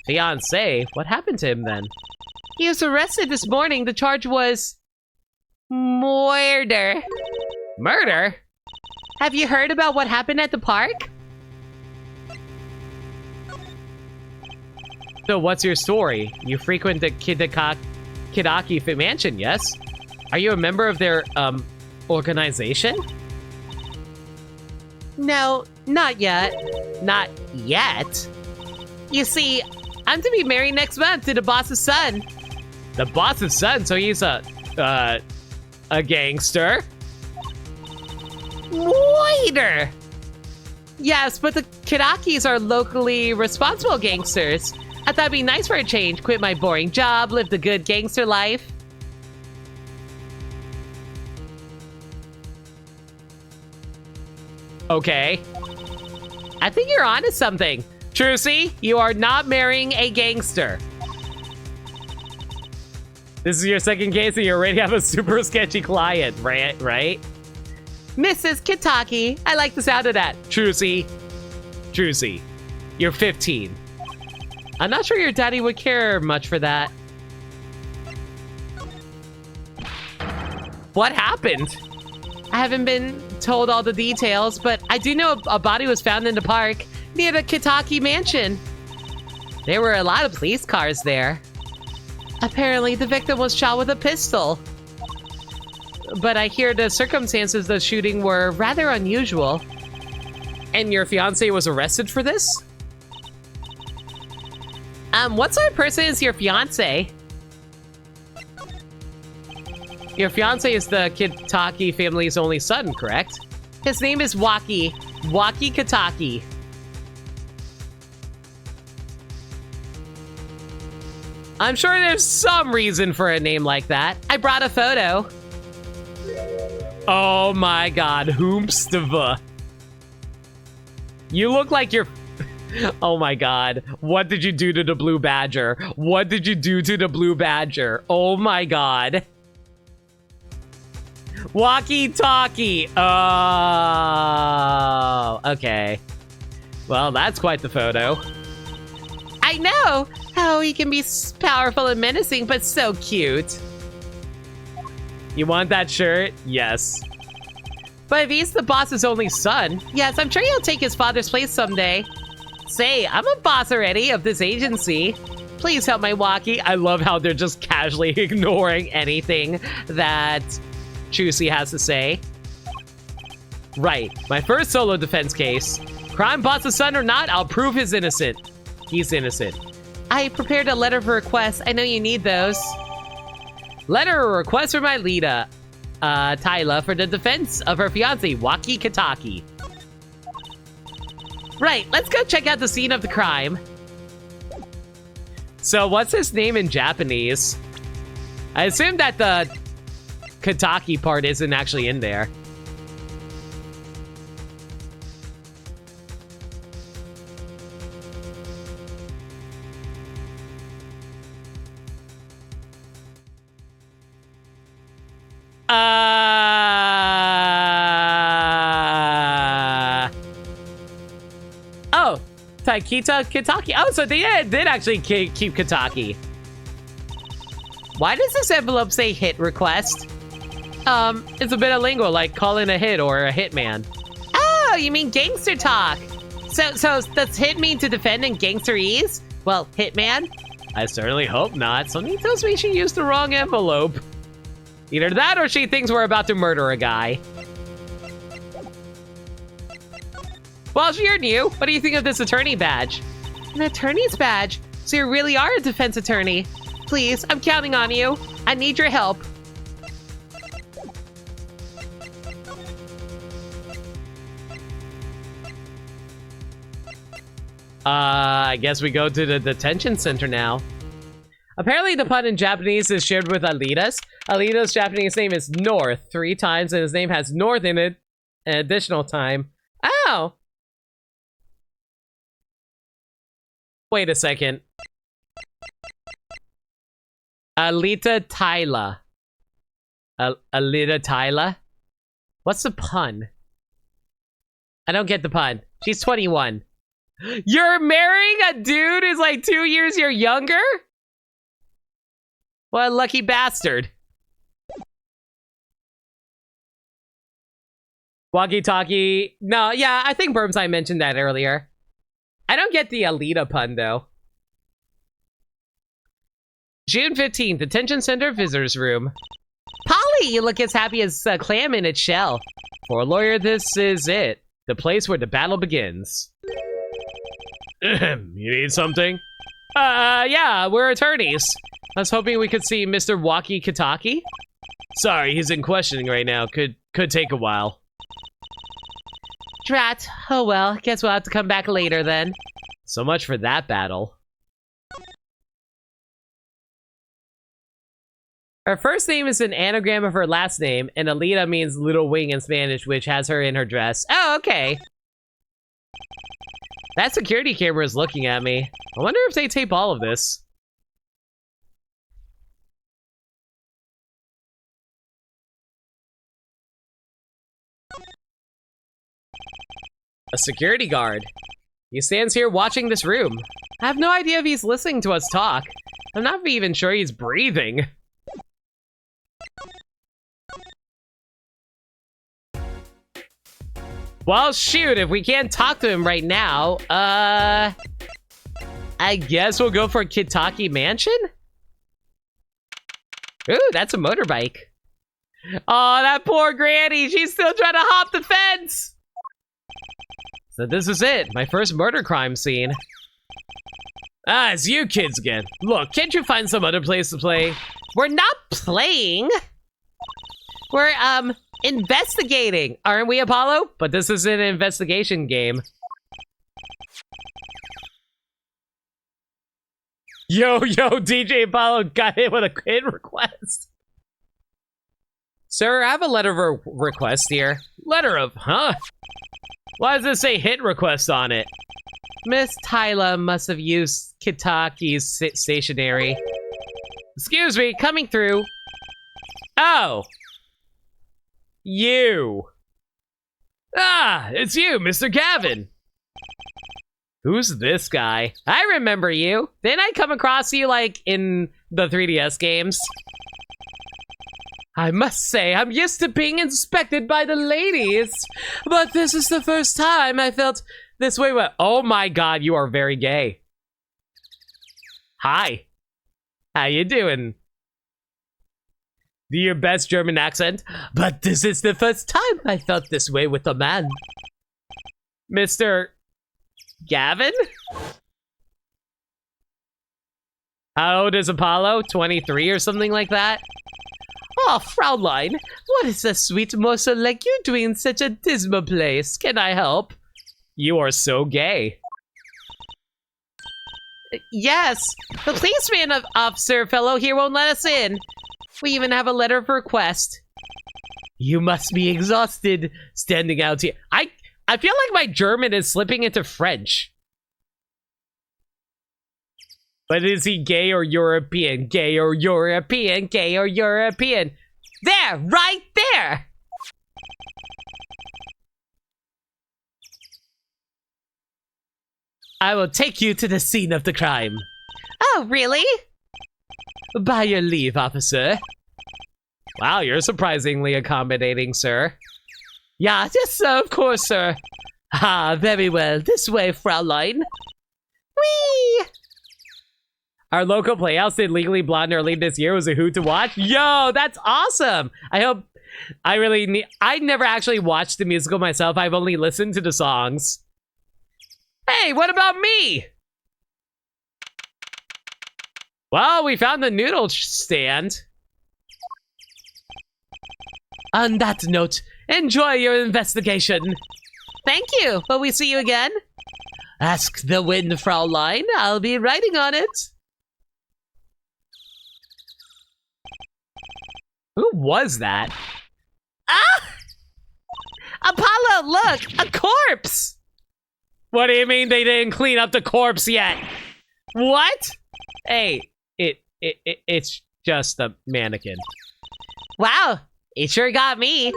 Fiancé? What happened to him then? He was arrested this morning. The charge was... murder. Murder? Have you heard about what happened at the park? So what's your story? You frequent the Kitaki mansion, yes? Are you a member of their, organization? No, not yet. Not yet? You see, I'm to be married next month to the boss's son. The boss's son? So he's a gangster? Waiter! Yes, but the Kitakis are locally responsible gangsters. I thought it'd be nice for a change. Quit my boring job, live the good gangster life. Okay. I think you're onto something. Trucy, you are not marrying a gangster. This is your second case and you already have a super sketchy client, right? Mrs. Kitaki, I like the sound of that. Trucy, you're 15. I'm not sure your daddy would care much for that. What happened? I haven't been told all the details, but I do know a body was found in the park near the Kitaki mansion. There were a lot of police cars there. Apparently, the victim was shot with a pistol. But I hear the circumstances of the shooting were rather unusual. And your fiancé was arrested for this? What sort of person is your fiancé? Your fiancé is the Kitaki family's only son, correct? His name is Waki Kitaki. I'm sure there's some reason for a name like that. I brought a photo. Oh my god, Hoomstava. You look like you're... Oh my god. What did you do to the blue badger? What did you do to the blue badger? Oh my god. Walkie-talkie. Oh, okay. Well, that's quite the photo. I know how he can be powerful and menacing, but so cute. You want that shirt? Yes. But if he's the boss's only son, yes, I'm sure he'll take his father's place someday. Say, I'm a boss already of this agency. Please help my Waki. I love how they're just casually ignoring anything that Chusey has to say. Right, my first solo defense case. Crime boss's son or not, I'll prove he's innocent. He's innocent. I prepared a letter of request. I know you need those. Letter or request from my Lita, Tyla, for the defense of her fiancé, Waki Kitaki. Right, let's go check out the scene of the crime. So what's his name in Japanese? I assume that the Kitaki part isn't actually in there. Oh, Taikita Kitaki. Oh, so they did actually keep Kitaki. Why does this envelope say hit request? It's a bit of lingo, like calling a hit or a hitman. Oh, you mean gangster talk. So does hit mean to defend in gangsterese? Well, hitman? I certainly hope not. Something tells me she used the wrong envelope. Either that or she thinks we're about to murder a guy. Well, you're new. What do you think of this attorney badge? An attorney's badge? So you really are a defense attorney. Please, I'm counting on you. I need your help. I guess we go to the detention center now. Apparently the pun in Japanese is shared with Alita's. Alita's Japanese name is North 3 times, and his name has North in it an additional time. Oh! Wait a second. Alita Tyla. Alita Tyla? What's the pun? I don't get the pun. She's 21. You're marrying a dude who's like 2 years younger? What a lucky bastard. Walkie-talkie. No, yeah, I think Burmside mentioned that earlier. I don't get the Alita pun, though. June 15th, Detention Center Visitors Room. Polly, you look as happy as a clam in its shell. For a lawyer, this is it. The place where the battle begins. You need something? Yeah, we're attorneys. I was hoping we could see Mr. Waki Kitaki. Sorry, he's in questioning right now. Could take a while. Drat. Oh well, guess we'll have to come back later then. So much for that battle. Her first name is an anagram of her last name, and Alita means little wing in Spanish, which has her in her dress. Oh, okay. That security camera is looking at me. I wonder if they tape all of this. A security guard. He stands here watching this room. I have no idea if he's listening to us talk. I'm not even sure he's breathing. Well, shoot, if we can't talk to him right now, I guess we'll go for Kitaki Mansion? Ooh, that's a motorbike. Oh, that poor granny, she's still trying to hop the fence! So this is it, my first murder crime scene. Ah, it's you kids again. Look, can't you find some other place to play? We're not playing. We're, investigating. Aren't we, Apollo? But this is an investigation game. Yo, DJ Apollo got hit with a hit request. Sir, I have a letter of request here. Letter of, huh? Why does it say hit request on it? Miss Tyla must have used Kitaki's stationery. Excuse me, coming through. Oh. You. Ah, it's you, Mr. Gavin. Who's this guy? I remember you. Didn't I come across you, like, in the 3DS games? I must say, I'm used to being inspected by the ladies. But this is the first time I felt this way. Oh my god, you are very gay. Hi. How you doing? Do your best German accent. But this is the first time I felt this way with a man. Mr. Gavin? How old is Apollo? 23 or something like that? Oh, Fraulein, what is a sweet morsel like you doing in such a dismal place? Can I help? You are so gay. Yes, the policeman officer fellow here won't let us in. We even have a letter of request. You must be exhausted standing out here. I feel like my German is slipping into French. But is he gay or European? Gay or European? Gay or European? There, right there. I will take you to the scene of the crime. Oh, really? By your leave, officer. Wow, you're surprisingly accommodating, sir. Yeah, yes, sir, of course, sir. Ah, very well. This way, Fraulein. Whee! Our local playhouse did Legally Blonde early this year. Was a hoot to watch. Yo, that's awesome. I never actually watched the musical myself. I've only listened to the songs. Hey, what about me? Well, we found the noodle stand. On that note, enjoy your investigation. Thank you. Will we see you again? Ask the wind, Fraulein. I'll be writing on it. Who was that? Ah! Apollo, look! A corpse! What do you mean they didn't clean up the corpse yet? What? Hey, it's just a mannequin. Wow, it sure got me.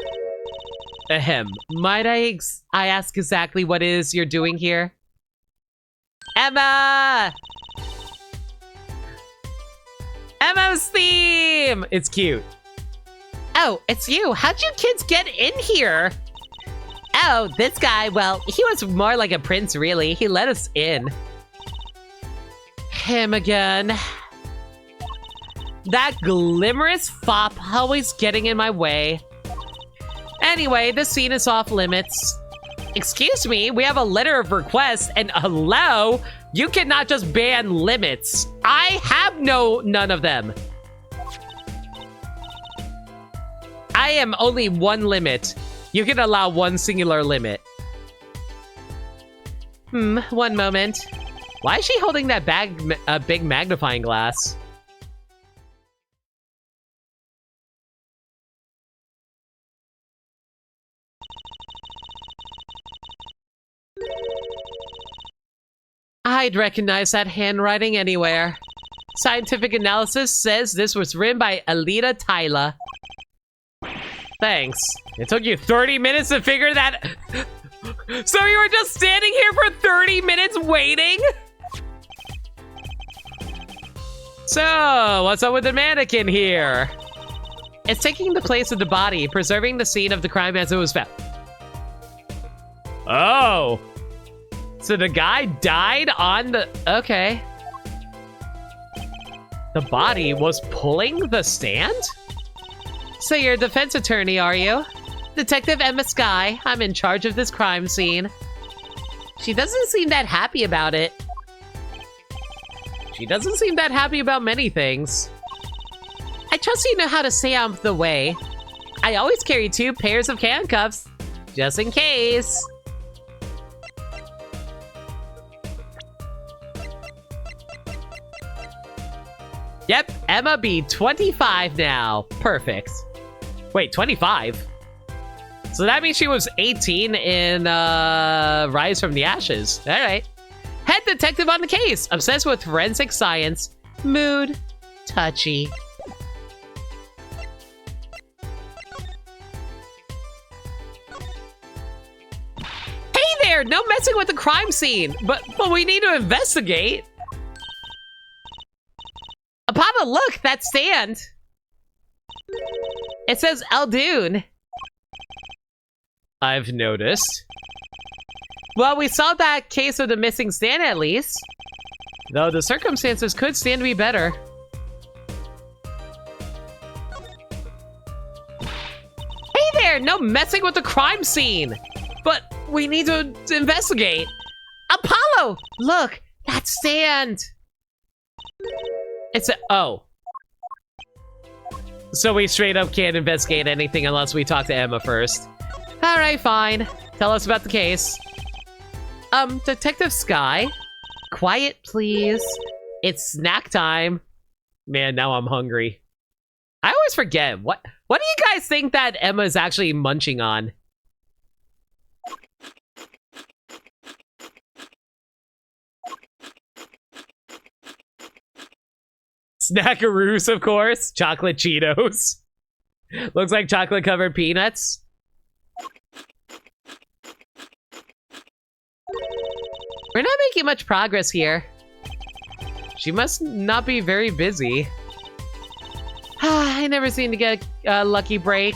Ahem. Might I ask exactly what it is you're doing here? Emma! Emma's theme! It's cute. Oh, it's you. How'd you kids get in here? Oh, this guy, well, he was more like a prince, really. He let us in. Him again. That glimmerous fop always getting in my way. Anyway, this scene is off limits. Excuse me, we have a letter of request, and hello? You cannot just ban limits. I have none of them. I am only one limit. You can allow one singular limit. One moment. Why is she holding that big magnifying glass? I'd recognize that handwriting anywhere. Scientific analysis says this was written by Alita Tyler. Thanks. It took you 30 minutes to figure that... So you were just standing here for 30 minutes waiting? So, what's up with the mannequin here? It's taking the place of the body, preserving the scene of the crime as it was found. Oh. So the guy died on the... Okay. The body was pulling the stand? So you're a defense attorney, are you? Detective Emma Sky. I'm in charge of this crime scene. She doesn't seem that happy about it. She doesn't seem that happy about many things. I trust you know how to stay out of the way. I always carry 2 pairs of handcuffs, just in case. Yep, Emma be 25 now. Perfect. Wait, 25? So that means she was 18 in Rise from the Ashes. All right. Head detective on the case. Obsessed with forensic science. Mood. Touchy. Hey there! No messing with the crime scene. But we need to investigate. Apollo, look! That stand! It says Eldoon. I've noticed. Well, we solved that case of the missing stand at least. Though the circumstances could stand to be better. Hey there! No messing with the crime scene! But we need to investigate. Apollo! Look! That stand! It's a... Oh. So we straight up can't investigate anything unless we talk to Emma first. Alright, fine. Tell us about the case. Detective Sky? Quiet, please. It's snack time. Man, now I'm hungry. I always forget. What do you guys think that Emma is actually munching on? Snackaroos, of course. Chocolate Cheetos. Looks like chocolate-covered peanuts. We're not making much progress here. She must not be very busy. I never seem to get a lucky break.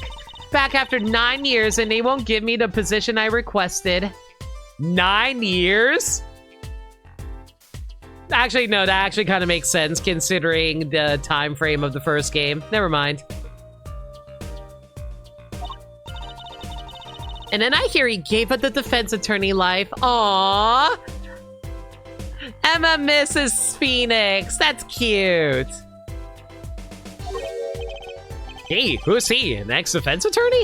Back after 9 years and they won't give me the position I requested. 9 years? Actually, no, that actually kind of makes sense considering the time frame of the first game. Never mind. And then I hear he gave up the defense attorney life. Aww. Emma misses Phoenix. That's cute. Hey, who's he? An ex-defense attorney?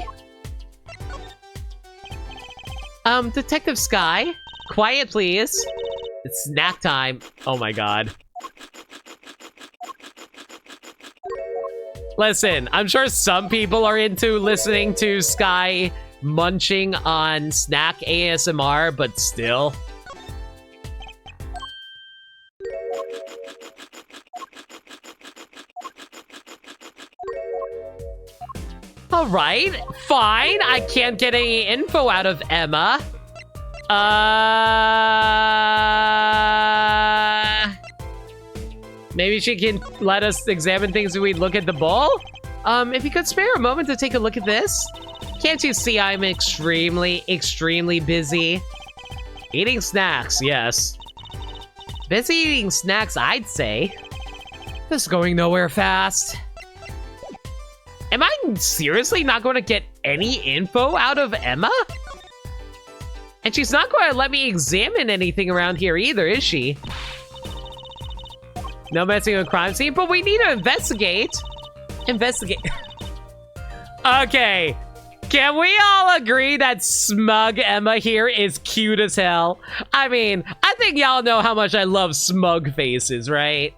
Detective Sky? Quiet, please. It's snack time. Oh my god. Listen, I'm sure some people are into listening to Sky munching on snack ASMR, but still. Alright, fine. I can't get any info out of Emma. Maybe she can let us examine things when we look at the bowl? If you could spare a moment to take a look at this? Can't you see I'm extremely busy? Eating snacks, yes. Busy eating snacks, I'd say. This is going nowhere fast. Am I seriously not going to get any info out of Emma? And she's not going to let me examine anything around here either, is she? No messing with a crime scene, but we need to investigate. Investigate. Okay. Can we all agree that smug Emma here is cute as hell? I mean, I think y'all know how much I love smug faces, right?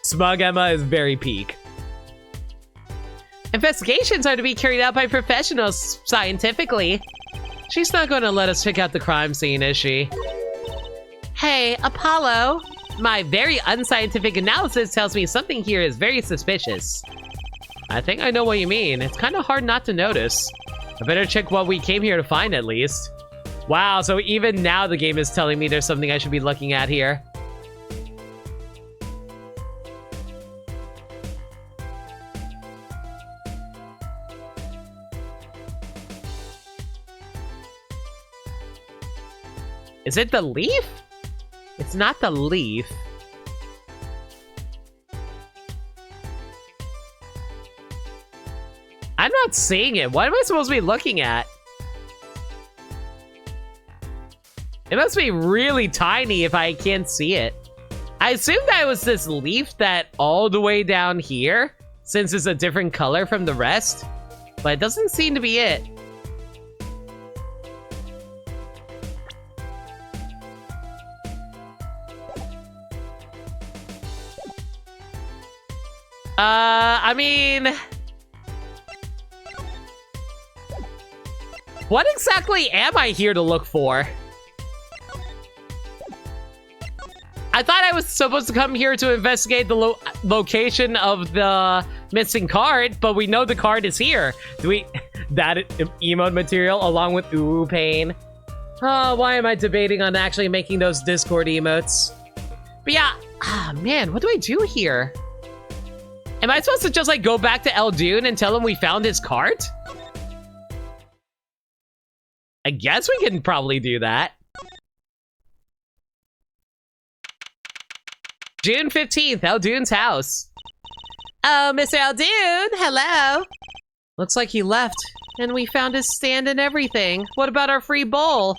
Smug Emma is very peak. Investigations are to be carried out by professionals scientifically. She's not going to let us pick out the crime scene, is she? Hey, Apollo. My very unscientific analysis tells me something here is very suspicious. I think I know what you mean. It's kind of hard not to notice. I better check what we came here to find at least. Wow, so even now the game is telling me there's something I should be looking at here. Is it the leaf? It's not the leaf. I'm not seeing it. What am I supposed to be looking at? It must be really tiny if I can't see it. I assumed that it was this leaf that all the way down here, since it's a different color from the rest, but it doesn't seem to be it. I mean... what exactly am I here to look for? I thought I was supposed to come here to investigate the location of the missing card, but we know the card is here. Do we... that emote material along with ooh pain? Oh, why am I debating on actually making those Discord emotes? But yeah, man, what do I do here? Am I supposed to just like go back to Eldoon and tell him we found his cart? I guess we can probably do that. June 15th, Eldoon's house. Oh, Mr. Eldoon, hello. Looks like he left, and we found his stand and everything. What about our free bowl?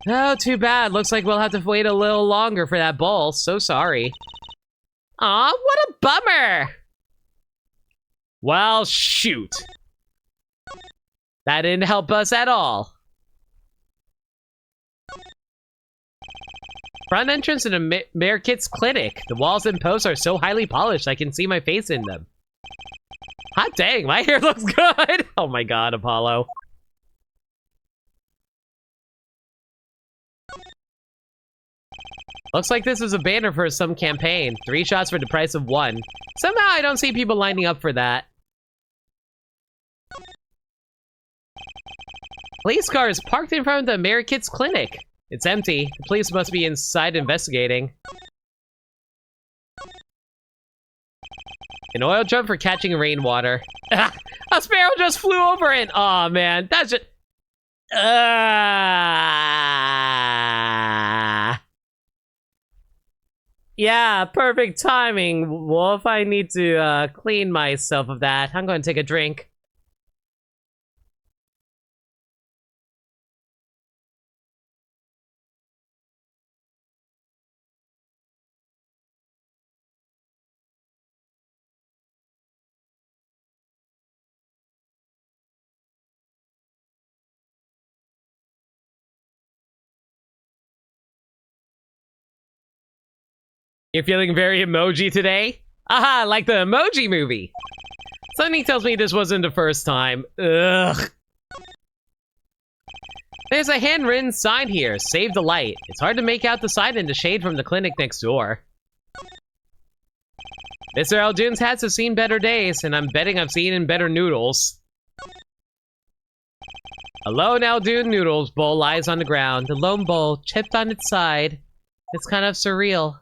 Oh, too bad. Looks like we'll have to wait a little longer for that bowl. So sorry. Aw, what a bummer. Well, shoot. That didn't help us at all. Front entrance in a Mayor Kit's clinic. The walls and posts are so highly polished I can see my face in them. Hot dang, my hair looks good! Oh my god, Apollo. Looks like this is a banner for some campaign. 3 shots for the price of 1. Somehow I don't see people lining up for that. Police car is parked in front of the Mayor Kit's clinic. It's empty. The police must be inside investigating. An oil drum for catching rainwater. A sparrow just flew over it! Aw, man. That's just... Yeah, perfect timing. Well, if I need to clean myself of that, I'm going to take a drink. You're feeling very emoji today? Aha, like the Emoji Movie. Something tells me this wasn't the first time. Ugh. There's a handwritten sign here, save the light. It's hard to make out the sign in the shade from the clinic next door. Mr. Aldune's hats have seen better days, and I'm betting I've seen in better noodles. A lone Aldune noodles bowl lies on the ground, the lone bowl chipped on its side. It's kind of surreal.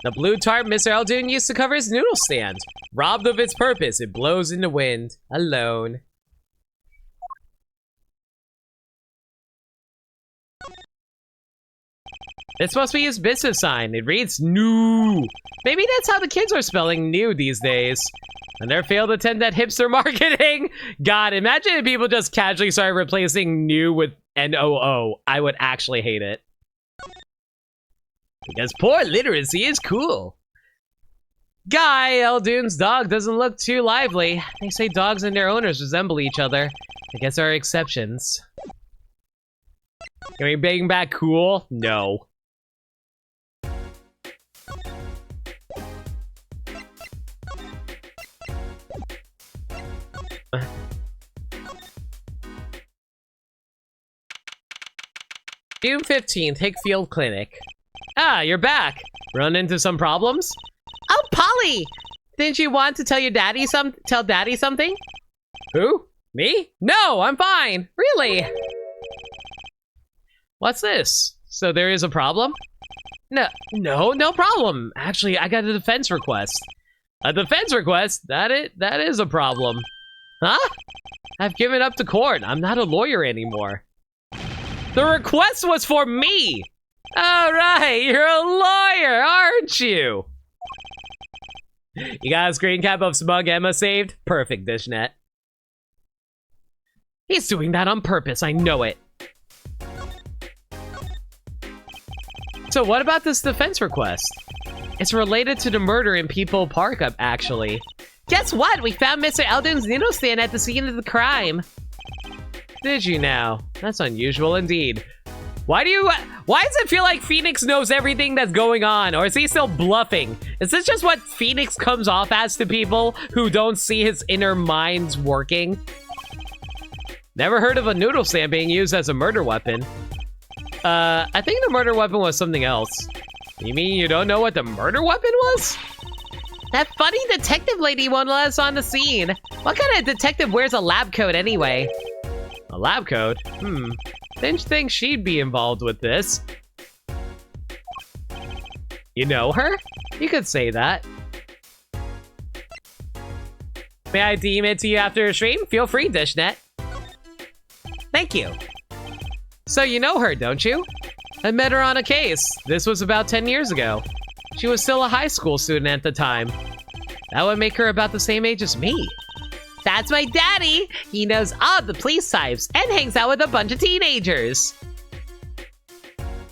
The blue tarp Mr. Aldune used to cover his noodle stand. Robbed of its purpose, it blows in the wind. Alone. This must be his business sign. It reads new. Maybe that's how the kids are spelling new these days. And their failed attempt at hipster marketing. God, imagine if people just casually started replacing new with N-O-O. I would actually hate it. Because poor literacy is cool. Guy, Eldune's dog doesn't look too lively. They say dogs and their owners resemble each other. I guess there are exceptions. Can we bring back cool? No. June 15th, Hickfield Clinic. Ah, you're back. Run into some problems? Oh, Polly! Didn't you want to tell Daddy something? Who? Me? No, I'm fine. Really? What's this? So there is a problem? No problem. Actually, I got a defense request. A defense request? That is a problem. Huh? I've given up to court. I'm not a lawyer anymore. The request was for me! All right, you're a lawyer, aren't you? You got a screen cap of Smug Emma saved? Perfect, Dishnet. He's doing that on purpose, I know it. So what about this defense request? It's related to the murder in People Park, actually. Guess what? We found Mr. Aldune's noodle stand at the scene of the crime. Did you now? That's unusual indeed. Why does it feel like Phoenix knows everything that's going on? Or is he still bluffing? Is this just what Phoenix comes off as to people who don't see his inner minds working? Never heard of a noodle stand being used as a murder weapon. I think the murder weapon was something else. You mean you don't know what the murder weapon was? That funny detective lady won't let us on the scene. What kind of detective wears a lab coat anyway? A lab coat? Didn't think she'd be involved with this. You know her? You could say that. May I DM it to you after a stream? Feel free, Dishnet. Thank you. So you know her, don't you? I met her on a case. This was about 10 years ago. She was still a high school student at the time. That would make her about the same age as me. That's my daddy! He knows all the police types and hangs out with a bunch of teenagers.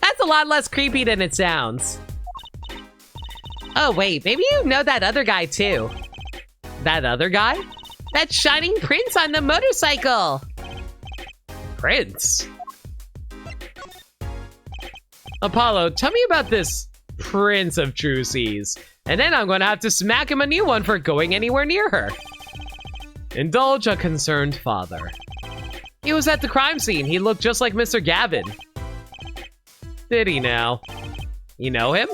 That's a lot less creepy than it sounds. Oh wait, maybe you know that other guy too. That other guy? That shining prince on the motorcycle! Prince? Apollo, tell me about this Prince of True Seas, and then I'm gonna have to smack him a new one for going anywhere near her. Indulge a concerned father. He was at the crime scene. He looked just like Mr. Gavin. Did he now? You know him?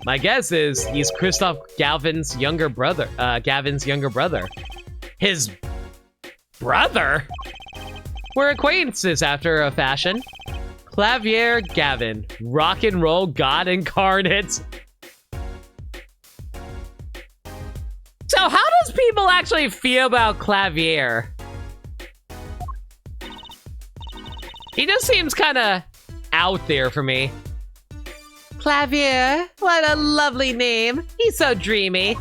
My guess is he's Christoph Gavin's younger brother. His brother? We're acquaintances after a fashion. Clavier Gavin, rock and roll god incarnate. So how does people actually feel about Clavier? He just seems kind of out there for me. Clavier, what a lovely name. He's so dreamy.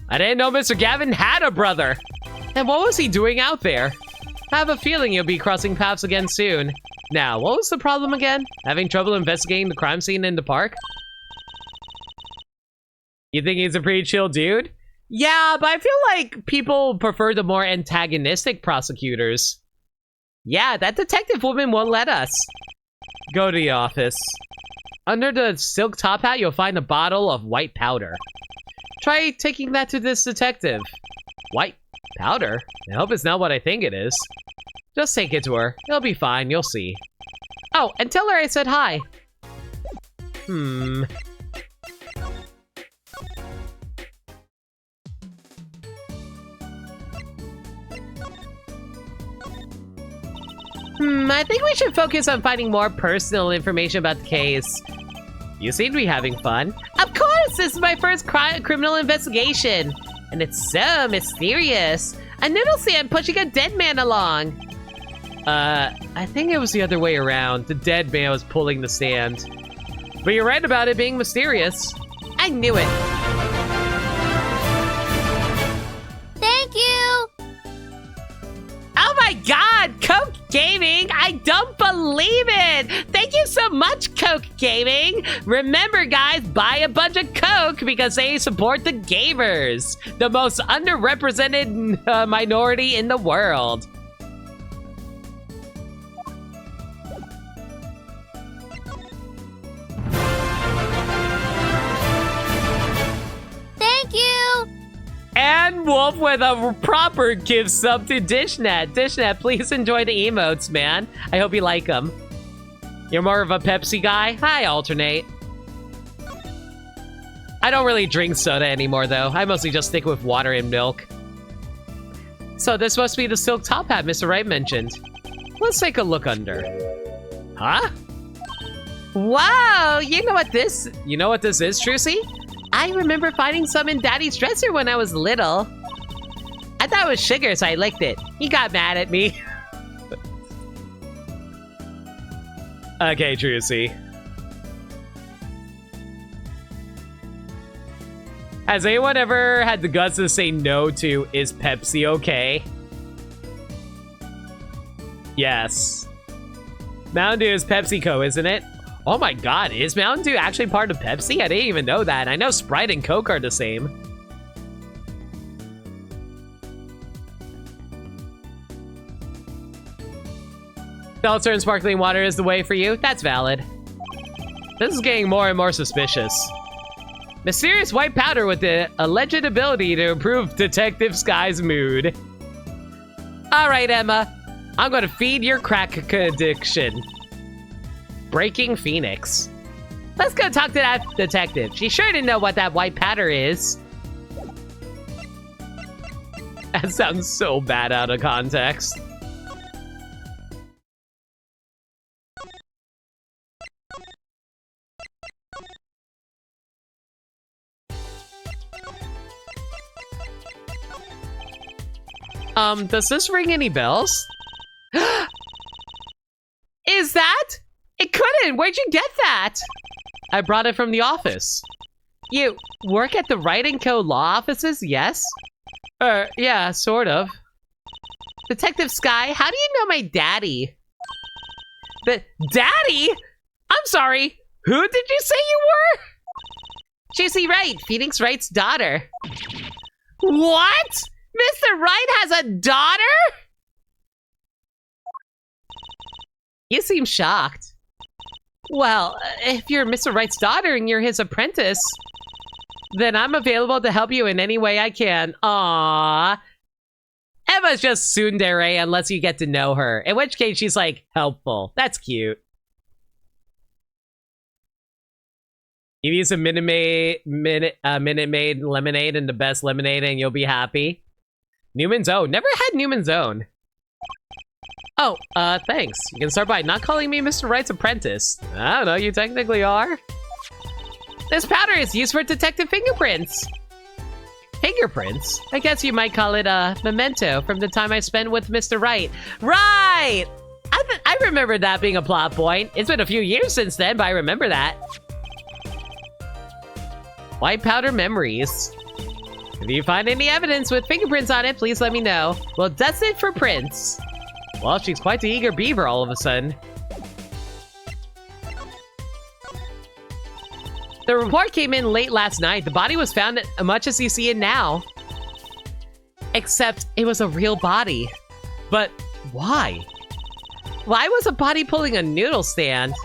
I didn't know Mr. Gavin had a brother. And what was he doing out there? I have a feeling you'll be crossing paths again soon. Now, what was the problem again? Having trouble investigating the crime scene in the park? You think he's a pretty chill dude? Yeah, but I feel like people prefer the more antagonistic prosecutors. Yeah, that detective woman won't let us. Go to the office. Under the silk top hat, you'll find a bottle of white powder. Try taking that to this detective. White powder? I hope it's not what I think it is. Just take it to her. It'll be fine, you'll see. Oh, and tell her I said hi. I think we should focus on finding more personal information about the case. You seem to be having fun. Of course, this is my first criminal investigation. And it's so mysterious. A noodle stand pushing a dead man along. I think it was the other way around. The dead man was pulling the stand. But you're right about it being mysterious. I knew it. Thank you! Oh my god, Coke Gaming! I don't believe it! Thank you so much, Coke Gaming! Remember, guys, buy a bunch of Coke because they support the gamers, the most underrepresented minority in the world. Thank you! And Wolf with a proper gift sub to Dishnet. Dishnet, please enjoy the emotes, man. I hope you like them. You're more of a Pepsi guy? Hi, Alternate. I don't really drink soda anymore, though. I mostly just stick with water and milk. So this must be the silk top hat Mr. Wright mentioned. Let's take a look under. Huh? Whoa, you know what this is, Trucy? I remember finding some in Daddy's dresser when I was little. I thought it was sugar, so I licked it. He got mad at me. Okay, Trucy. Has anyone ever had the guts to say no to, is Pepsi okay? Yes. Mountain Dew is PepsiCo, isn't it? Oh my god, is Mountain Dew actually part of Pepsi? I didn't even know that. I know Sprite and Coke are the same. Seltzer and sparkling water is the way for you? That's valid. This is getting more and more suspicious. Mysterious white powder with the alleged ability to improve Detective Sky's mood. Alright, Emma. I'm gonna feed your crack addiction. Breaking Phoenix. Let's go talk to that detective. She sure didn't know what that white powder is. That sounds so bad out of context. Does this ring any bells? Is that? It couldn't. Where'd you get that? I brought it from the office. You work at the Wright & Co. law offices, yes? Yeah, sort of. Detective Sky, how do you know my daddy? The daddy? I'm sorry. Who did you say you were? J.C. Wright, Phoenix Wright's daughter. What? Mr. Wright has a daughter? You seem shocked. Well, if you're Mr. Wright's daughter and you're his apprentice, then I'm available to help you in any way I can. Aww. Emma's just tsundere unless you get to know her, in which case she's like helpful. That's cute. You need some Minute Maid lemonade and the best lemonade and you'll be happy. Newman's Own. Never had Newman's Own. Oh, thanks. You can start by not calling me Mr. Wright's apprentice. I don't know, you technically are. This powder is used for detective fingerprints. Fingerprints? I guess you might call it a memento from the time I spent with Mr. Wright. Right! I remember that being a plot point. It's been a few years since then, but I remember that. White powder memories. If you find any evidence with fingerprints on it, please let me know. We'll dust it for prints. Well, she's quite the eager beaver all of a sudden. The report came in late last night. The body was found much as you see it now. Except it was a real body. But why? Why was a body pulling a noodle stand?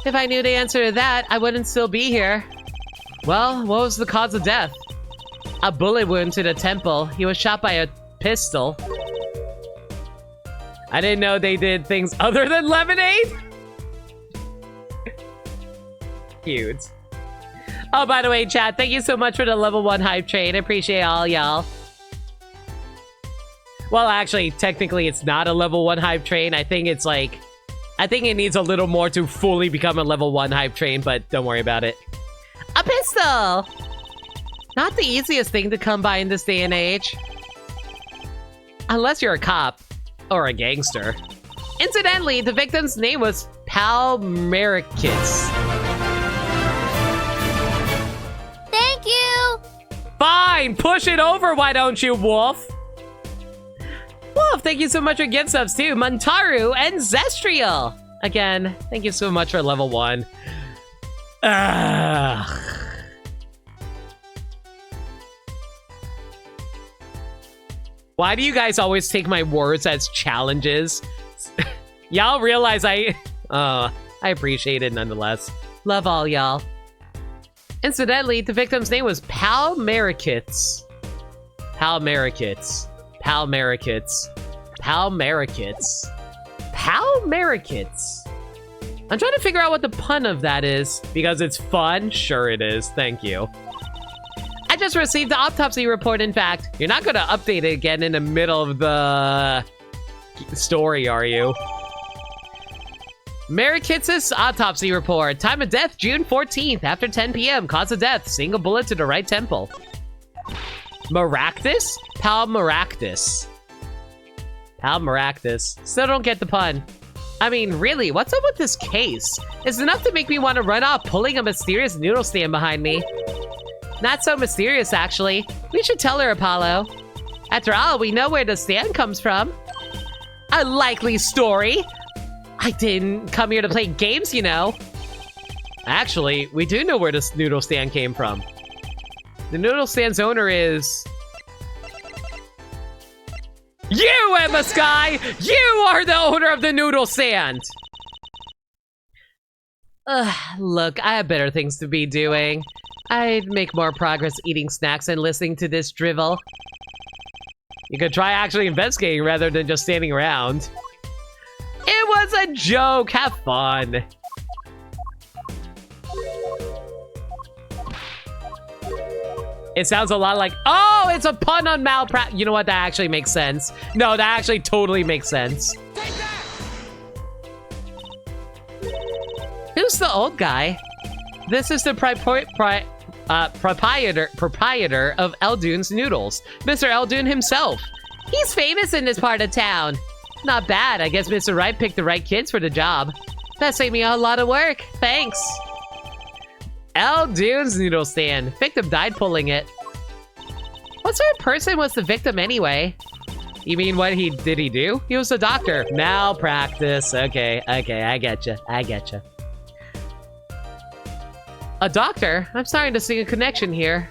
If I knew the answer to that, I wouldn't still be here. Well, what was the cause of death? A bullet wound to the temple. He was shot by a pistol. I didn't know they did things other than lemonade. Cute. Oh, by the way, chat, thank you so much for the level 1 hype train. I appreciate all y'all. Well, actually, technically, it's not a level 1 hype train. I think it's like... I think it needs a little more to fully become a level 1 hype train, but don't worry about it. A pistol! Not the easiest thing to come by in this day and age. Unless you're a cop. Or a gangster. Incidentally, the victim's name was Palmerikis. Thank you! Fine, push it over, why don't you, Wolf? Wolf, thank you so much for gift subs too. Montaru and Zestriel. Again, thank you so much for level 1. Ugh. Why do you guys always take my words as challenges? Y'all realize I appreciate it nonetheless. Love all y'all. Incidentally, the victim's name was Palmerikis. Palmerikis. Palmerikis. Palmerikis. Palmerikis. I'm trying to figure out what the pun of that is. Because it's fun? Sure it is, thank you. I just received the autopsy report, in fact. You're not gonna update it again in the middle of the story, are you? Merikits' autopsy report. Time of death, June 14th, after 10 p.m. Cause of death, single bullet to the right temple. Maractus? Palmeractus. Palmeractus. Still don't get the pun. I mean, really, what's up with this case? It's enough to make me want to run off pulling a mysterious noodle stand behind me. Not so mysterious, actually. We should tell her, Apollo. After all, we know where the stand comes from. A likely story. I didn't come here to play games, you know. Actually, we do know where this noodle stand came from. The noodle stand's owner is... You, Emma Sky! You are the owner of the noodle stand! Look, I have better things to be doing. I'd make more progress eating snacks and listening to this drivel. You could try actually investigating rather than just standing around. It was a joke! Have fun! It sounds a lot like, oh, it's a pun on malpractice. You know what? That actually makes sense. No, that actually totally makes sense. Who's the old guy? This is the proprietor of Eldune's Noodles, Mr. Eldune himself. He's famous in this part of town. Not bad. I guess Mr. Wright picked the right kids for the job. That saved me a lot of work. Thanks. Eldune's noodle stand. Victim died pulling it. What sort of person was the victim anyway? You mean what did he do? He was a doctor. Malpractice. Okay, I getcha. A doctor? I'm starting to see a connection here.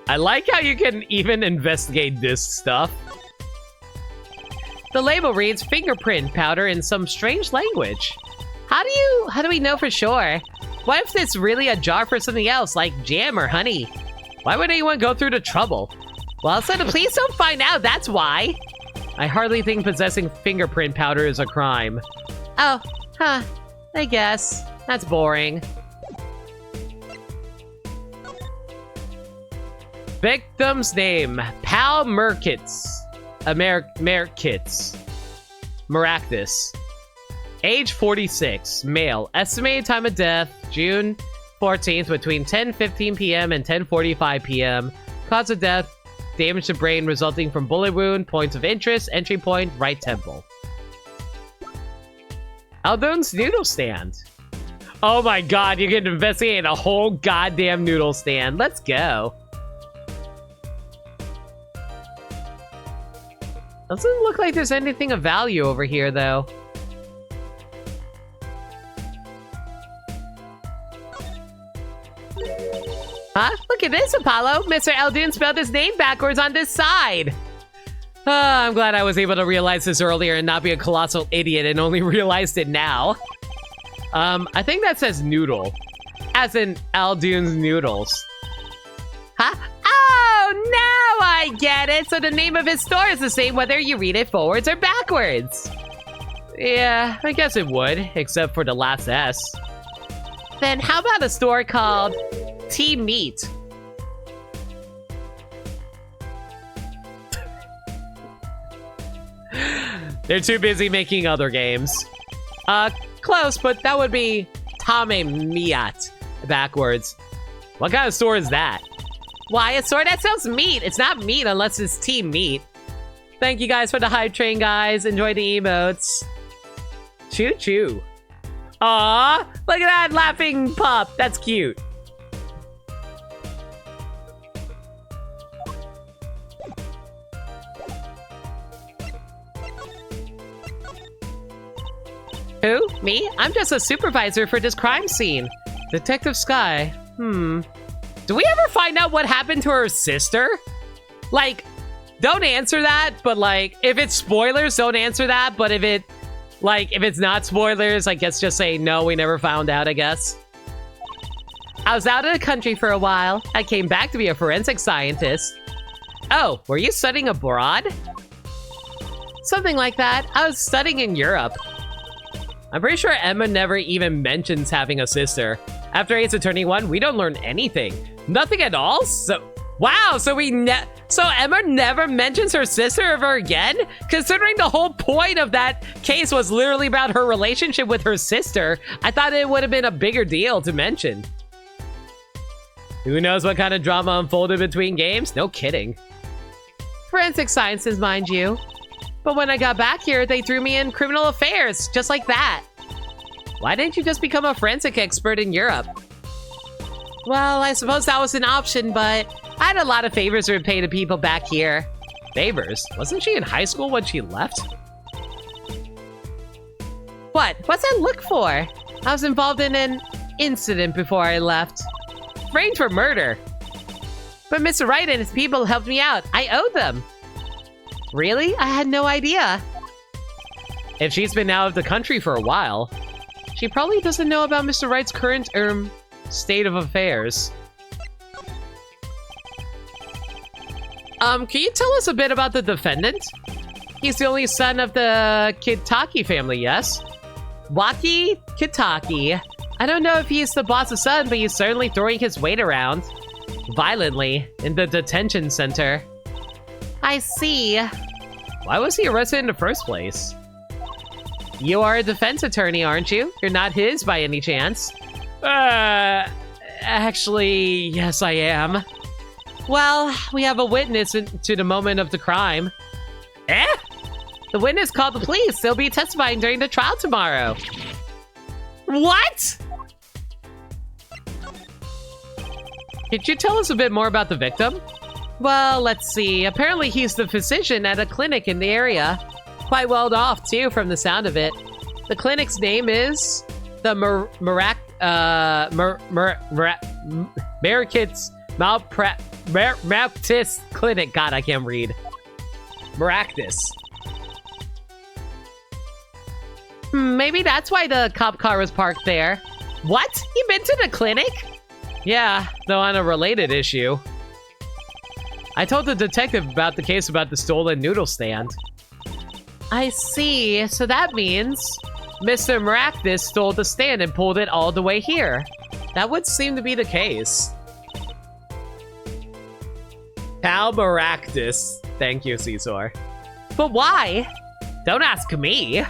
I like how you can even investigate this stuff. The label reads fingerprint powder in some strange language. How do we know for sure? What if it's really a jar for something else, like jam or honey? Why would anyone go through the trouble? Well, so please don't find out, that's why. I hardly think possessing fingerprint powder is a crime. Oh, huh. I guess. That's boring. Victim's name, Pal Merkitz. Merkitz. Maractus. Age 46, male. Estimated time of death, June 14th, between 10:15 p.m. and 10:45 p.m. Cause of death, damage to brain resulting from bullet wound. Points of interest, entry point, right temple. Aldon's noodle stand. Oh my god, you can investigate a whole goddamn noodle stand. Let's go. Doesn't look like there's anything of value over here, though. Huh? Look at this, Apollo. Mr. Eldoon spelled his name backwards on this side. I'm glad I was able to realize this earlier and not be a colossal idiot and only realized it now. I think that says noodle. As in Aldoon's noodles. Huh? Oh, now I get it. So the name of his store is the same whether you read it forwards or backwards. Yeah, I guess it would, except for the last S. Then how about a store called Team Meat? They're too busy making other games. Close, but that would be Tame Miat backwards. What kind of store is that? Why, a store that sells meat. It's not meat unless it's Team Meat. Thank you guys for the hype train, guys. Enjoy the emotes. Choo choo. Aw, look at that laughing pup. That's cute. Who? Me? I'm just a supervisor for this crime scene. Detective Sky. Do we ever find out what happened to her sister? Like, don't answer that, but like, if it's spoilers, don't answer that. But if it's not spoilers, I guess just say, no, we never found out, I guess. I was out of the country for a while. I came back to be a forensic scientist. Oh, were you studying abroad? Something like that. I was studying in Europe. I'm pretty sure Emma never even mentions having a sister. After Ace Attorney 1, we don't learn anything. Nothing at all? So, wow, so Emma never mentions her sister ever again? Considering the whole point of that case was literally about her relationship with her sister, I thought it would have been a bigger deal to mention. Who knows what kind of drama unfolded between games? No kidding. Forensic sciences, mind you. But when I got back here, they threw me in criminal affairs, just like that. Why didn't you just become a forensic expert in Europe? Well, I suppose that was an option, but I had a lot of favors to pay to people back here. Favors? Wasn't she in high school when she left? What? What's that look for? I was involved in an incident before I left. Framed for murder. But Mr. Wright and his people helped me out. I owed them. Really? I had no idea. If she's been out of the country for a while, she probably doesn't know about Mr. Wright's current, state of affairs. Can you tell us a bit about the defendant? He's the only son of the Kitaki family, yes? Waki Kitaki. I don't know if he's the boss's son, but he's certainly throwing his weight around. Violently, in the detention center. I see. Why was he arrested in the first place? You are a defense attorney, aren't you? You're not his by any chance. Actually, yes I am. Well, we have a witness to the moment of the crime. Eh? The witness called the police. They'll be testifying during the trial tomorrow. What? Could you tell us a bit more about the victim? Well, let's see. Apparently he's the physician at a clinic in the area. Quite well off, too, from the sound of it. The clinic's name is the Maracut's Maractus Clinic. God, I can't read. Maractus. Maybe that's why the cop car was parked there. What? You been to the clinic? Yeah, though on a related issue. I told the detective about the case about the stolen noodle stand. I see. So that means Mr. Maractus stole the stand and pulled it all the way here. That would seem to be the case. Pal Maractus. Thank you, Caesar. But why? Don't ask me.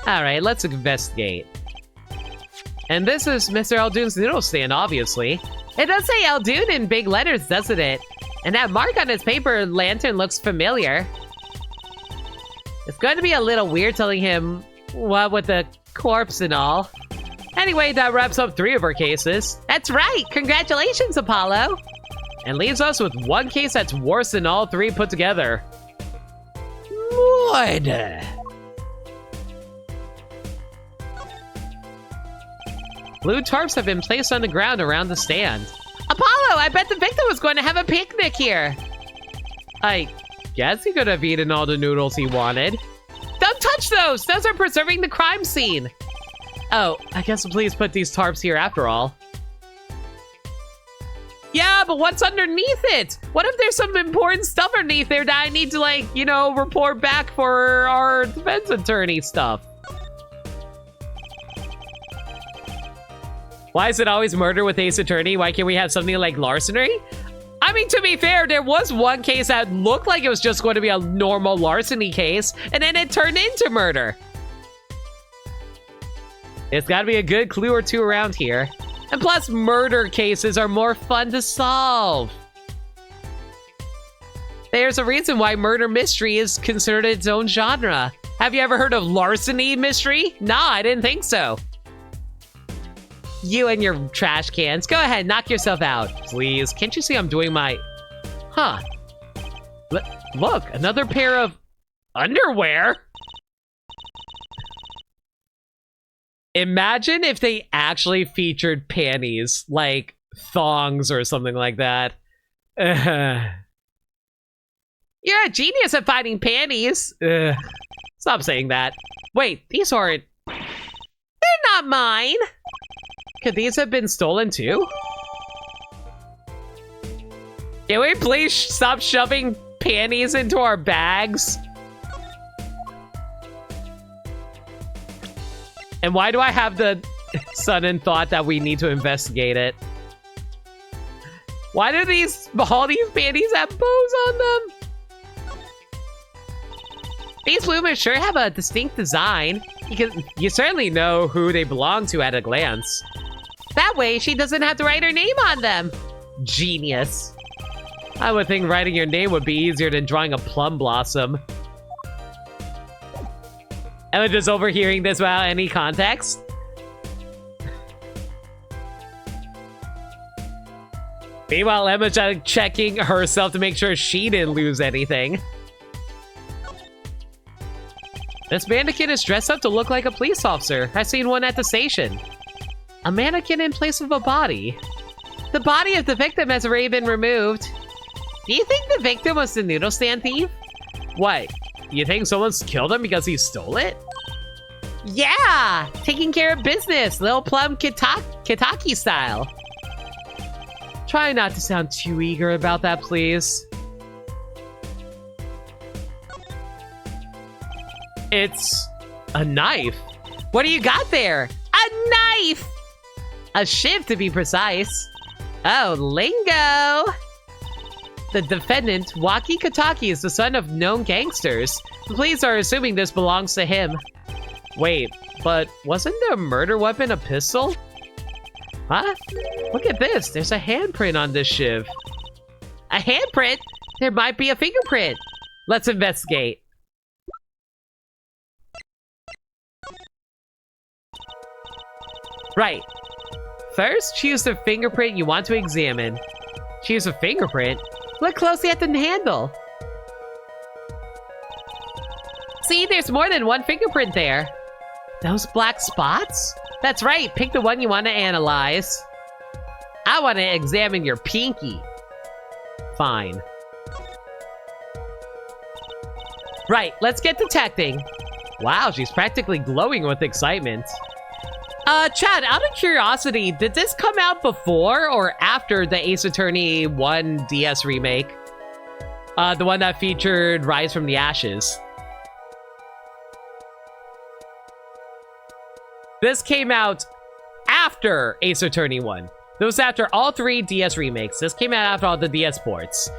Alright, let's investigate. And this is Mr. Eldoon's noodle stand, obviously. It does say Eldoon in big letters, doesn't it? And that mark on his paper lantern looks familiar. It's going to be a little weird telling him what with the corpse and all. Anyway, that wraps up 3 of our cases. That's right! Congratulations, Apollo! And leaves us with one case that's worse than all 3 put together. Lord. Blue tarps have been placed on the ground around the stand. Apollo, I bet the victim was going to have a picnic here. I guess he could have eaten all the noodles he wanted. Don't touch those! Those are preserving the crime scene. Oh, I guess please put these tarps here after all. Yeah, but what's underneath it? What if there's some important stuff underneath there that I need to, like, you know, report back for our defense attorney stuff? Why is it always murder with Ace Attorney? Why can't we have something like larceny? I mean, to be fair, there was one case that looked like it was just going to be a normal larceny case, and then it turned into murder. It's got to be a good clue or 2 around here. And plus, murder cases are more fun to solve. There's a reason why murder mystery is considered its own genre. Have you ever heard of larceny mystery? Nah, I didn't think so. You and your trash cans. Go ahead, knock yourself out. Please, can't you see I'm doing my... Huh. Look, another pair of underwear. Imagine if they actually featured panties, like thongs or something like that. You're a genius at finding panties. Stop saying that. Wait, these aren't... They're not mine. Could these have been stolen too? Can we please stop shoving panties into our bags? And why do I have the sudden thought that we need to investigate it? Why do all these panties have bows on them? These bloomers sure have a distinct design. You certainly know who they belong to at a glance. That way, she doesn't have to write her name on them. Genius. I would think writing your name would be easier than drawing a plum blossom. Emma just overhearing this without any context. Meanwhile, Emma's just checking herself to make sure she didn't lose anything. This mannequin is dressed up to look like a police officer. I've seen one at the station. A mannequin in place of a body. The body of the victim has already been removed. Do you think the victim was the noodle stand thief? What? You think someone's killed him because he stole it? Yeah! Taking care of business, Lil Plum Kitaki style. Try not to sound too eager about that, please. It's a knife. What do you got there? A knife! A shiv, to be precise. Oh, lingo! The defendant, Waki Kataki, is the son of known gangsters. The police are assuming this belongs to him. Wait, but wasn't the murder weapon a pistol? Huh? Look at this. There's a handprint on this shiv. A handprint? There might be a fingerprint. Let's investigate. Right. First, choose the fingerprint you want to examine. Choose a fingerprint? Look closely at the handle. See, there's more than one fingerprint there. Those black spots? That's right. Pick the one you want to analyze. I want to examine your pinky. Fine. Right, let's get detecting. Wow, she's practically glowing with excitement. Chad, out of curiosity, did this come out before or after the Ace Attorney 1 DS remake? The one that featured Rise from the Ashes. This came out after Ace Attorney 1. This was after all 3 DS remakes. This came out after all the DS ports.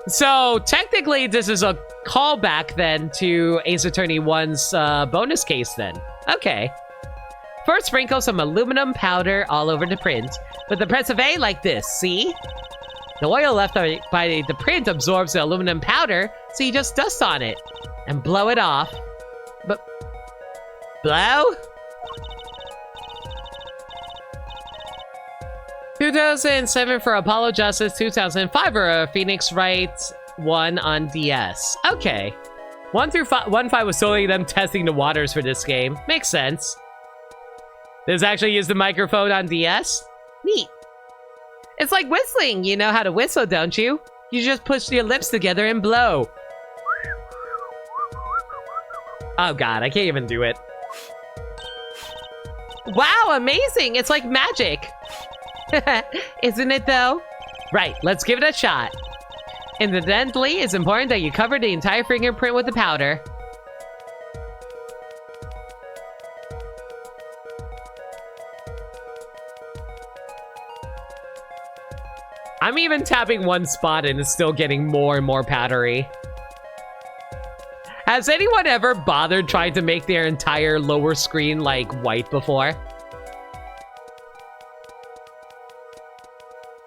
So, technically, this is a callback, then, to Ace Attorney 1's bonus case, then. Okay. First, sprinkle some aluminum powder all over the print. With the press of A like this, see? The oil left by the print absorbs the aluminum powder, so you just dust on it. And blow it off. But... blow? 2007 for Apollo Justice, 2005 for a Phoenix Wright 1 on DS. Okay. 1 through 5 was totally them testing the waters for this game. Makes sense. This actually used the microphone on DS? Neat. It's like whistling. You know how to whistle, don't you? You just push your lips together and blow. Oh god, I can't even do it. Wow, amazing. It's like magic. Isn't it though? Right, let's give it a shot. Incidentally, it's important that you cover the entire fingerprint with the powder. I'm even tapping one spot and it's still getting more and more powdery. Has anyone ever bothered trying to make their entire lower screen, like, white before?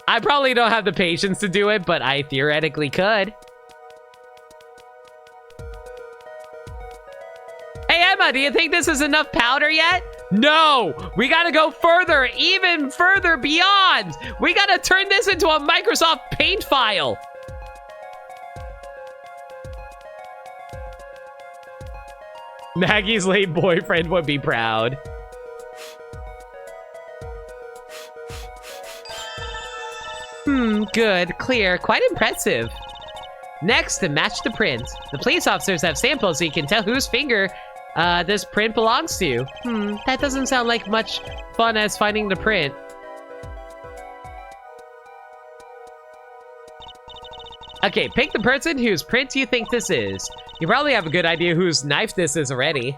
I probably don't have the patience to do it, but I theoretically could. Hey, Emma, do you think this is enough powder yet? No! We gotta go further, even further beyond! We gotta turn this into a Microsoft Paint file! Maggie's late boyfriend would be proud. Good, clear, quite impressive. Next, to match the print. The police officers have samples so you can tell whose finger this print belongs to. That doesn't sound like much fun as finding the print. Okay, pick the person whose print you think this is. You probably have a good idea whose knife this is already.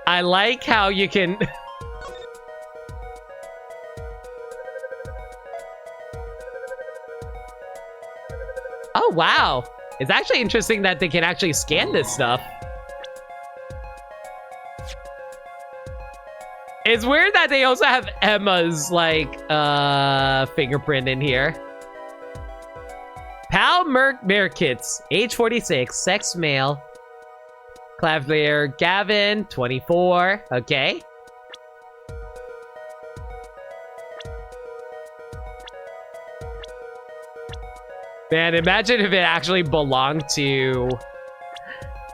I like how you can... Oh, wow. It's actually interesting that they can actually scan this stuff. It's weird that they also have Emma's, like, fingerprint in here. Pal Merkitz, age 46, sex male. Clavier Gavin, 24. Okay. Man, imagine if it actually belonged to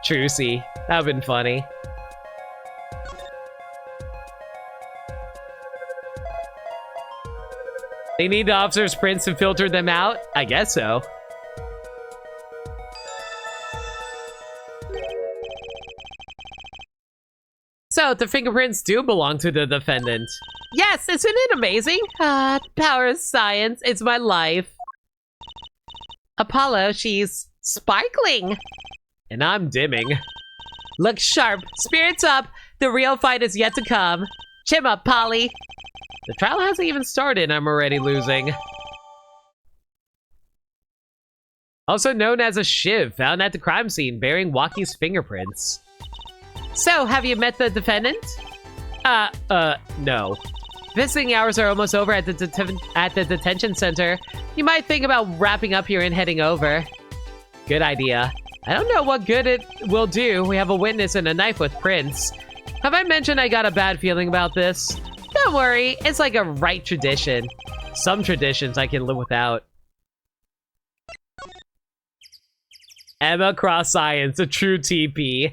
Trucy. That would've been funny. They need the officer's prints to filter them out? I guess so. So, the fingerprints do belong to the defendant. Yes, isn't it amazing? The power of science. It's my life. Apollo, she's sparkling. And I'm dimming. Look sharp. Spirits up. The real fight is yet to come. Chim up, Polly. The trial hasn't even started. I'm already losing. Also known as a shiv found at the crime scene bearing Waki's fingerprints. So, have you met the defendant? No. Visiting hours are almost over at the detention center. You might think about wrapping up here and heading over. Good idea. I don't know what good it will do. We have a witness and a knife with prints. Have I mentioned I got a bad feeling about this? Don't worry, it's like a Wright tradition. Some traditions I can live without. Emma Cross Science, a true TP.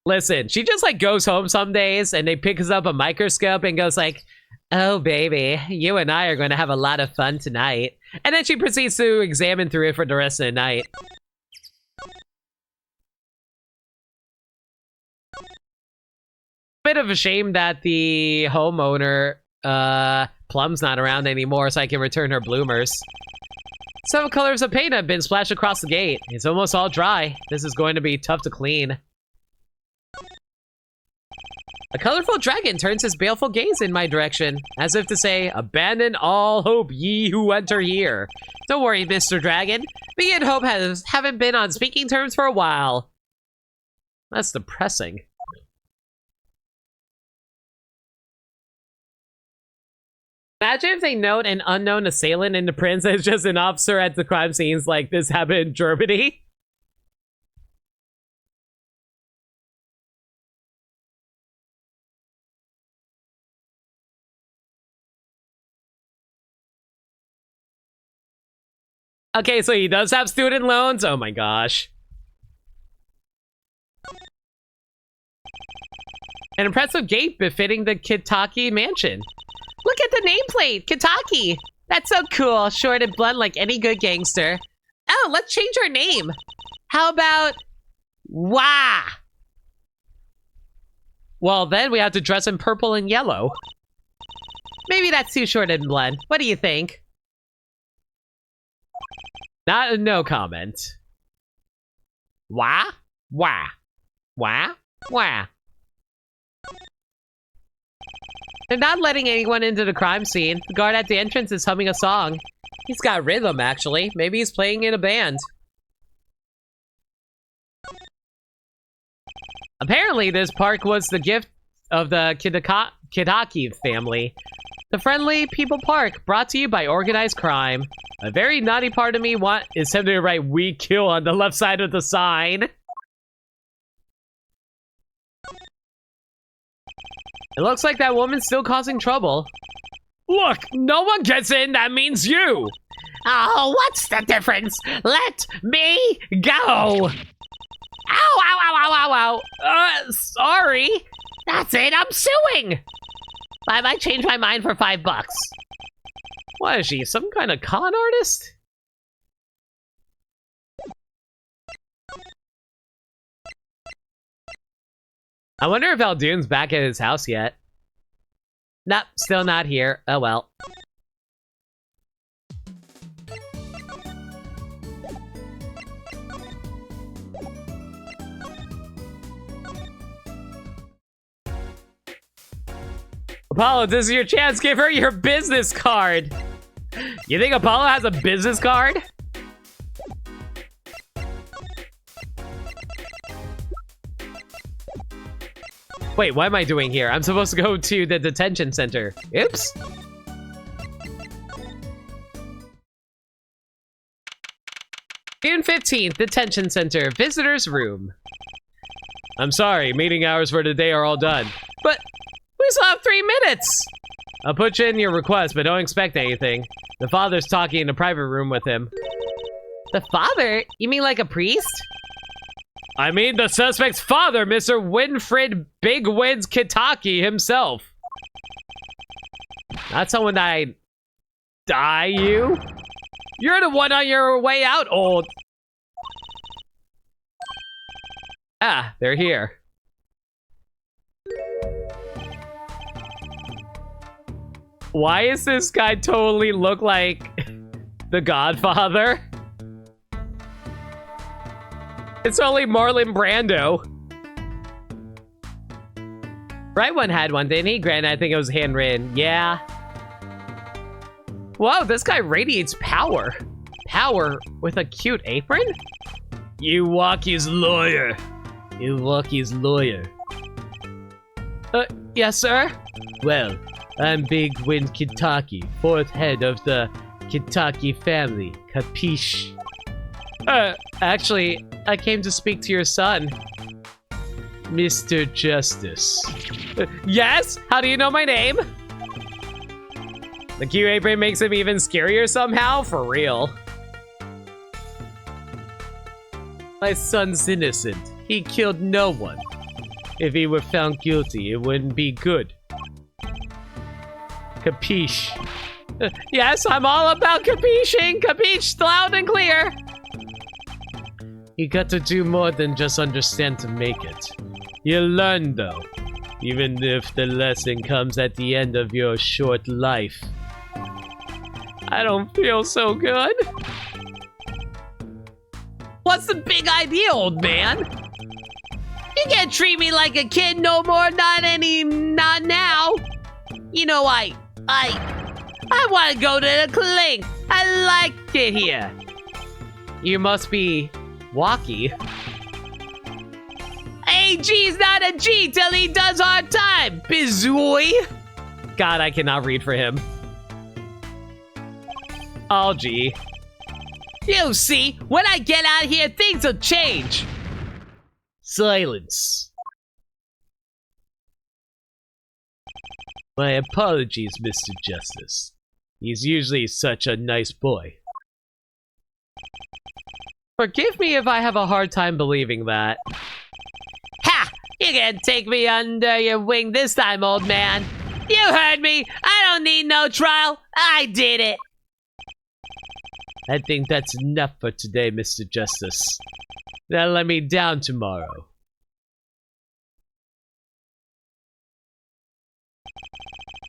Listen, she just like goes home some days and they picks up a microscope and goes like, oh baby, you and I are going to have a lot of fun tonight. And then she proceeds to examine through it for the rest of the night. Bit of a shame that the homeowner, Plum's not around anymore so I can return her bloomers. Some colors of paint have been splashed across the gate. It's almost all dry. This is going to be tough to clean. A colorful dragon turns his baleful gaze in my direction, as if to say, abandon all hope, ye who enter here. Don't worry, Mr. Dragon. Me and Hope haven't been on speaking terms for a while. That's depressing. Imagine if they note an unknown assailant in the prince as just an officer at the crime scenes like this happened in Germany. Okay, so he does have student loans? Oh my gosh. An impressive gate befitting the Kitaki mansion. Look at the nameplate, Kitaki. That's so cool, short and blunt like any good gangster. Oh, let's change our name. How about Wah? Well, then we have to dress in purple and yellow. Maybe that's too short and blunt. What do you think? No comment. Wah? Wah. Wah? Wah. They're not letting anyone into the crime scene. The guard at the entrance is humming a song. He's got rhythm, actually. Maybe he's playing in a band. Apparently, this park was the gift of the Kitaki family. The friendly people park, brought to you by organized crime. A very naughty part of me is tempted to write "We kill" on the left side of the sign. It looks like that woman's still causing trouble. Look, no one gets in, that means you! Oh, what's the difference? Let me go! Ow, ow, ow, ow, ow, ow. Sorry. That's it, I'm suing! I might change my mind for $5. What is she, some kind of con artist? I wonder if Aldoon's back at his house yet. Nope, still not here. Oh well. Apollo, this is your chance. Give her your business card. You think Apollo has a business card? Wait, what am I doing here? I'm supposed to go to the detention center. Oops. June 15th, detention center, visitor's room. I'm sorry, meeting hours for today are all done. But we still have 3 minutes. I'll put you in your request, but don't expect anything. The father's talking in a private room with him. The father? You mean like a priest? I mean the suspect's father, Mr. Winfred Big Wins Kitaki himself. Not someone that I die you. You're the one on your way out, old. Ah, they're here. Why does this guy totally look like the Godfather? It's only Marlon Brando. Right one had one, didn't he? Granted, I think it was handwritten. Yeah. Whoa, this guy radiates power. Power with a cute apron? You Waki's lawyer. You Waki's lawyer. Yes, sir? Well, I'm Big Wind Kitaki, 4th head of the Kitaki family. Capiche? Actually, I came to speak to your son. Mr. Justice. Yes? How do you know my name? The cute apron makes him even scarier somehow? For real. My son's innocent. He killed no one. If he were found guilty, it wouldn't be good. Capiche? Yes, I'm all about capiching. Capiche loud and clear. You got to do more than just understand to make it. You learn though, even if the lesson comes at the end of your short life. I don't feel so good. What's the big idea, old man? You can't treat me like a kid no more, not now. You know, I want to go to the clink. I liked it here. You must be walkie. A G's not a G till he does hard time, bizoy. God, I cannot read for him. Oh, gee. You see, when I get out here, things will change. Silence. My apologies, Mr. Justice. He's usually such a nice boy. Forgive me if I have a hard time believing that. Ha! You can't take me under your wing this time, old man. You heard me. I don't need no trial. I did it. I think that's enough for today, Mr. Justice. Now let me down tomorrow.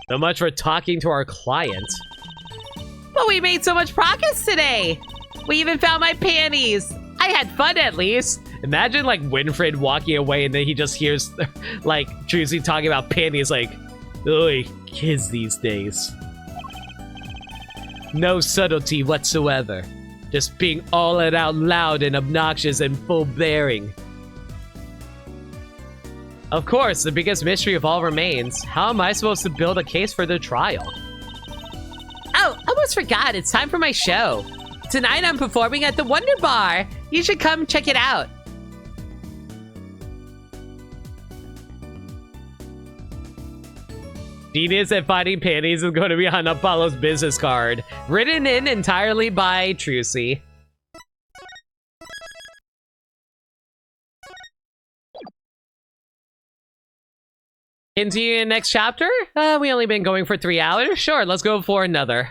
So much for talking to our client. But we made so much progress today. We even found my panties. I had fun at least. Imagine like Winfred walking away and then he just hears like Trucy talking about panties like, Oi, kids these days. No subtlety whatsoever. Just being all out loud and obnoxious and full bearing. Of course, the biggest mystery of all remains. How am I supposed to build a case for the trial? Oh, I almost forgot. It's time for my show. Tonight I'm performing at the Wonder Bar. You should come check it out. Genius at finding panties is going to be on Apollo's business card. Written in entirely by Trucy. Continue next chapter? We only been going for 3 hours. Sure, let's go for another.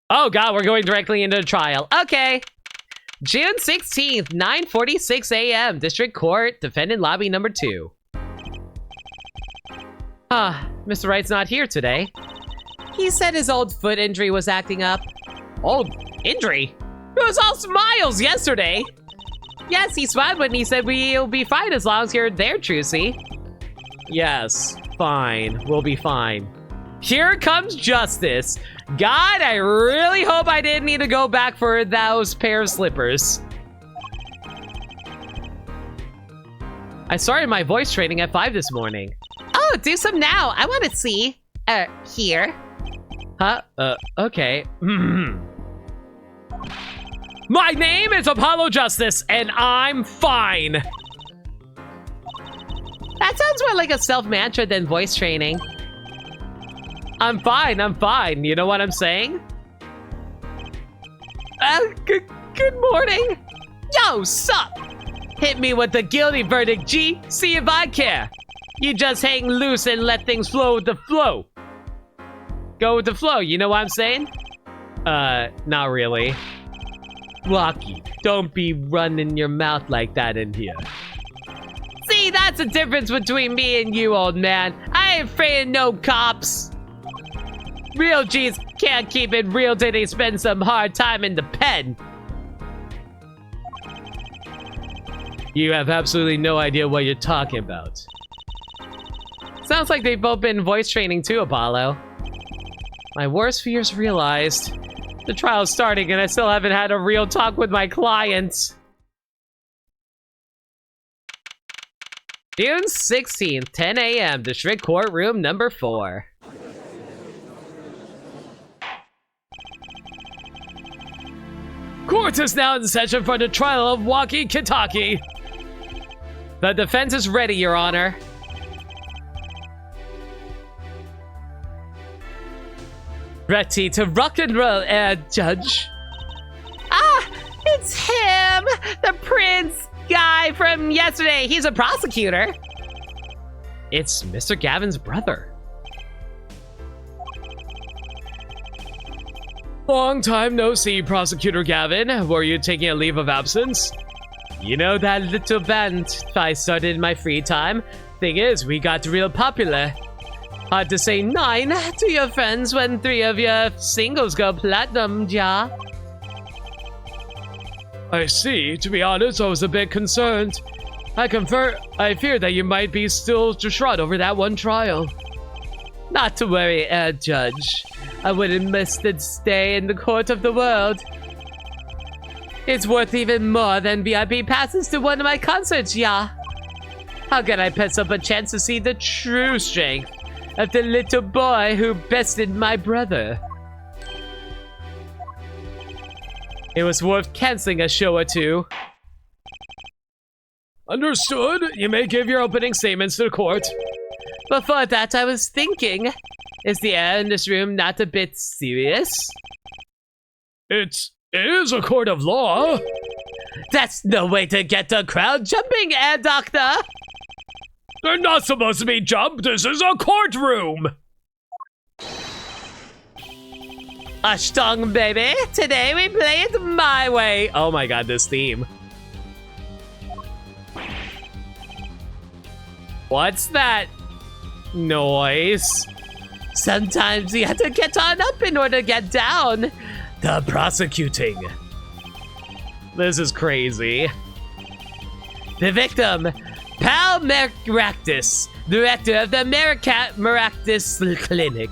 Oh god, we're going directly into the trial. Okay. June 16th, 9:46 a.m. District Court, Defendant Lobby number 2. Mr. Wright's not here today. He said his old foot injury was acting up. Old injury? It was all smiles yesterday. Yes, he smiled when he said we'll be fine as long as you're there, Trucy. Yes, fine. We'll be fine. Here comes justice. God, I really hope I didn't need to go back for those pair of slippers. I started my voice training at 5 this morning. Oh, do some now. I want to see. Here. Huh? Okay. My name is Apollo Justice, and I'm fine. That sounds more like a self-mantra than voice training. I'm fine, I'm fine. You know what I'm saying? Good morning. Yo, sup? Hit me with the guilty verdict, G. See if I care. You just hang loose and let things flow with the flow. Go with the flow, you know what I'm saying? Not really. Rocky, don't be running your mouth like that in here. See, that's the difference between me and you, old man. I ain't afraid of no cops. Real G's can't keep it real till they spend some hard time in the pen. You have absolutely no idea what you're talking about. Sounds like they've both been voice training too, Apollo. My worst fears realized. The trial's starting and I still haven't had a real talk with my clients. June 16th, 10 a.m. District Court Room number 4. Court is now in session for the trial of Walkie Kitaki. The defense is ready, Your Honor. Ready to rock and roll, Judge. Ah, it's him! The prince guy from yesterday. He's a prosecutor. It's Mr. Gavin's brother. Long time no see, Prosecutor Gavin. Were you taking a leave of absence? You know that little band I started in my free time? Thing is, we got real popular. Hard to say 9 to your friends when 3 of your singles go platinum, ja. I see. To be honest, I was a bit concerned. I fear that you might be still distraught over that one trial. Not to worry, Judge. I wouldn't miss the stay in the court of the world. It's worth even more than VIP passes to one of my concerts, yeah. How can I pass up a chance to see the true strength of the little boy who bested my brother? It was worth canceling a show or two. Understood. You may give your opening statements to the court. Before that, I was thinking, is the air in this room not a bit serious? It is a court of law. That's no way to get the crowd jumping, Air Doctor. They're not supposed to be jumped. This is a courtroom. Ashtong, baby. Today we play it my way. Oh my god, this theme. What's that noise? Sometimes you have to get on up in order to get down. The prosecuting. This is crazy. The victim, Pal Maractus, director of the Maractus Clinic.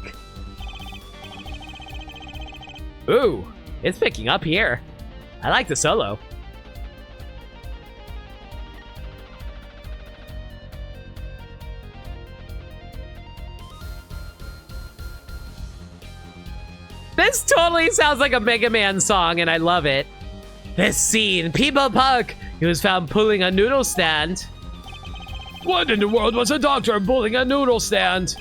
Ooh, it's picking up here. I like the solo. This totally sounds like a Mega Man song, and I love it. This scene, People Park, he was found pulling a noodle stand. What in the world was a doctor pulling a noodle stand?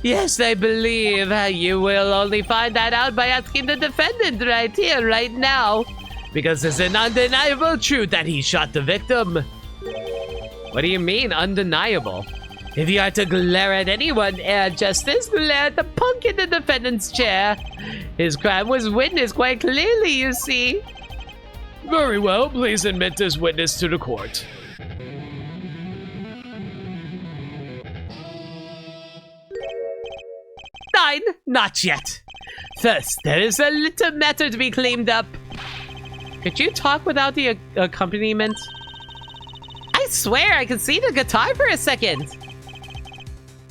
Yes, I believe you will only find that out by asking the defendant right here, right now. Because it's an undeniable truth that he shot the victim. What do you mean, undeniable? If you are to glare at anyone, Air Justice, glare at the punk in the defendant's chair. His crime was witnessed quite clearly, you see. Very well, please admit this witness to the court. Nine, not yet. First, there is a little matter to be cleaned up. Could you talk without the accompaniment? I swear I could see the guitar for a second.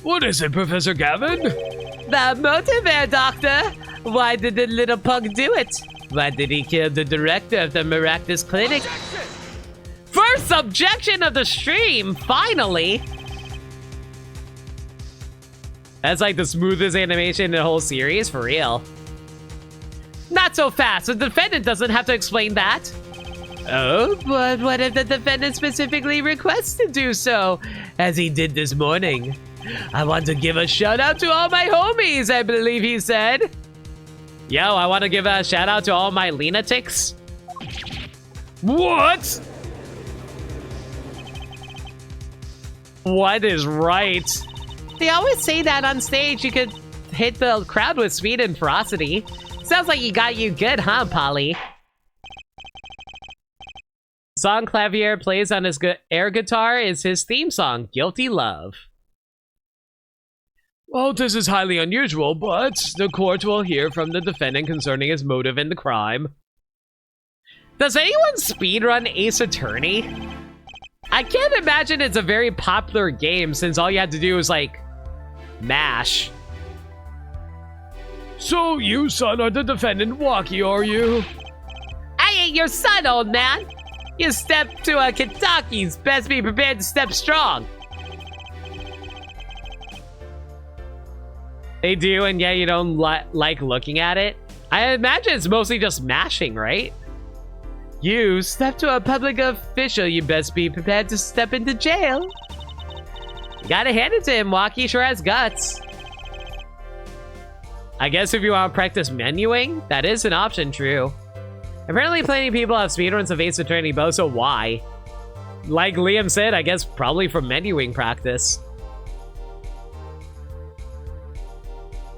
What is it, Professor Gavin? The motive, Air Doctor. Why did the little punk do it? Why did he kill the director of the Maractus Clinic? First objection of the stream, finally! That's like the smoothest animation in the whole series, for real. Not so fast, the defendant doesn't have to explain that. Oh, but what if the defendant specifically requests to do so, as he did this morning? I want to give a shout out to all my homies, I believe he said. Yo, I want to give a shout out to all my lunatics. What? What is right? They always say that on stage you could hit the crowd with speed and ferocity. Sounds like he got you good, huh, Polly? Song Clavier plays on his air guitar is his theme song, Guilty Love. Well, this is highly unusual, but the court will hear from the defendant concerning his motive in the crime. Does anyone speedrun Ace Attorney? I can't imagine it's a very popular game since all you had to do was, like, mash. So you, son, are the defendant Walkie, are you? I ain't your son, old man. You step to a Kentaki's, best be prepared to step strong. They do, and yeah, you don't like looking at it. I imagine it's mostly just mashing, right? You step to a public official, you best be prepared to step into jail. You gotta hand it to him, Walkie sure has guts. I guess if you want to practice menuing, that is an option, true. Apparently plenty of people have speedruns of Ace Attorney both, so why? Like Liam said, I guess probably for menuing practice.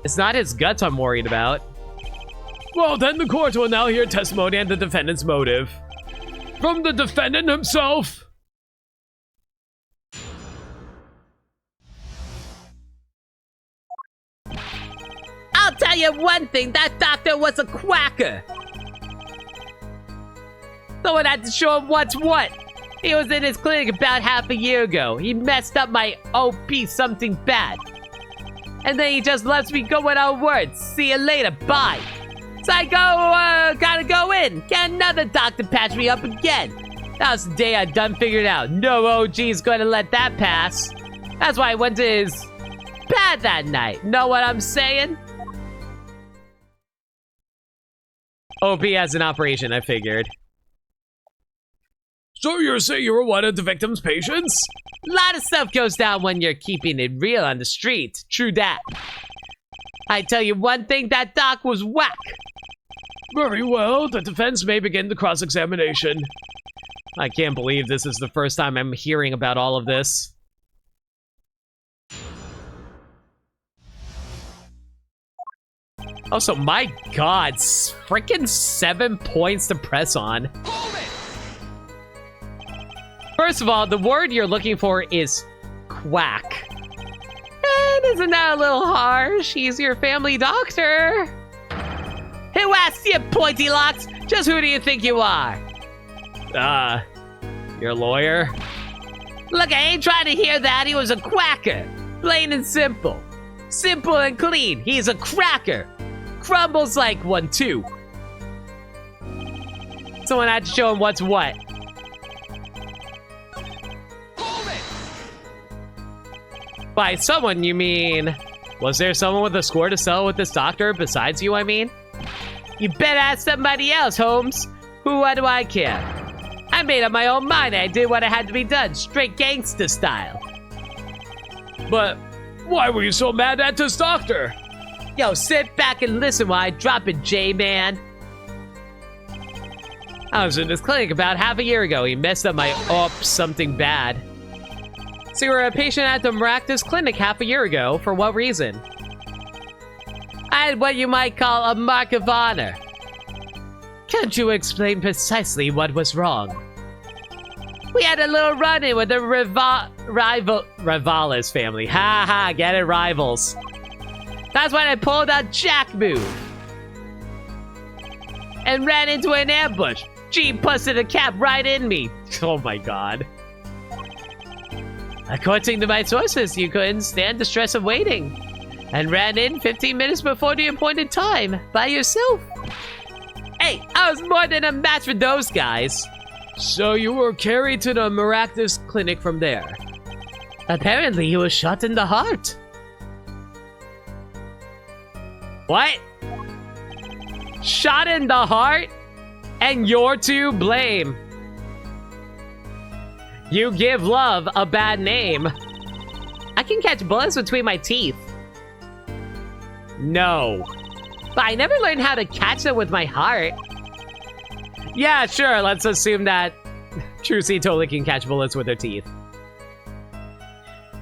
It's not his guts I'm worried about. Well, then the court will now hear testimony and the defendant's motive. From the defendant himself. I'll tell you one thing, that doctor was a quacker. Someone had to show him what's what. He was in his clinic about half a year ago. He messed up my OP something bad. And then he just lets me go without words. See you later, bye. So I gotta go in. Get another doctor patch me up again. That was the day I done figured out. No OG's gonna let that pass. That's why I went to his pad that night. Know what I'm saying? OP has an operation, I figured. So you're saying you were one of the victim's patients? A lot of stuff goes down when you're keeping it real on the street. True that. I tell you one thing, that doc was whack. Very well, the defense may begin the cross-examination. I can't believe this is the first time I'm hearing about all of this. Also, my god, freaking 7 points to press on. First of all, the word you're looking for is quack. And isn't that a little harsh? He's your family doctor. Who asked you, pointy locks? Just who do you think you are? Your lawyer? Look, I ain't trying to hear that. He was a quacker. Plain and simple. Simple and clean. He's a cracker. Crumbles like one, too. Someone had to show him what's what. By someone, you mean... Was there someone with a score to settle with this doctor besides you, I mean? You better ask somebody else, Holmes. What do I care? I made up my own mind. I did what had to be done. Straight gangster style. But why were you so mad at this doctor? Yo, sit back and listen while I drop it, J-Man. I was in his clinic about half a year ago. He messed up my something bad. So you were a patient at the Maractus clinic half a year ago. For what reason? I had what you might call a mark of honor. Can't you explain precisely what was wrong? We had a little run-in with the Rivales family. Ha ha, get it, rivals. That's when I pulled a jack move. And ran into an ambush. G busted a cap right in me. Oh my god. According to my sources, you couldn't stand the stress of waiting. And ran in 15 minutes before the appointed time. By yourself. Hey, I was more than a match for those guys. So you were carried to the Maractus clinic from there. Apparently he was shot in the heart. What? Shot in the heart? And you're to blame. You give love a bad name. I can catch bullets between my teeth. No. But I never learned how to catch them with my heart. Yeah, sure, let's assume that Trucy totally can catch bullets with her teeth.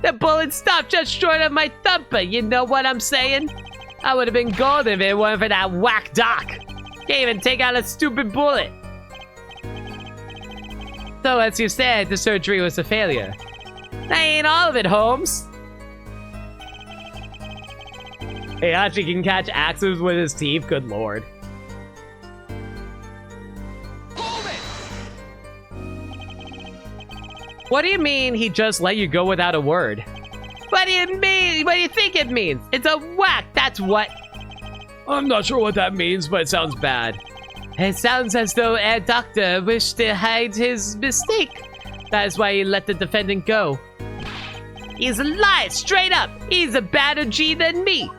The bullet stopped just short of my thumper, you know what I'm saying? I would have been gold if it weren't for that whack doc. Can't even take out a stupid bullet. So as you said, the surgery was a failure. That ain't all of it, Holmes. He actually can catch axes with his teeth, good lord. What do you mean he just let you go without a word? What do you mean? What do you think it means? It's a whack, that's what. I'm not sure what that means, but it sounds bad. It sounds as though a doctor wished to hide his mistake. That is why he let the defendant go. He's a liar, straight up. He's a badder G than me.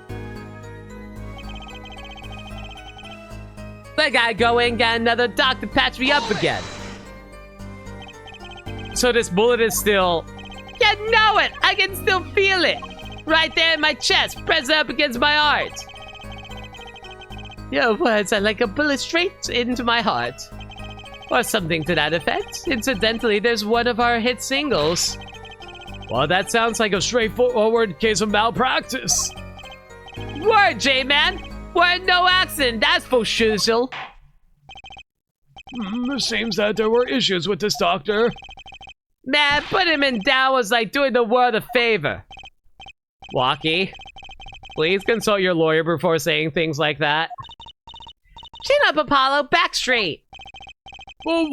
I gotta go in and get another doc to patch me up again. So this bullet is still... You know it! I can still feel it! Right there in my chest, pressed up against my heart. Your words are like a bullet straight into my heart. Or something to that effect. Incidentally, there's one of our hit singles. Well, that sounds like a straightforward case of malpractice. Word, J-Man! Word, no accident, that's for shizzle. It seems that there were issues with this doctor. Man, putting him in down was like doing the world a favor. Walkie, please consult your lawyer before saying things like that. Chin up, Apollo, back straight. Well,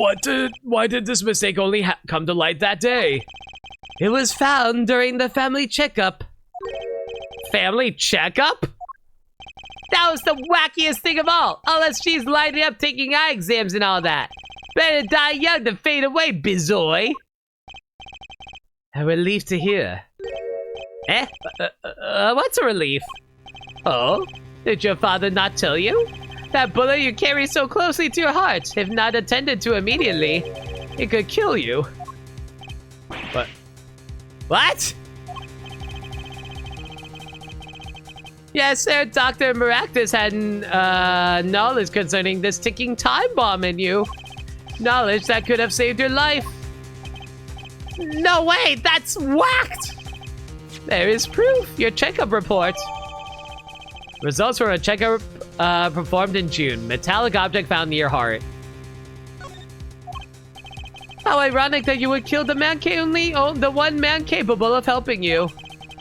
why did this mistake only come to light that day? It was found during the family checkup. Family checkup? That was the wackiest thing of all. Unless she's lining up taking eye exams and all that. Better die young than fade away, bizoy. A relief to hear. What's a relief? Oh? Did your father not tell you? That bullet you carry so closely to your heart, if not attended to immediately, it could kill you. What? Yes, sir, Dr. Maractus had knowledge concerning this ticking time bomb in you. Knowledge that could have saved your life. No way, that's whacked! There is proof, your checkup report. Results from a checkup performed in June. Metallic object found near heart. How ironic that you would kill the the one man capable of helping you.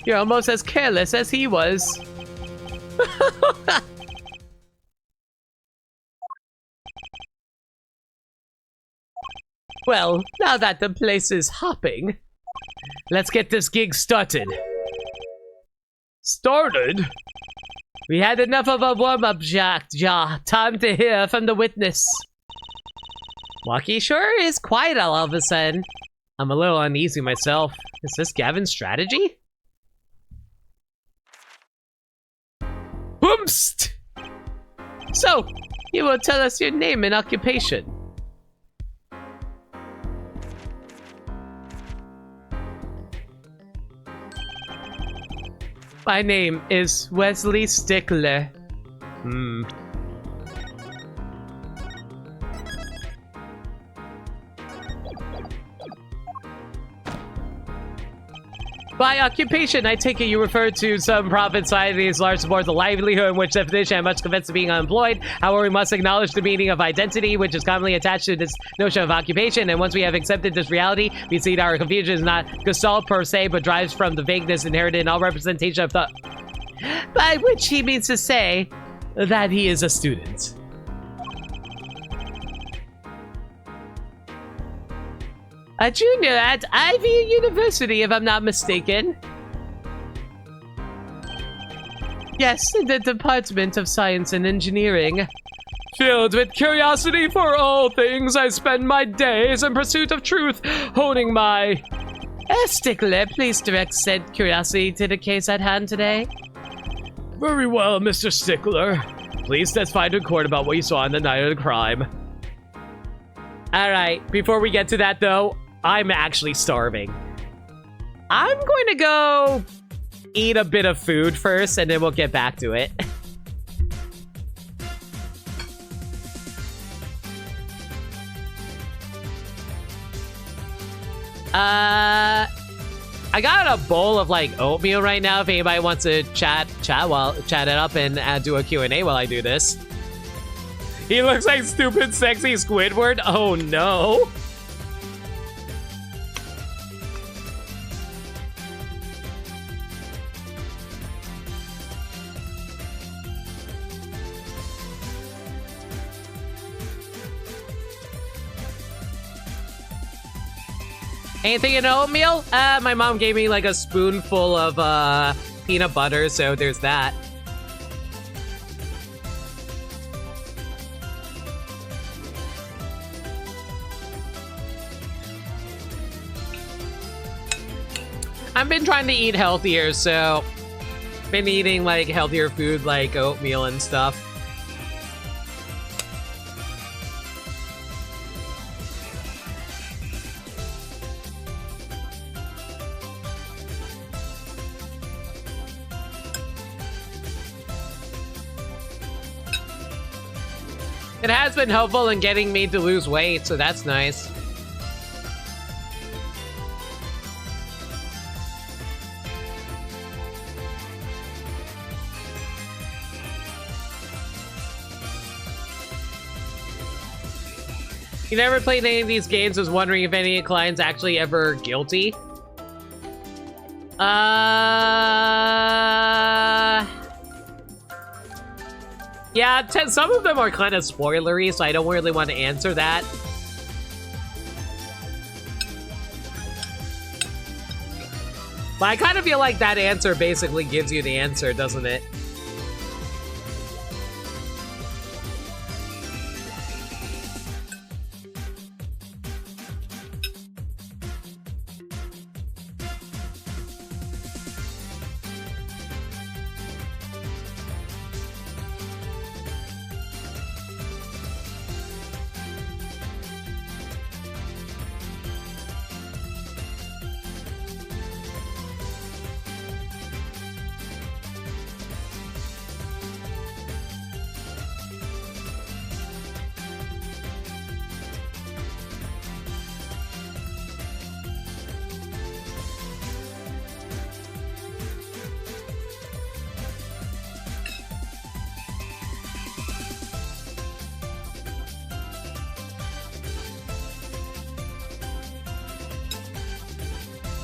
You're almost as careless as he was. Well, now that the place is hopping, let's get this gig started. Started? We had enough of a warm-up, Jack. Time to hear from the witness. Walkie sure is quiet all of a sudden. I'm a little uneasy myself. Is this Gavin's strategy? Whoomst! So, you will tell us your name and occupation. My name is Wesley Stickler. By occupation, I take it you refer to some profit societies large supports a livelihood, in which definition I'm much convinced of being unemployed. However, we must acknowledge the meaning of identity, which is commonly attached to this notion of occupation, and once we have accepted this reality, we see that our confusion is not gestalt per se, but drives from the vagueness inherited in all representation of thought. By which he means to say that he is a student. A junior at Ivy University, if I'm not mistaken. Yes, in the Department of Science and Engineering. Filled with curiosity for all things, I spend my days in pursuit of truth, honing my... Stickler, please direct said curiosity to the case at hand today. Very well, Mr. Stickler. Please testify to court about what you saw on the night of the crime. Alright, before we get to that though, I'm actually starving. I'm going to go eat a bit of food first, and then we'll get back to it. I got a bowl of like oatmeal right now. If anybody wants to chat it up and do a Q&A while I do this. He looks like stupid, sexy Squidward. Oh no. Anything in oatmeal? My mom gave me like a spoonful of peanut butter, so there's that. I've been trying to eat healthier, so been eating like healthier food like oatmeal and stuff. It has been helpful in getting me to lose weight, so that's nice. You never played any of these games, was wondering if any clients actually ever guilty? Yeah, some of them are kind of spoilery, so I don't really want to answer that. But I kind of feel like that answer basically gives you the answer, doesn't it?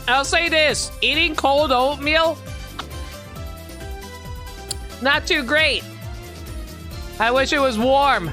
I'll say this, eating cold oatmeal, not too great. I wish it was warm.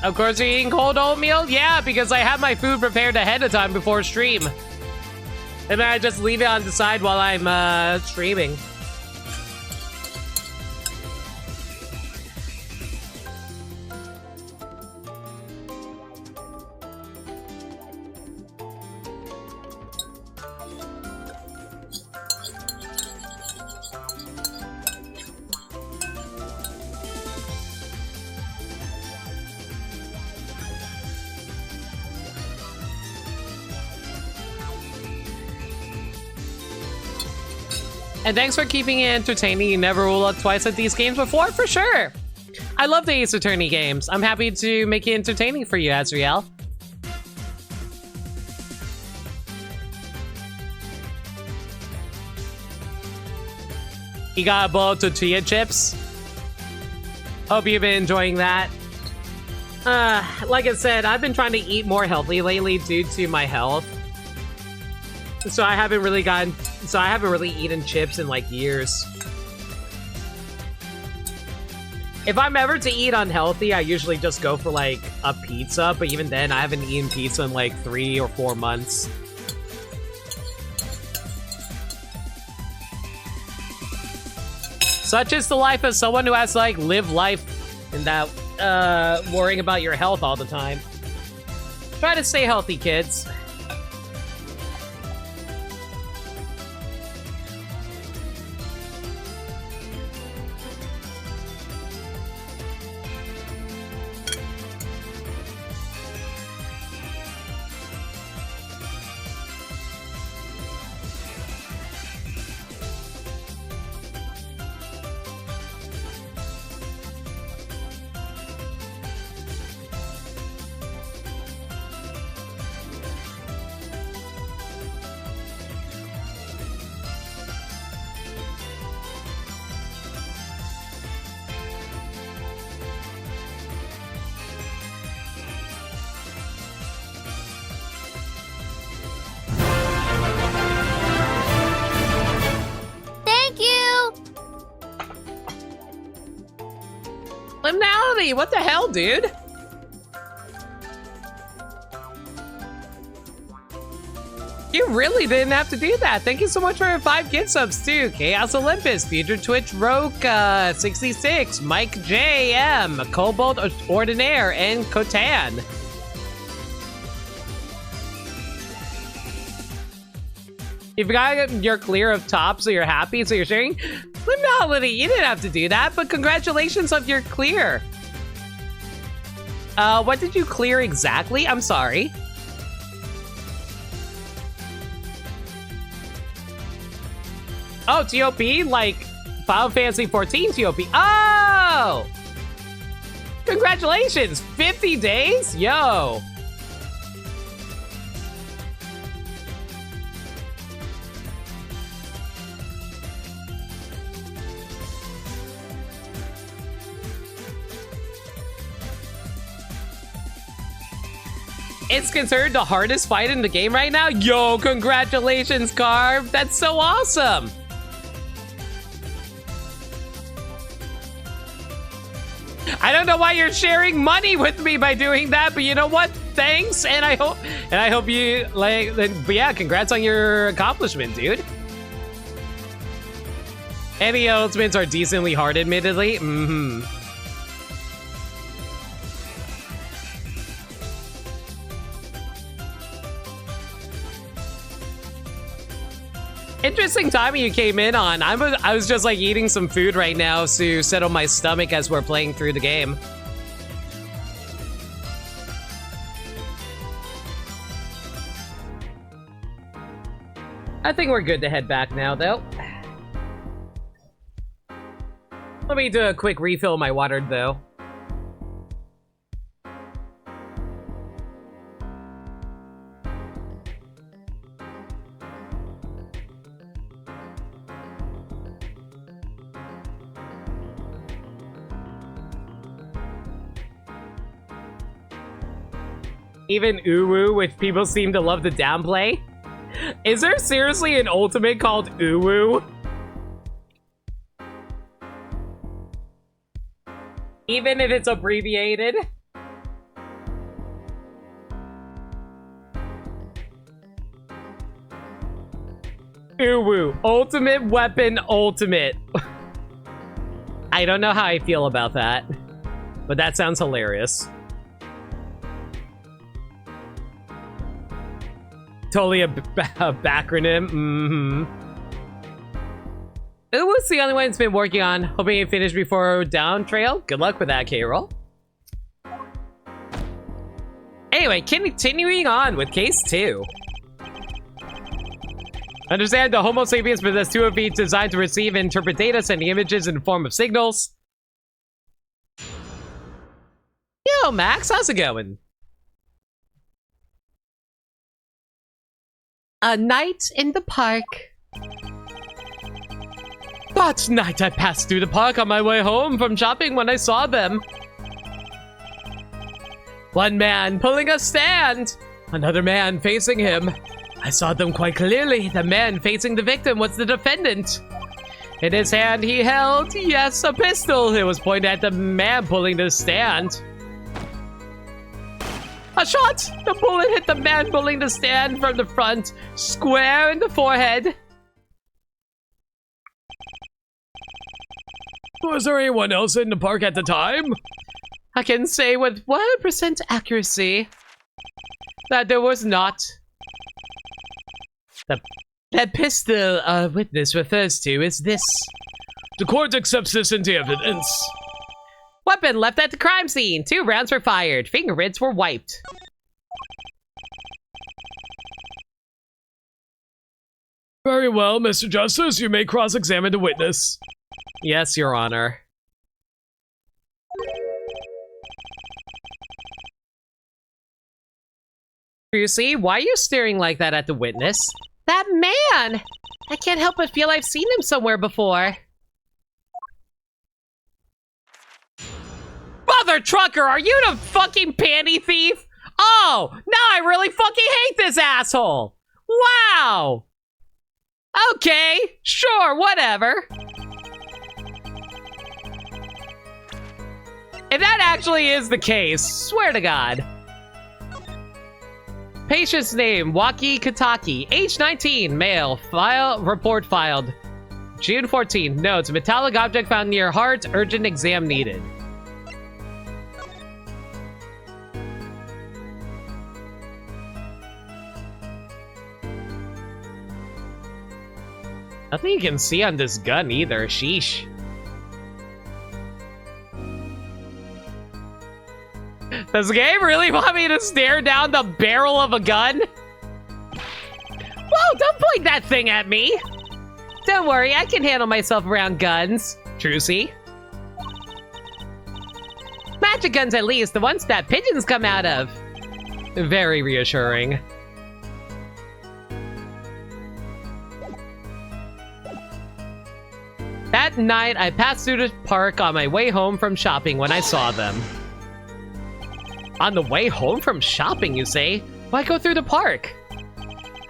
Of course you're eating cold oatmeal? Yeah, because I have my food prepared ahead of time before stream. And then I just leave it on the side while I'm streaming. And thanks for keeping it entertaining. You never roll up twice at these games before, for sure. I love the Ace Attorney games. I'm happy to make it entertaining for you, Azriel. You got a bowl of tortilla chips? Hope you've been enjoying that. Like I said, I've been trying to eat more healthy lately due to my health. So I haven't really eaten chips in like years. If I'm ever to eat unhealthy, I usually just go for like a pizza, but even then I haven't eaten pizza in like 3 or 4 months. Such is the life of someone who has to like live life without worrying about your health all the time. Try to stay healthy, kids. Liminality, what the hell, dude? You really didn't have to do that. Thank you so much for 5 gift subs too. Chaos Olympus, Future Twitch Roka, 66, Mike JM, Cobalt Ordinaire, and Kotan. You forgot you're clear of top, so you're happy, so you're sharing? Melody, you didn't have to do that, but congratulations on your clear. What did you clear exactly? I'm sorry. Oh, TOP? Like Final Fantasy 14 TOP. Oh! Congratulations! 50 days? Yo! It's considered the hardest fight in the game right now? Yo, congratulations, Carve! That's so awesome! I don't know why you're sharing money with me by doing that, but you know what? Thanks, and I hope you like. But yeah, congrats on your accomplishment, dude. Any ultimates are decently hard, admittedly. Interesting timing you came in on. I was just like eating some food right now to settle my stomach as we're playing through the game. I think we're good to head back now, though. Let me do a quick refill of my water, though. Even Uwu, which people seem to love to downplay. Is there seriously an ultimate called Uwu? Even if it's abbreviated? Uwu, ultimate weapon ultimate. I don't know how I feel about that, but that sounds hilarious. Totally a backronym. Uwu's the only one it's been working on. Hoping you finish before down trail. Good luck with that, K-Roll. Anyway, continuing on with case 2. Understand the Homo sapiens possess 2 of each designed to receive and interpret data, sending images in the form of signals. Yo, Max, how's it going? A night in the park. That night I passed through the park on my way home from shopping when I saw them. One man pulling a stand, another man facing him. I saw them quite clearly. The man facing the victim was the defendant. In his hand he held, yes, a pistol. It was pointed at the man pulling the stand. A shot! The bullet hit the man pulling the stand from the front, square in the forehead. Was there anyone else in the park at the time? I can say with 100% accuracy that there was not. The pistol a witness refers to is this. The court accepts this into evidence. Weapon left at the crime scene. 2 rounds were fired. Fingerprints were wiped. Very well, Mr. Justice. You may cross-examine the witness. Yes, Your Honor. You see, why are you staring like that at the witness? That man! I can't help but feel I've seen him somewhere before. Mother trucker, are you the fucking panty thief? Oh, now I really fucking hate this asshole. Wow. Okay, sure, whatever. If that actually is the case, swear to God. Patient's name, Waki Kataki, age 19, male, report filed. June 14, notes, metallic object found near heart, urgent exam needed. Nothing you can see on this gun either. Sheesh. Does the game really want me to stare down the barrel of a gun? Whoa, don't point that thing at me! Don't worry, I can handle myself around guns. Trucy. Magic guns at least, the ones that pigeons come out of. Very reassuring. That night, I passed through the park on my way home from shopping when I saw them. On the way home from shopping, you say? Why go through the park?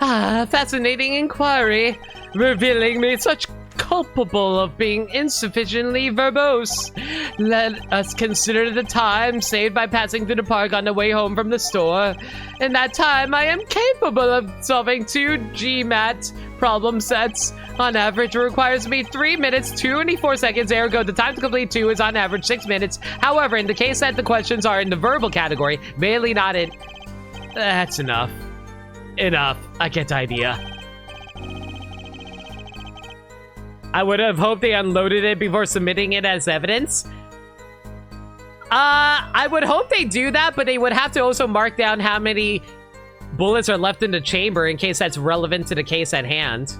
Ah, fascinating inquiry, revealing me such culpable of being insufficiently verbose. Let us consider the time saved by passing through the park on the way home from the store. In that time, I am capable of solving 2 GMAT problem sets. On average, it requires me 3 minutes, 24 seconds, ergo the time to complete 2 is on average 6 minutes. However, in the case that the questions are in the verbal category, mainly not in... That's enough. Enough. I get the idea. I would have hoped they unloaded it before submitting it as evidence. I would hope they do that, but they would have to also mark down how many bullets are left in the chamber in case that's relevant to the case at hand.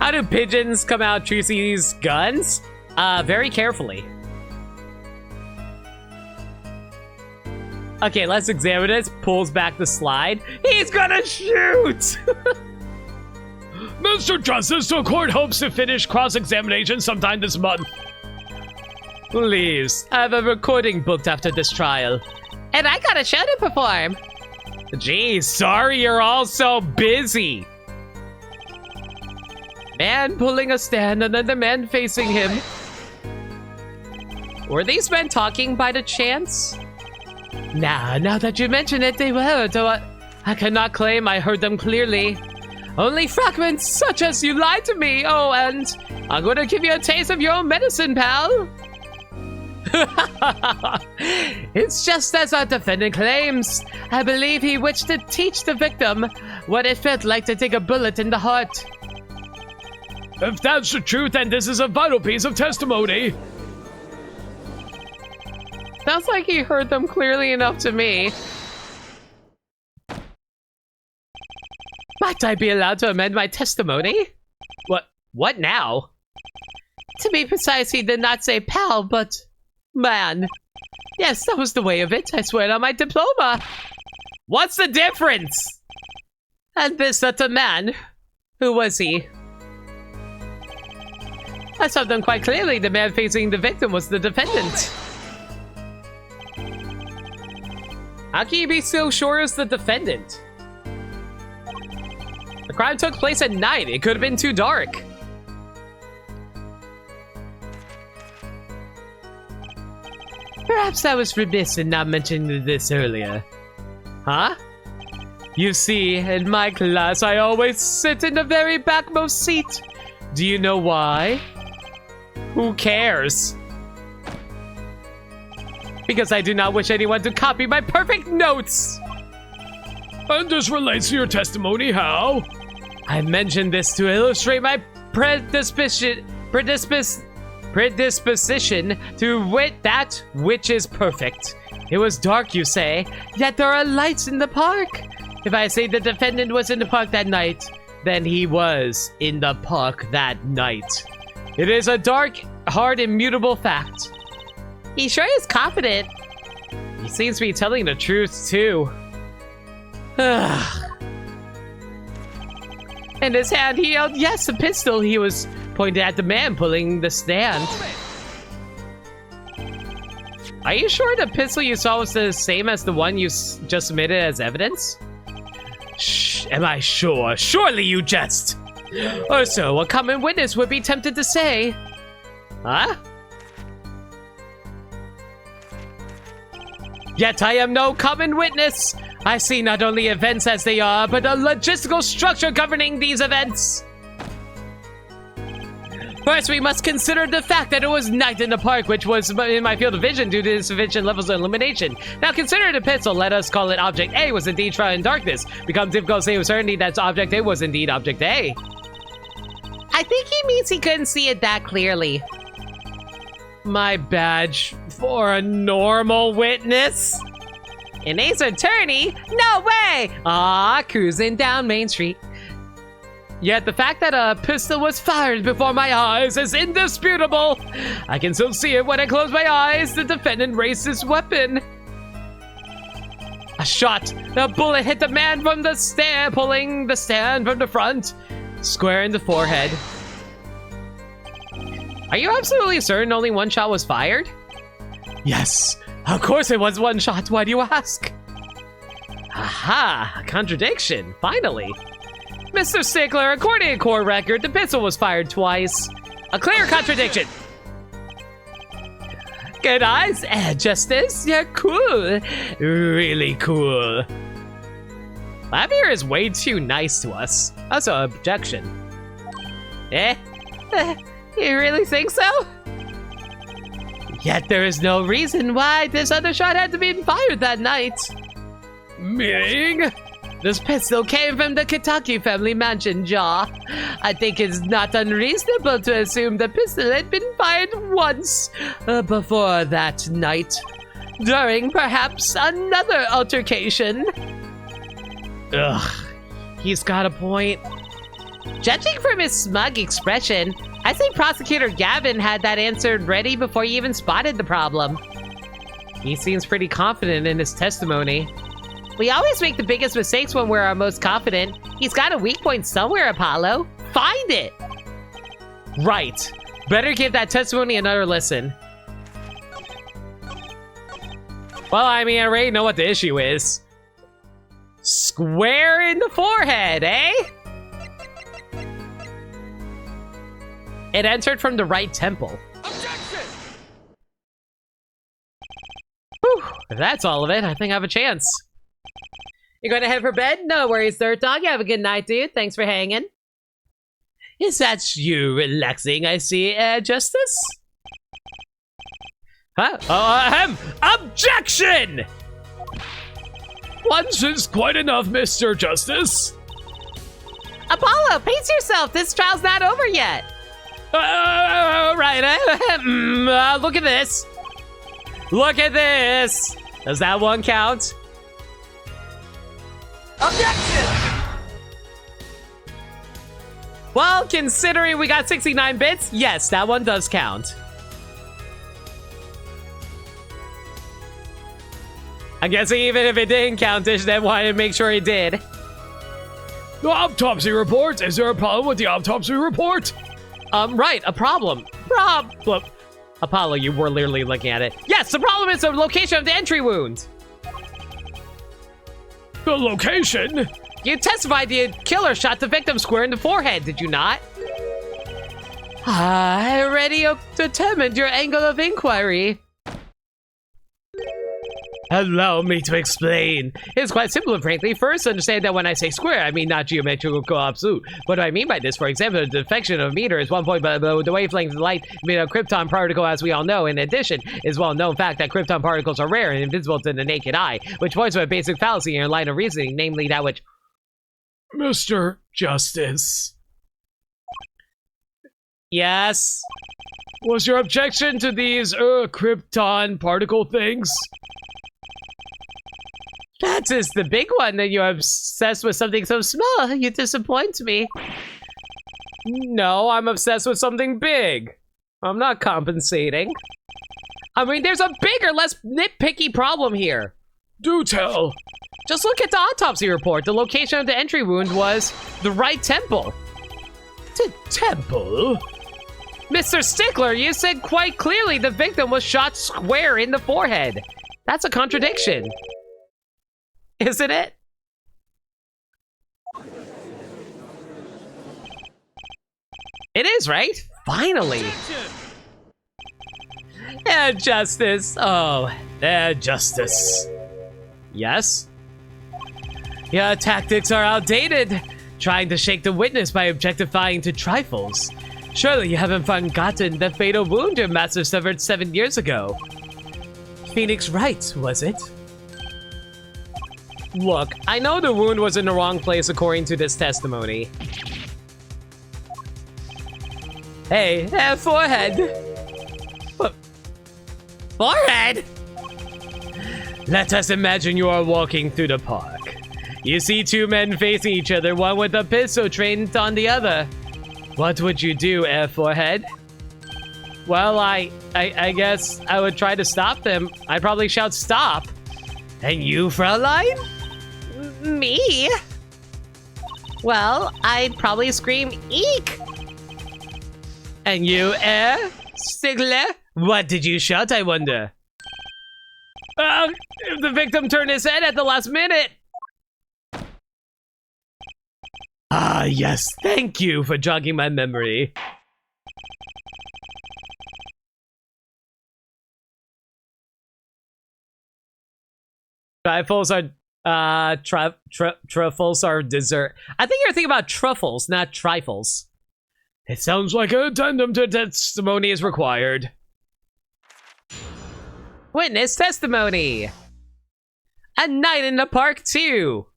How do pigeons come out Trucy's guns? Very carefully. Okay, let's examine this. Pulls back the slide. He's gonna shoot! Mr. Justice, the court hopes to finish cross-examination sometime this month. Please, I have a recording booked after this trial. And I got a show to perform. Geez, sorry you're all so busy. Man pulling a stand and then the man facing him. Were these men talking by the chance? Nah, now that you mention it, they were, though I cannot claim I heard them clearly. Only fragments such as you lied to me. Oh, and I'm going to give you a taste of your own medicine, pal. It's just as our defendant claims. I believe he wished to teach the victim what it felt like to take a bullet in the heart. If that's the truth, then this is a vital piece of testimony. Sounds like he heard them clearly enough to me. Might I be allowed to amend my testimony? What now? To be precise, he did not say pal, but man. Yes, that was the way of it. I swear on my diploma. What's the difference? And this not a man. Who was he? I saw them quite clearly. The man facing the victim was the defendant. How can you be so sure as the defendant? The crime took place at night. It could have been too dark. Perhaps I was remiss in not mentioning this earlier. Huh? You see, in my class, I always sit in the very backmost seat. Do you know why? Who cares? Because I do not wish anyone to copy my perfect notes! And this relates to your testimony, how? I mentioned this to illustrate my predisposition to wit that which is perfect. It was dark, you say, yet there are lights in the park. If I say the defendant was in the park that night, then he was in the park that night. It is a dark, hard, immutable fact. He sure is confident. He seems to be telling the truth, too. In his hand, he held, yes, a pistol. He was pointed at the man pulling the stand. Are you sure the pistol you saw was the same as the one you just submitted as evidence? Shh, am I sure? Surely you jest! Or so a common witness would be tempted to say. Huh? Yet I am no common witness. I see not only events as they are, but a logistical structure governing these events. First, we must consider the fact that it was night in the park, which was in my field of vision due to insufficient levels of illumination. Now, consider the pistol. Let us call it Object A was indeed shrouded in darkness. Becomes difficult to say with certainty that Object A was indeed Object A. I think he means he couldn't see it that clearly. My badge for a normal witness? An ace attorney? No way! Ah, cruising down Main Street. Yet the fact that a pistol was fired before my eyes is indisputable. I can still see it when I close my eyes. The defendant raised his weapon. A shot. The bullet hit the man from the stand, pulling the stand from the front, square in the forehead. Are you absolutely certain only one shot was fired? Yes, of course it was one shot. Why do you ask? Aha, a contradiction, finally. Mr. Stickler, according to court record, the pistol was fired twice. A clear contradiction. Good eyes, Justice. You're cool. Really cool. Lavender is way too nice to us. Also, objection. Eh? You really think so? Yet there is no reason why this other shot had to be fired that night. Meaning? This pistol came from the Kentucky family mansion, Jaw. I think it's not unreasonable to assume the pistol had been fired once before that night, during perhaps another altercation. Ugh, he's got a point. Judging from his smug expression, I think Prosecutor Gavin had that answered ready before he even spotted the problem. He seems pretty confident in his testimony. We always make the biggest mistakes when we're our most confident. He's got a weak point somewhere, Apollo. Find it! Right. Better give that testimony another listen. Well, I mean, I already know what the issue is. Square in the forehead, eh? It entered from the right temple. Objection! Whew, if that's all of it, I think I have a chance. You're going to head for bed? No worries, Dirt Dog. You have a good night, dude. Thanks for hanging. Is that you relaxing, I see, Justice? Huh? Objection! Once is quite enough, Mr. Justice. Apollo, pace yourself. This trial's not over yet. Right. Look at this. Look at this. Does that one count? Objection! Well, considering we got 69 bits, yes, that one does count. I'm guessing even if it didn't count, then wanted to make sure it did. The autopsy report. Is there a problem with the autopsy report? Right, a problem. Apollo, you were literally looking at it. Yes, the problem is the location of the entry wound. The location? You testified the killer shot the victim square in the forehead, did you not? I already determined your angle of inquiry. Allow me to explain. It's quite simple and frankly. First, understand that when I say square, I mean not geometrical co-absolute. What do I mean by this? For example, the deflection of a meter is 1 point below the wavelength of light made a krypton particle, as we all know. In addition, it is well-known fact that krypton particles are rare and invisible to the naked eye, which points to a basic fallacy in your line of reasoning, namely that which... Mr. Justice. Yes? Was your objection to these, krypton particle things? That is the big one, that you're obsessed with something so small. You disappoint me. No, I'm obsessed with something big. I'm not compensating. I mean, there's a bigger, less nitpicky problem here. Do tell. Just look at the autopsy report. The location of the entry wound was the right temple. The temple? Mr. Stickler, you said quite clearly the victim was shot square in the forehead. That's a contradiction. Isn't it? It is, right? Finally. Justice. Oh, Justice. Yes? Your tactics are outdated. Trying to shake the witness by objectifying to trifles. Surely you haven't forgotten the fatal wound your master suffered 7 years ago. Phoenix Wright, was it? Look, I know the wound was in the wrong place according to this testimony. Hey, forehead. What? Forehead? Let us imagine you are walking through the park. You see two men facing each other, one with a pistol trained on the other. What would you do, forehead? Well, I guess I would try to stop them. I'd probably shout stop. And you, Fraulein? Me? Well, I'd probably scream eek. And you, Stigler? What did you shout, I wonder? If the victim turned his head at the last minute. Ah, yes, thank you for jogging my memory. Trifles are, truffles are dessert. I think you're thinking about truffles, not trifles. It sounds like an addendum to testimony is required. Witness testimony. A Night in the Park 2.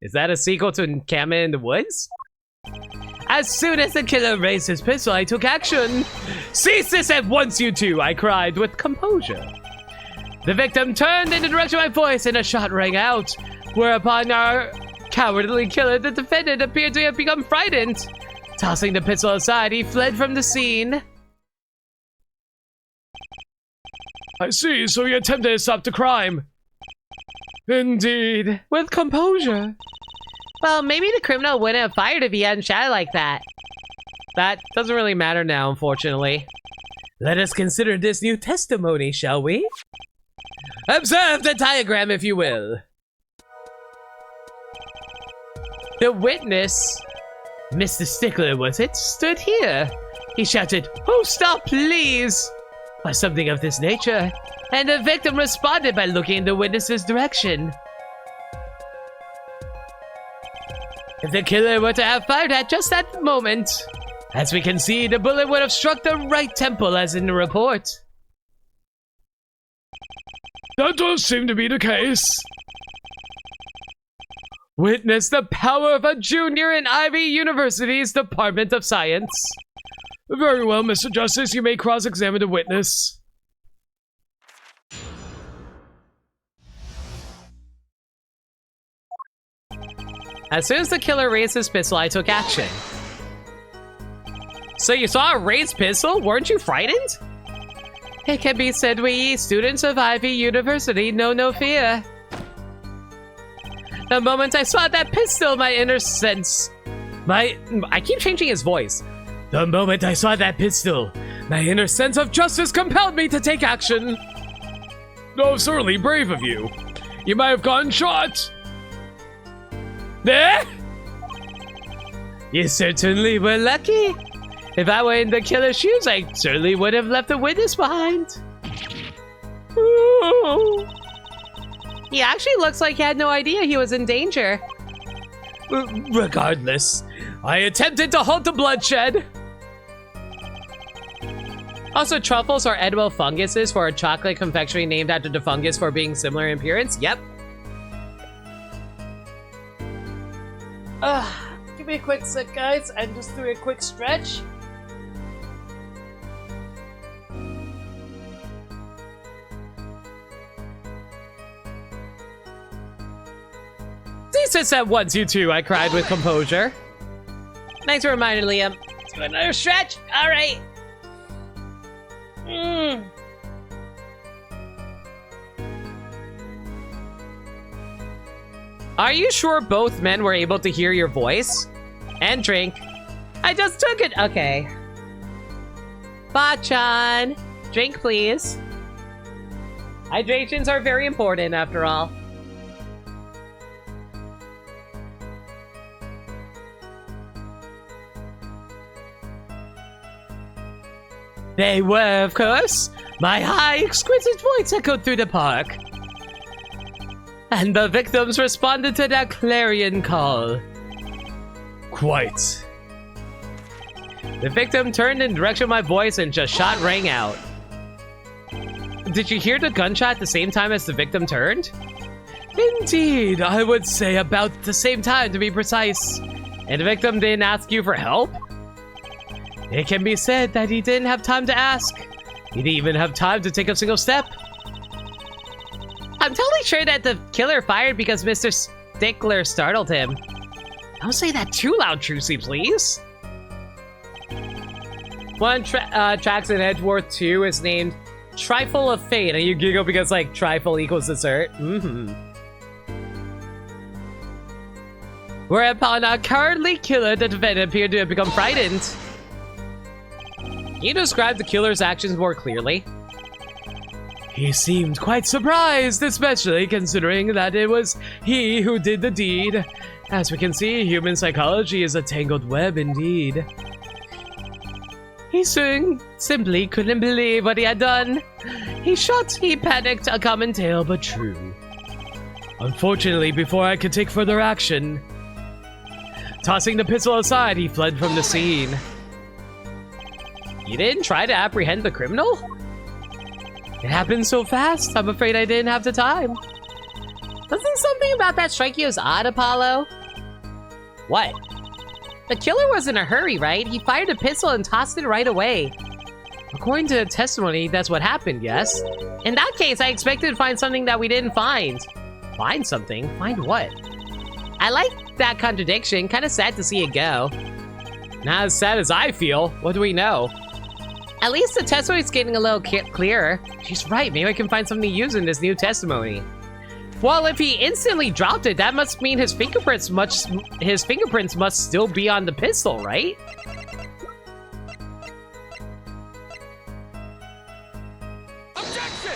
Is that a sequel to Encampment in the Woods? As soon as the killer raised his pistol, I took action. Cease this at once, you two, I cried with composure. The victim turned in the direction of my voice and a shot rang out, whereupon our cowardly killer, the defendant, appeared to have become frightened. Tossing the pistol aside, he fled from the scene. I see, so you attempted to stop the crime. Indeed, with composure. Well, maybe the criminal wouldn't have fired if he hadn't shouted like that. That doesn't really matter now, unfortunately. Let us consider this new testimony, shall we? Observe the diagram, if you will. The witness, Mr. Stickler, was it, stood here. He shouted, "Oh, stop, please!" or something of this nature, and the victim responded by looking in the witness's direction. If the killer were to have fired at just that moment, as we can see, the bullet would have struck the right temple as in the report. That does seem to be the case. Witness the power of a junior in Ivy University's Department of Science. Very well, Mr. Justice, you may cross-examine the witness. As soon as the killer raised his pistol, I took action. So you saw a raised pistol? Weren't you frightened? It can be said we students of Ivy University know no fear. The moment I saw that pistol, my inner sense... I keep changing his voice. The moment I saw that pistol, my inner sense of justice compelled me to take action. Oh, certainly brave of you. You might have gotten shot. Eh? You certainly were lucky. If I were in the killer's shoes, I certainly would have left a witness behind. Ooh. He actually looks like he had no idea he was in danger. Regardless, I attempted to halt the bloodshed. Also, truffles are edible funguses for a chocolate confectionery named after the fungus for being similar in appearance. Yep. Give me a quick sec, guys. I'm just doing a quick stretch. Cease at once, you two, I cried with composure. Thanks for reminding Liam. Do another stretch. All right. Are you sure both men were able to hear your voice? And drink. I just took it. Okay. Bachan. Drink, please. Hydrations are very important, after all. They were, of course. My high, exquisite voice echoed through the park. And the victims responded to that clarion call. Quite. The victim turned in the direction of my voice and just shot rang out. Did you hear the gunshot at the same time as the victim turned? Indeed, I would say about the same time to be precise. And the victim didn't ask you for help? It can be said that he didn't have time to ask. He didn't even have time to take a single step. I'm totally sure that the killer fired because Mr. Stickler startled him. Don't say that too loud, Trucy, please. One tracks in Edgeworth 2 is named Trifle of Fate, and you giggle because, like, trifle equals dessert. Whereupon our cowardly killer, the defendant, appeared to have become frightened. Can you describe the killer's actions more clearly? He seemed quite surprised, especially considering that it was he who did the deed. As we can see, human psychology is a tangled web indeed. He simply couldn't believe what he had done. He shot, he panicked, a common tale but true. Unfortunately, before I could take further action, tossing the pistol aside, he fled from the scene. You didn't try to apprehend the criminal? It happened so fast, I'm afraid I didn't have the time. Doesn't something about that strike you as odd, Apollo? What? The killer was in a hurry, right? He fired a pistol and tossed it right away. According to the testimony, that's what happened, yes? In that case, I expected to find something that we didn't find. Find something? Find what? I like that contradiction. Kind of sad to see it go. Not as sad as I feel. What do we know? At least the testimony's getting a little clearer. She's right. Maybe I can find something to use in this new testimony. Well, if he instantly dropped it, that must mean his fingerprints must still be on the pistol, right? Objection!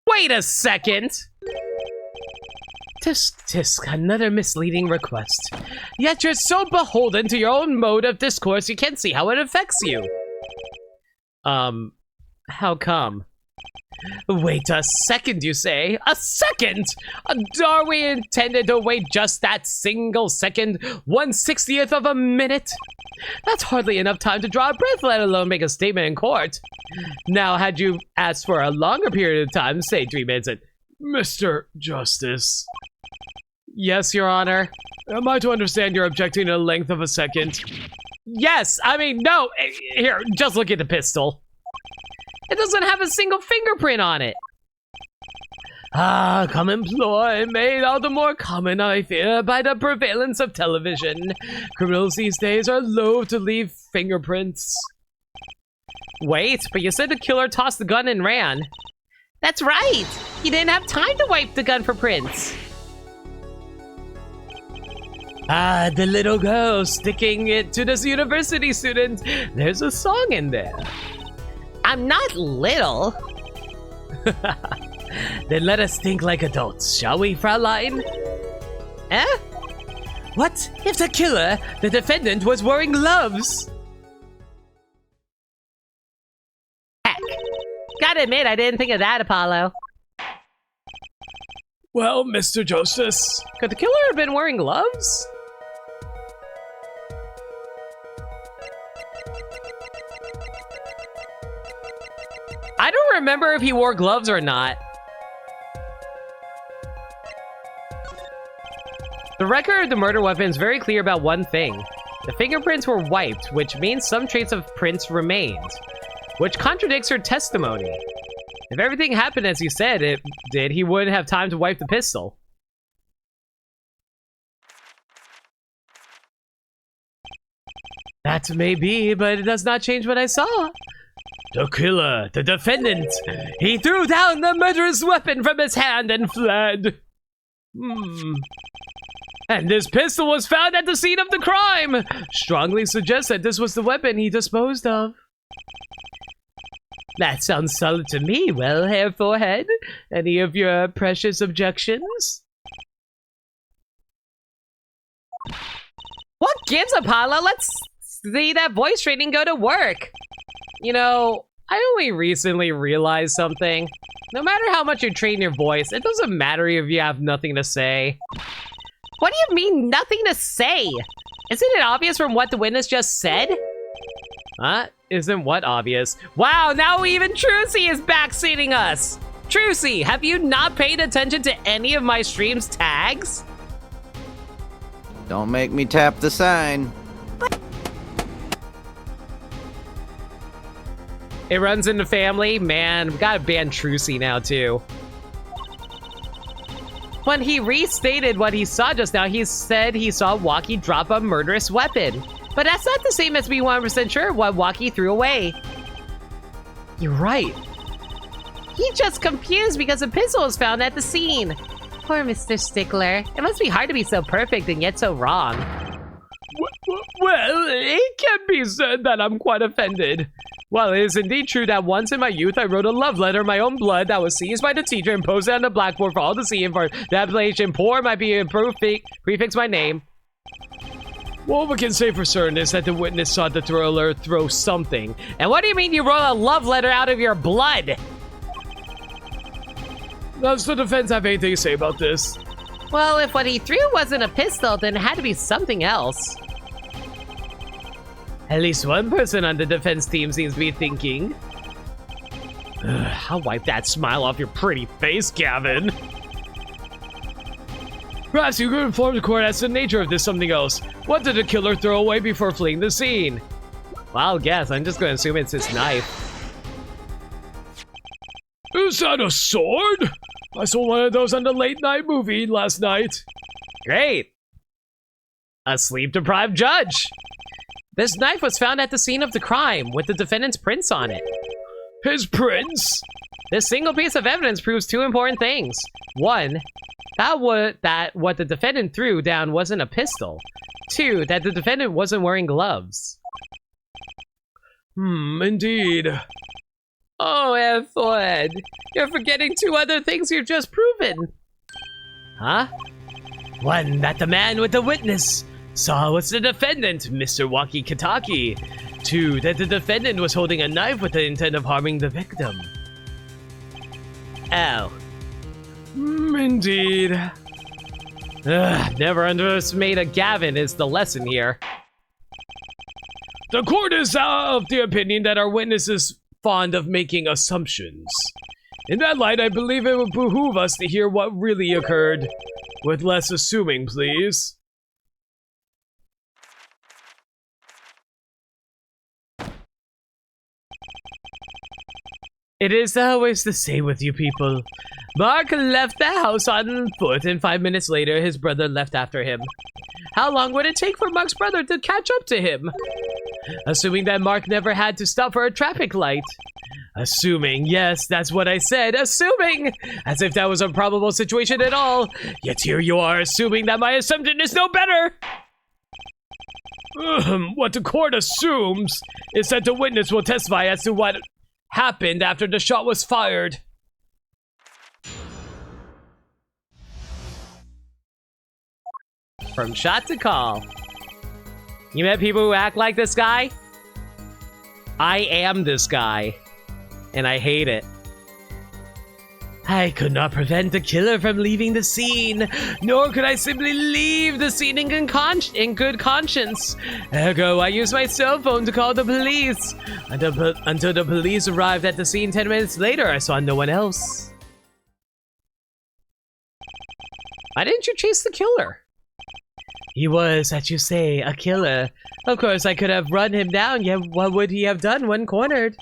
Wait a second! Tisk, another misleading request. Yet you're so beholden to your own mode of discourse you can't see how it affects you. How come? Wait a second, you say? A second? Are we intended to wait just that single second, 1/60th of a minute? That's hardly enough time to draw a breath, let alone make a statement in court. Now, had you asked for a longer period of time, say 3 minutes and... Mr. Justice. Yes, Your Honor. Am I to understand you're objecting to the length of a second? Yes, I mean, no. Here, just look at the pistol. It doesn't have a single fingerprint on it. Ah, common ploy made all the more common, I fear, by the prevalence of television. Criminals these days are loath to leave fingerprints. Wait, but you said the killer tossed the gun and ran. That's right! He didn't have time to wipe the gun for prints. Ah, the little girl sticking it to this university student. There's a song in there. I'm not little. Then let us think like adults, shall we, Fraulein? Eh? What if the killer, the defendant, was wearing gloves? Heck. Gotta admit, I didn't think of that, Apollo. Well, Mr. Justice, could the killer have been wearing gloves? I don't remember if he wore gloves or not. The record of the murder weapon is very clear about one thing. The fingerprints were wiped, which means some trace of prints remained, which contradicts her testimony. If everything happened as he said it did, he wouldn't have time to wipe the pistol. That may be, but it does not change what I saw. The killer, the defendant, he threw down the murderous weapon from his hand and fled. And this pistol was found at the scene of the crime. Strongly suggests that this was the weapon he disposed of. That sounds solid to me. Well, Hair Forehead, any of your precious objections? What gives, Apollo? Let's see that voice training go to work. You know, I only recently realized something. No matter how much you train your voice, it doesn't matter if you have nothing to say. What do you mean, nothing to say? Isn't it obvious from what the witness just said? Isn't what obvious? Wow, now even Trucy is backseating us! Trucy, have you not paid attention to any of my stream's tags? Don't make me tap the sign. It runs in the family? Man, we gotta ban Trucy now, too. When he restated what he saw just now, he said he saw Walkie drop a murderous weapon. But that's not the same as being 100% sure what Walkie threw away. You're right. He's just confused because a pistol was found at the scene. Poor Mr. Stickler. It must be hard to be so perfect and yet so wrong. Well, it can be said that I'm quite offended. Well, it is indeed true that once in my youth, I wrote a love letter in my own blood that was seized by the teacher and posted on the blackboard for all to see, and for the appellation poor might be improved prefix my name. What we can say for certain is that the witness saw the thriller throw something. And what do you mean you wrote a love letter out of your blood? Does the defense have anything to say about this? Well, if what he threw wasn't a pistol, then it had to be something else. At least one person on the defense team seems to be thinking. I'll wipe that smile off your pretty face, Gavin. Perhaps you could inform the court as to the nature of this something else. What did the killer throw away before fleeing the scene? Well, I'll guess. I'm just going to assume it's his knife. Is that a sword? I saw one of those on the late night movie last night. Great. A sleep-deprived judge. This knife was found at the scene of the crime with the defendant's prints on it. His prints? This single piece of evidence proves two important things. One, that what the defendant threw down wasn't a pistol. Two, that the defendant wasn't wearing gloves. Indeed. Oh, F-Ford, you're forgetting two other things you've just proven. Huh? One, that the man with the witness saw was the defendant, Mr. Walkie Kitaki. Two, that the defendant was holding a knife with the intent of harming the victim. Oh. Indeed. Never underestimate a Gavin is the lesson here. The court is of the opinion that our witness is fond of making assumptions. In that light, I believe it would behoove us to hear what really occurred. With less assuming, please. It is always the same with you people. Mark left the house on foot, and 5 minutes later, his brother left after him. How long would it take for Mark's brother to catch up to him? Assuming that Mark never had to stop for a traffic light. Assuming, yes, that's what I said, assuming! As if that was a probable situation at all. Yet here you are assuming that my assumption is no better! What the court assumes is that the witness will testify as to what happened after the shot was fired. From shot to call. You met people who act like this guy? I am this guy, and I hate it. I could not prevent the killer from leaving the scene, nor could I simply leave the scene in good conscience. Ergo, I used my cell phone to call the police. Until the police arrived at the scene 10 minutes later, I saw no one else. Why didn't you chase the killer? He was, as you say, a killer. Of course, I could have run him down, yet what would he have done when cornered?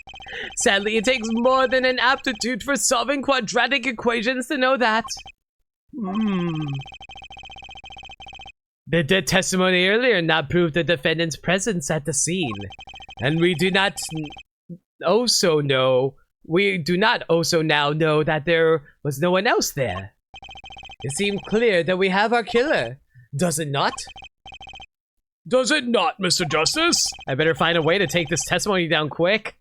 Sadly, it takes more than an aptitude for solving quadratic equations to know that. The dead testimony earlier not proved the defendant's presence at the scene. And we do not also now know that there was no one else there. It seemed clear that we have our killer. Does it not? Does it not, Mr. Justice? I better find a way to take this testimony down quick.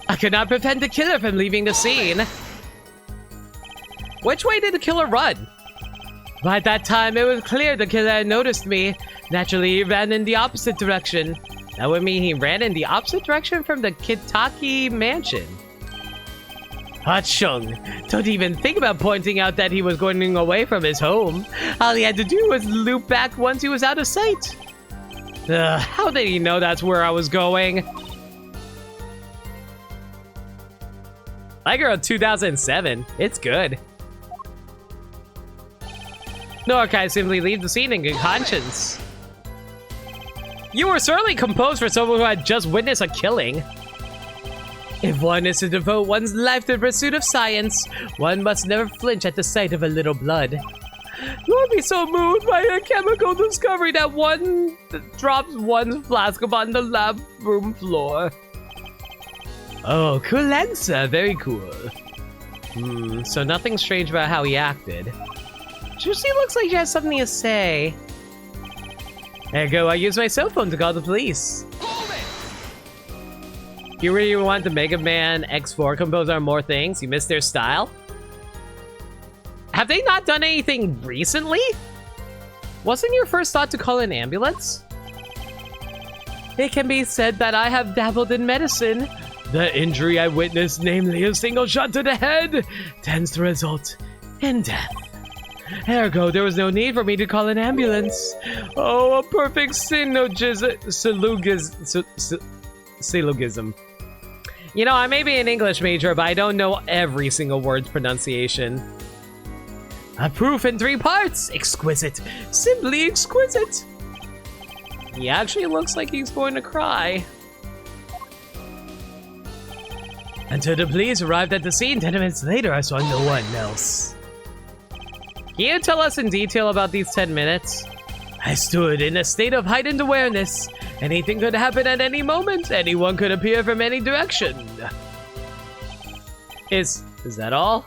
I could not prevent the killer from leaving the scene. Which way did the killer run? By that time, it was clear the killer had noticed me. Naturally, he ran in the opposite direction. That would mean he ran in the opposite direction from the Kitaki mansion. Chung, don't even think about pointing out that he was going away from his home. All he had to do was loop back once he was out of sight. How did he know that's where I was going? I grew up 2007. It's good. Nor can I simply leave the scene in good conscience. You were certainly composed for someone who had just witnessed a killing. If one is to devote one's life to the pursuit of science, one must never flinch at the sight of a little blood. You would be so moved by a chemical discovery that one drops one's flask upon the lab room floor. Oh, cool answer. Very cool. So nothing strange about how he acted. Juicy looks like she has something to say. There you go. I use my cell phone to call the police. You really want the Mega Man X4 composer on more things? You missed their style? Have they not done anything recently? Wasn't your first thought to call an ambulance? It can be said that I have dabbled in medicine. The injury I witnessed, namely a single shot to the head, tends to result in death. Ergo, there was no need for me to call an ambulance. Oh, a perfect syllogism. You know, I may be an English major, but I don't know every single word's pronunciation. A proof in 3 parts. Exquisite. Simply exquisite. He actually looks like he's going to cry. Until the police arrived at the scene 10 minutes later, I saw no one else. Can you tell us in detail about these 10 minutes? I stood in a state of heightened awareness. Anything could happen at any moment. Anyone could appear from any direction. Is that all?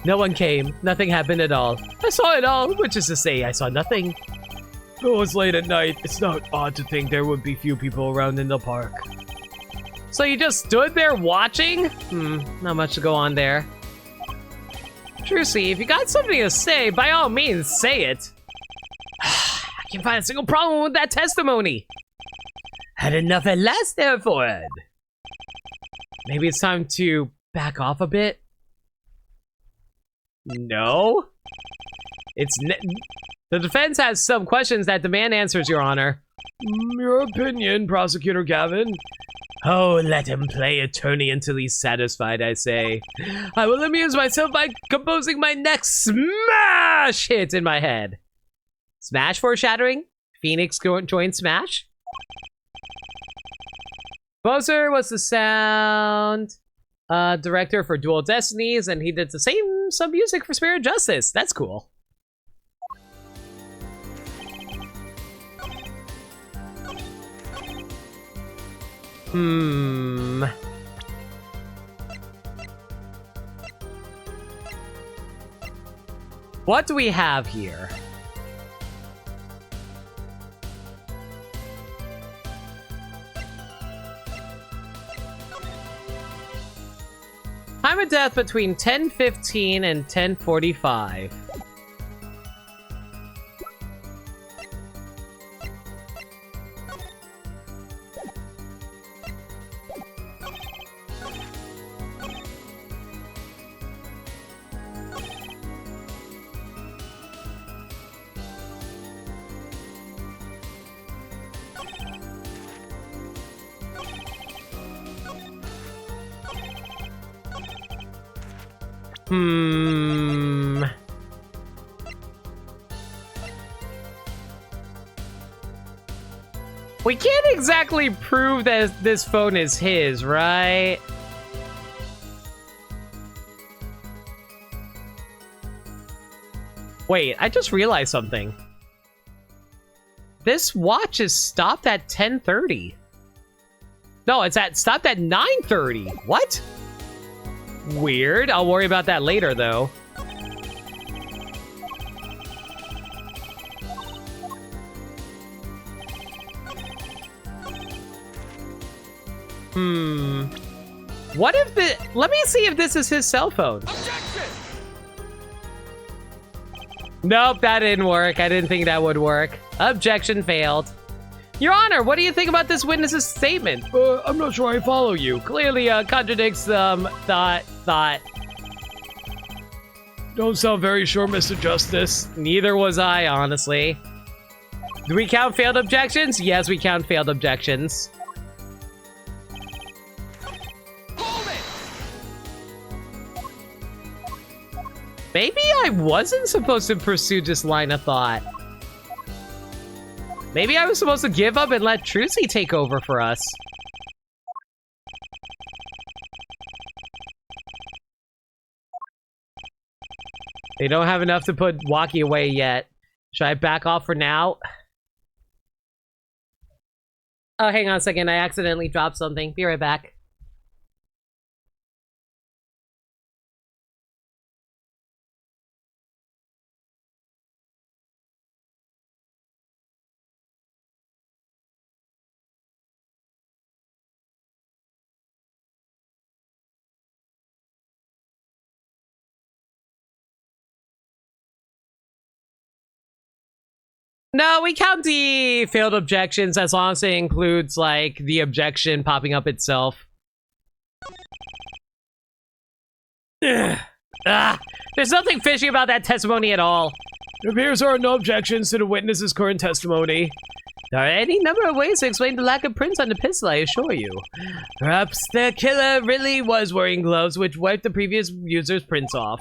No one came. Nothing happened at all. I saw it all, which is to say, I saw nothing. It was late at night. It's not odd to think there would be few people around in the park. So you just stood there watching? Not much to go on there. Trucy, if you got something to say, by all means, say it. I can't find a single problem with that testimony. Had enough at last, therefore. Maybe it's time to back off a bit? No? The defense has some questions that demand answers, Your Honor. Your opinion, Prosecutor Gavin. Oh, let him play attorney until he's satisfied, I say. I will amuse myself by composing my next smash hit in my head. Smash foreshadowing? Phoenix joined Smash? Bowser was the sound director for Dual Destinies, and he did some music for Spirit of Justice. That's cool. What do we have here? Time of death between 10:15 and 10:45. We can't exactly prove that this phone is his, right? Wait, I just realized something. This watch is stopped at 10:30. No, it's stopped at 9:30. What? Weird. I'll worry about that later, though. What if let me see if this is his cell phone. Objection! Nope, that didn't work. I didn't think that would work. Objection failed. Your Honor, what do you think about this witness's statement? I'm not sure I follow you. Clearly, contradicts thought thought. Don't sound very sure, Mr. Justice. Neither was I, honestly. Do we count failed objections? Yes, we count failed objections. Maybe I wasn't supposed to pursue this line of thought. Maybe I was supposed to give up and let Trucy take over for us. They don't have enough to put Walkie away yet. Should I back off for now? Oh, hang on a second. I accidentally dropped something. Be right back. No, we count the failed objections as long as it includes, like, the objection popping up itself. Ugh. There's nothing fishy about that testimony at all. It appears there are no objections to the witness's current testimony. There are any number of ways to explain the lack of prints on the pistol, I assure you. Perhaps the killer really was wearing gloves which wiped the previous user's prints off.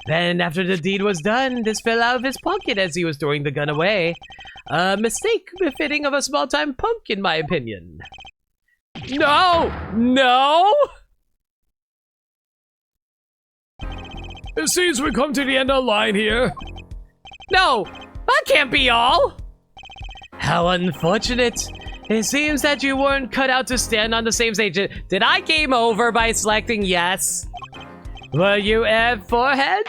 Then, after the deed was done, this fell out of his pocket as he was throwing the gun away. A mistake befitting of a small-time punk, in my opinion. No! No! It seems we come to the end of the line here. No! That can't be all! How unfortunate. It seems that you weren't cut out to stand on the same stage. Did I game over by selecting yes? Were you a forehead?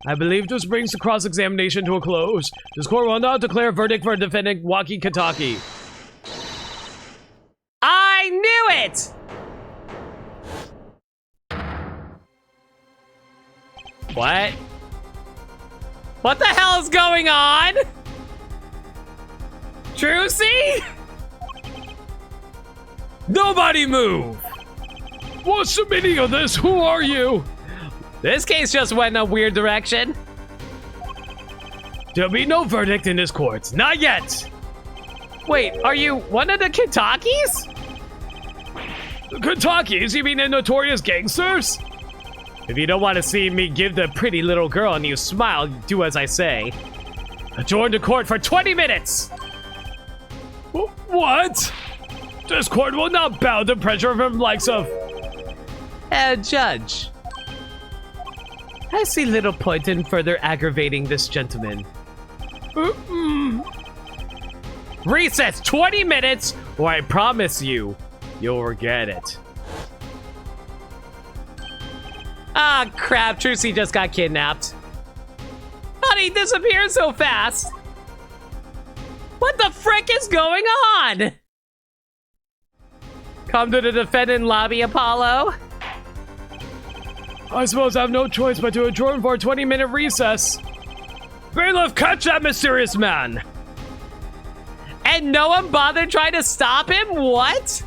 I believe this brings the cross-examination to a close. This court will now declare a verdict for defendant Waki Kataki. I knew it! What? What the hell is going on? Trucy? Nobody move! What's the meaning of this? Who are you? This case just went in a weird direction. There'll be no verdict in this court. Not yet! Wait, are you one of the Kitakis? Kitakis? You mean the notorious gangsters? If you don't want to see me give the pretty little girl and you smile, do as I say. Adjourn the court for 20 minutes! What? This court will not bow to pressure from the likes of... Judge. I see little point in further aggravating this gentleman. Recess 20 minutes, or I promise you, you'll regret it. Ah, crap, Trucy just got kidnapped. How'd he disappear so fast? What the frick is going on? Come to the defendant lobby, Apollo. I suppose I have no choice but to adjourn for a 20-minute recess. Bailiff, catch that mysterious man! And no one bothered trying to stop him? What?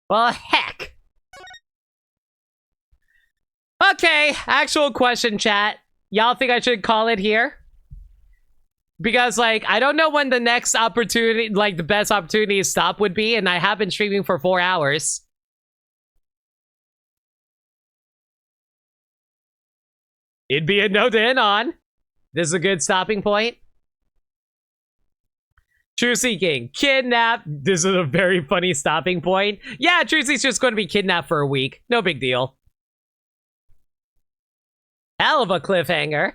Well, heck. Okay, actual question, chat. Y'all think I should call it here? Because, like, I don't know when the next opportunity, like, the best opportunity to stop would be, and I have been streaming for 4 hours. It'd be a note to end on. This is a good stopping point. True seeking. Kidnap. This is a very funny stopping point. Yeah, Trucy's just going to be kidnapped for a week. No big deal. Hell of a cliffhanger.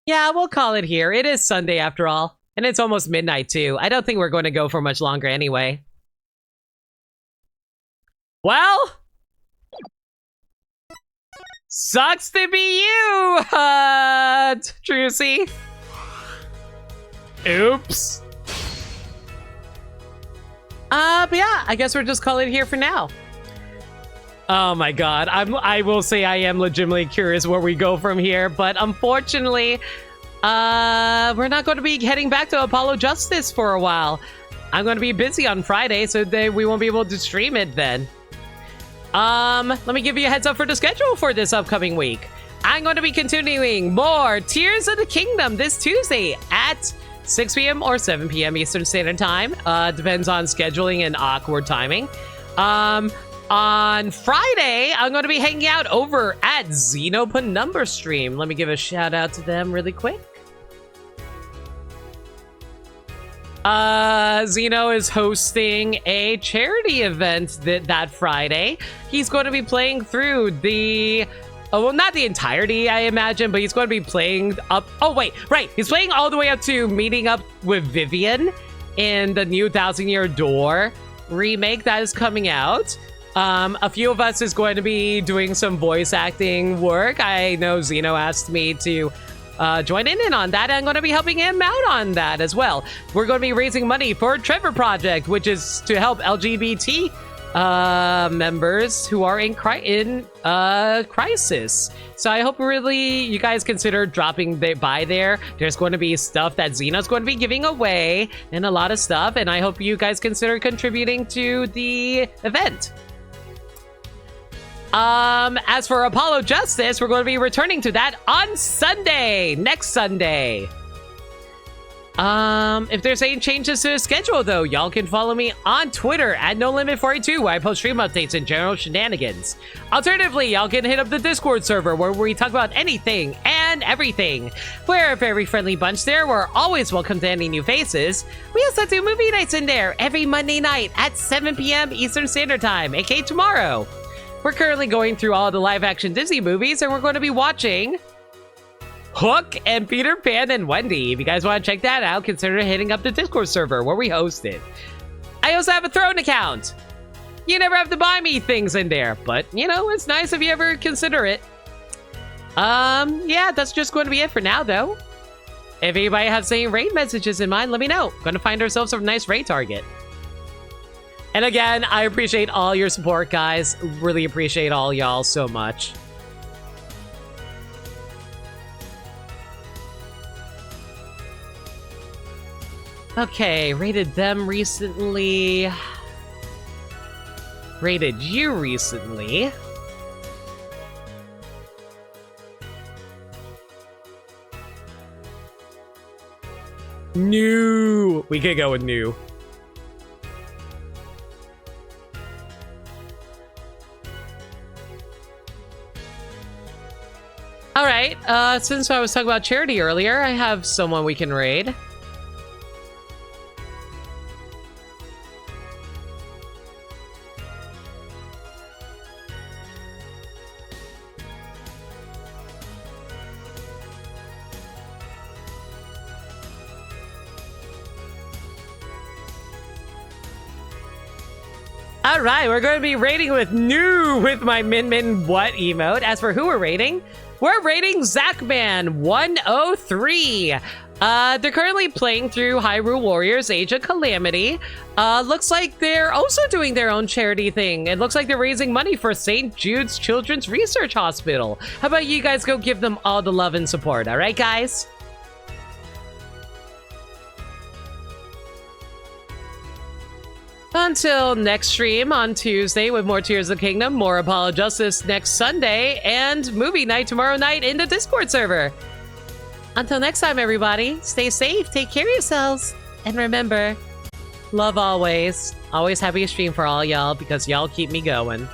Yeah, we'll call it here. It is Sunday after all. And it's almost midnight too. I don't think we're going to go for much longer anyway. Well, sucks to be you, Trucy. Oops. But yeah, I guess we're just calling it here for now. Oh my god, I will say I am legitimately curious where we go from here, but unfortunately, we're not going to be heading back to Apollo Justice for a while. I'm going to be busy on Friday, so we won't be able to stream it then. Let me give you a heads up for the schedule for this upcoming week. I'm going to be continuing more Tears of the Kingdom this Tuesday at 6 p.m. or 7 p.m. Eastern Standard Time. Depends on scheduling and awkward timing. On Friday, I'm going to be hanging out over at Xeno Penumbra Stream. Let me give a shout out to them really quick. Xeno is hosting a charity event that Friday. He's going to be playing through well, not the entirety, I imagine, but he's going to be playing up... Oh, wait, right. He's playing all the way up to meeting up with Vivian in the new Thousand Year Door remake that is coming out. A few of us is going to be doing some voice acting work. I know Xeno asked me to join in on that. I'm going to be helping him out on that as well. We're going to be raising money for Trevor Project, which is to help LGBT members who are in crisis. So I hope really you guys consider dropping by there. There's going to be stuff that Xeno's going to be giving away and a lot of stuff, and I hope you guys consider contributing to the event. As for Apollo Justice, we're going to be returning to that on Sunday, next Sunday. If there's any changes to the schedule, though, y'all can follow me on Twitter at NoLimit42, where I post stream updates and general shenanigans. Alternatively, y'all can hit up the Discord server, where we talk about anything and everything. We're a very friendly bunch there. We're always welcome to any new faces. We also do movie nights in there every Monday night at 7 p.m. Eastern Standard Time, aka tomorrow. We're currently going through all the live-action Disney movies, and we're going to be watching Hook and Peter Pan and Wendy. If you guys want to check that out, consider hitting up the Discord server where we host it. I also have a Throne account. You never have to buy me things in there, but, you know, it's nice if you ever consider it. Yeah, that's just going to be it for now, though. If anybody has any raid messages in mind, let me know. Going to find ourselves a nice raid target. And again, I appreciate all your support, guys. Really appreciate all y'all so much. Okay, rated them recently. Rated you recently. New. We could go with new. All right, since I was talking about charity earlier, I have someone we can raid. All right, we're going to be raiding with new with my Min Min What emote. As for who we're raiding Zachman 103. They're currently playing through Hyrule Warriors Age of Calamity. Looks like they're also doing their own charity thing. It looks like they're raising money for St. Jude's Children's Research Hospital. How about you guys go give them all the love and support, all right, guys? Until next stream on Tuesday with more Tears of the Kingdom, more Apollo Justice next Sunday, and movie night tomorrow night in the Discord server. Until next time, everybody, stay safe, take care of yourselves, and remember, love always. Always happy to stream for all y'all because y'all keep me going.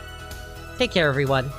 Take care, everyone.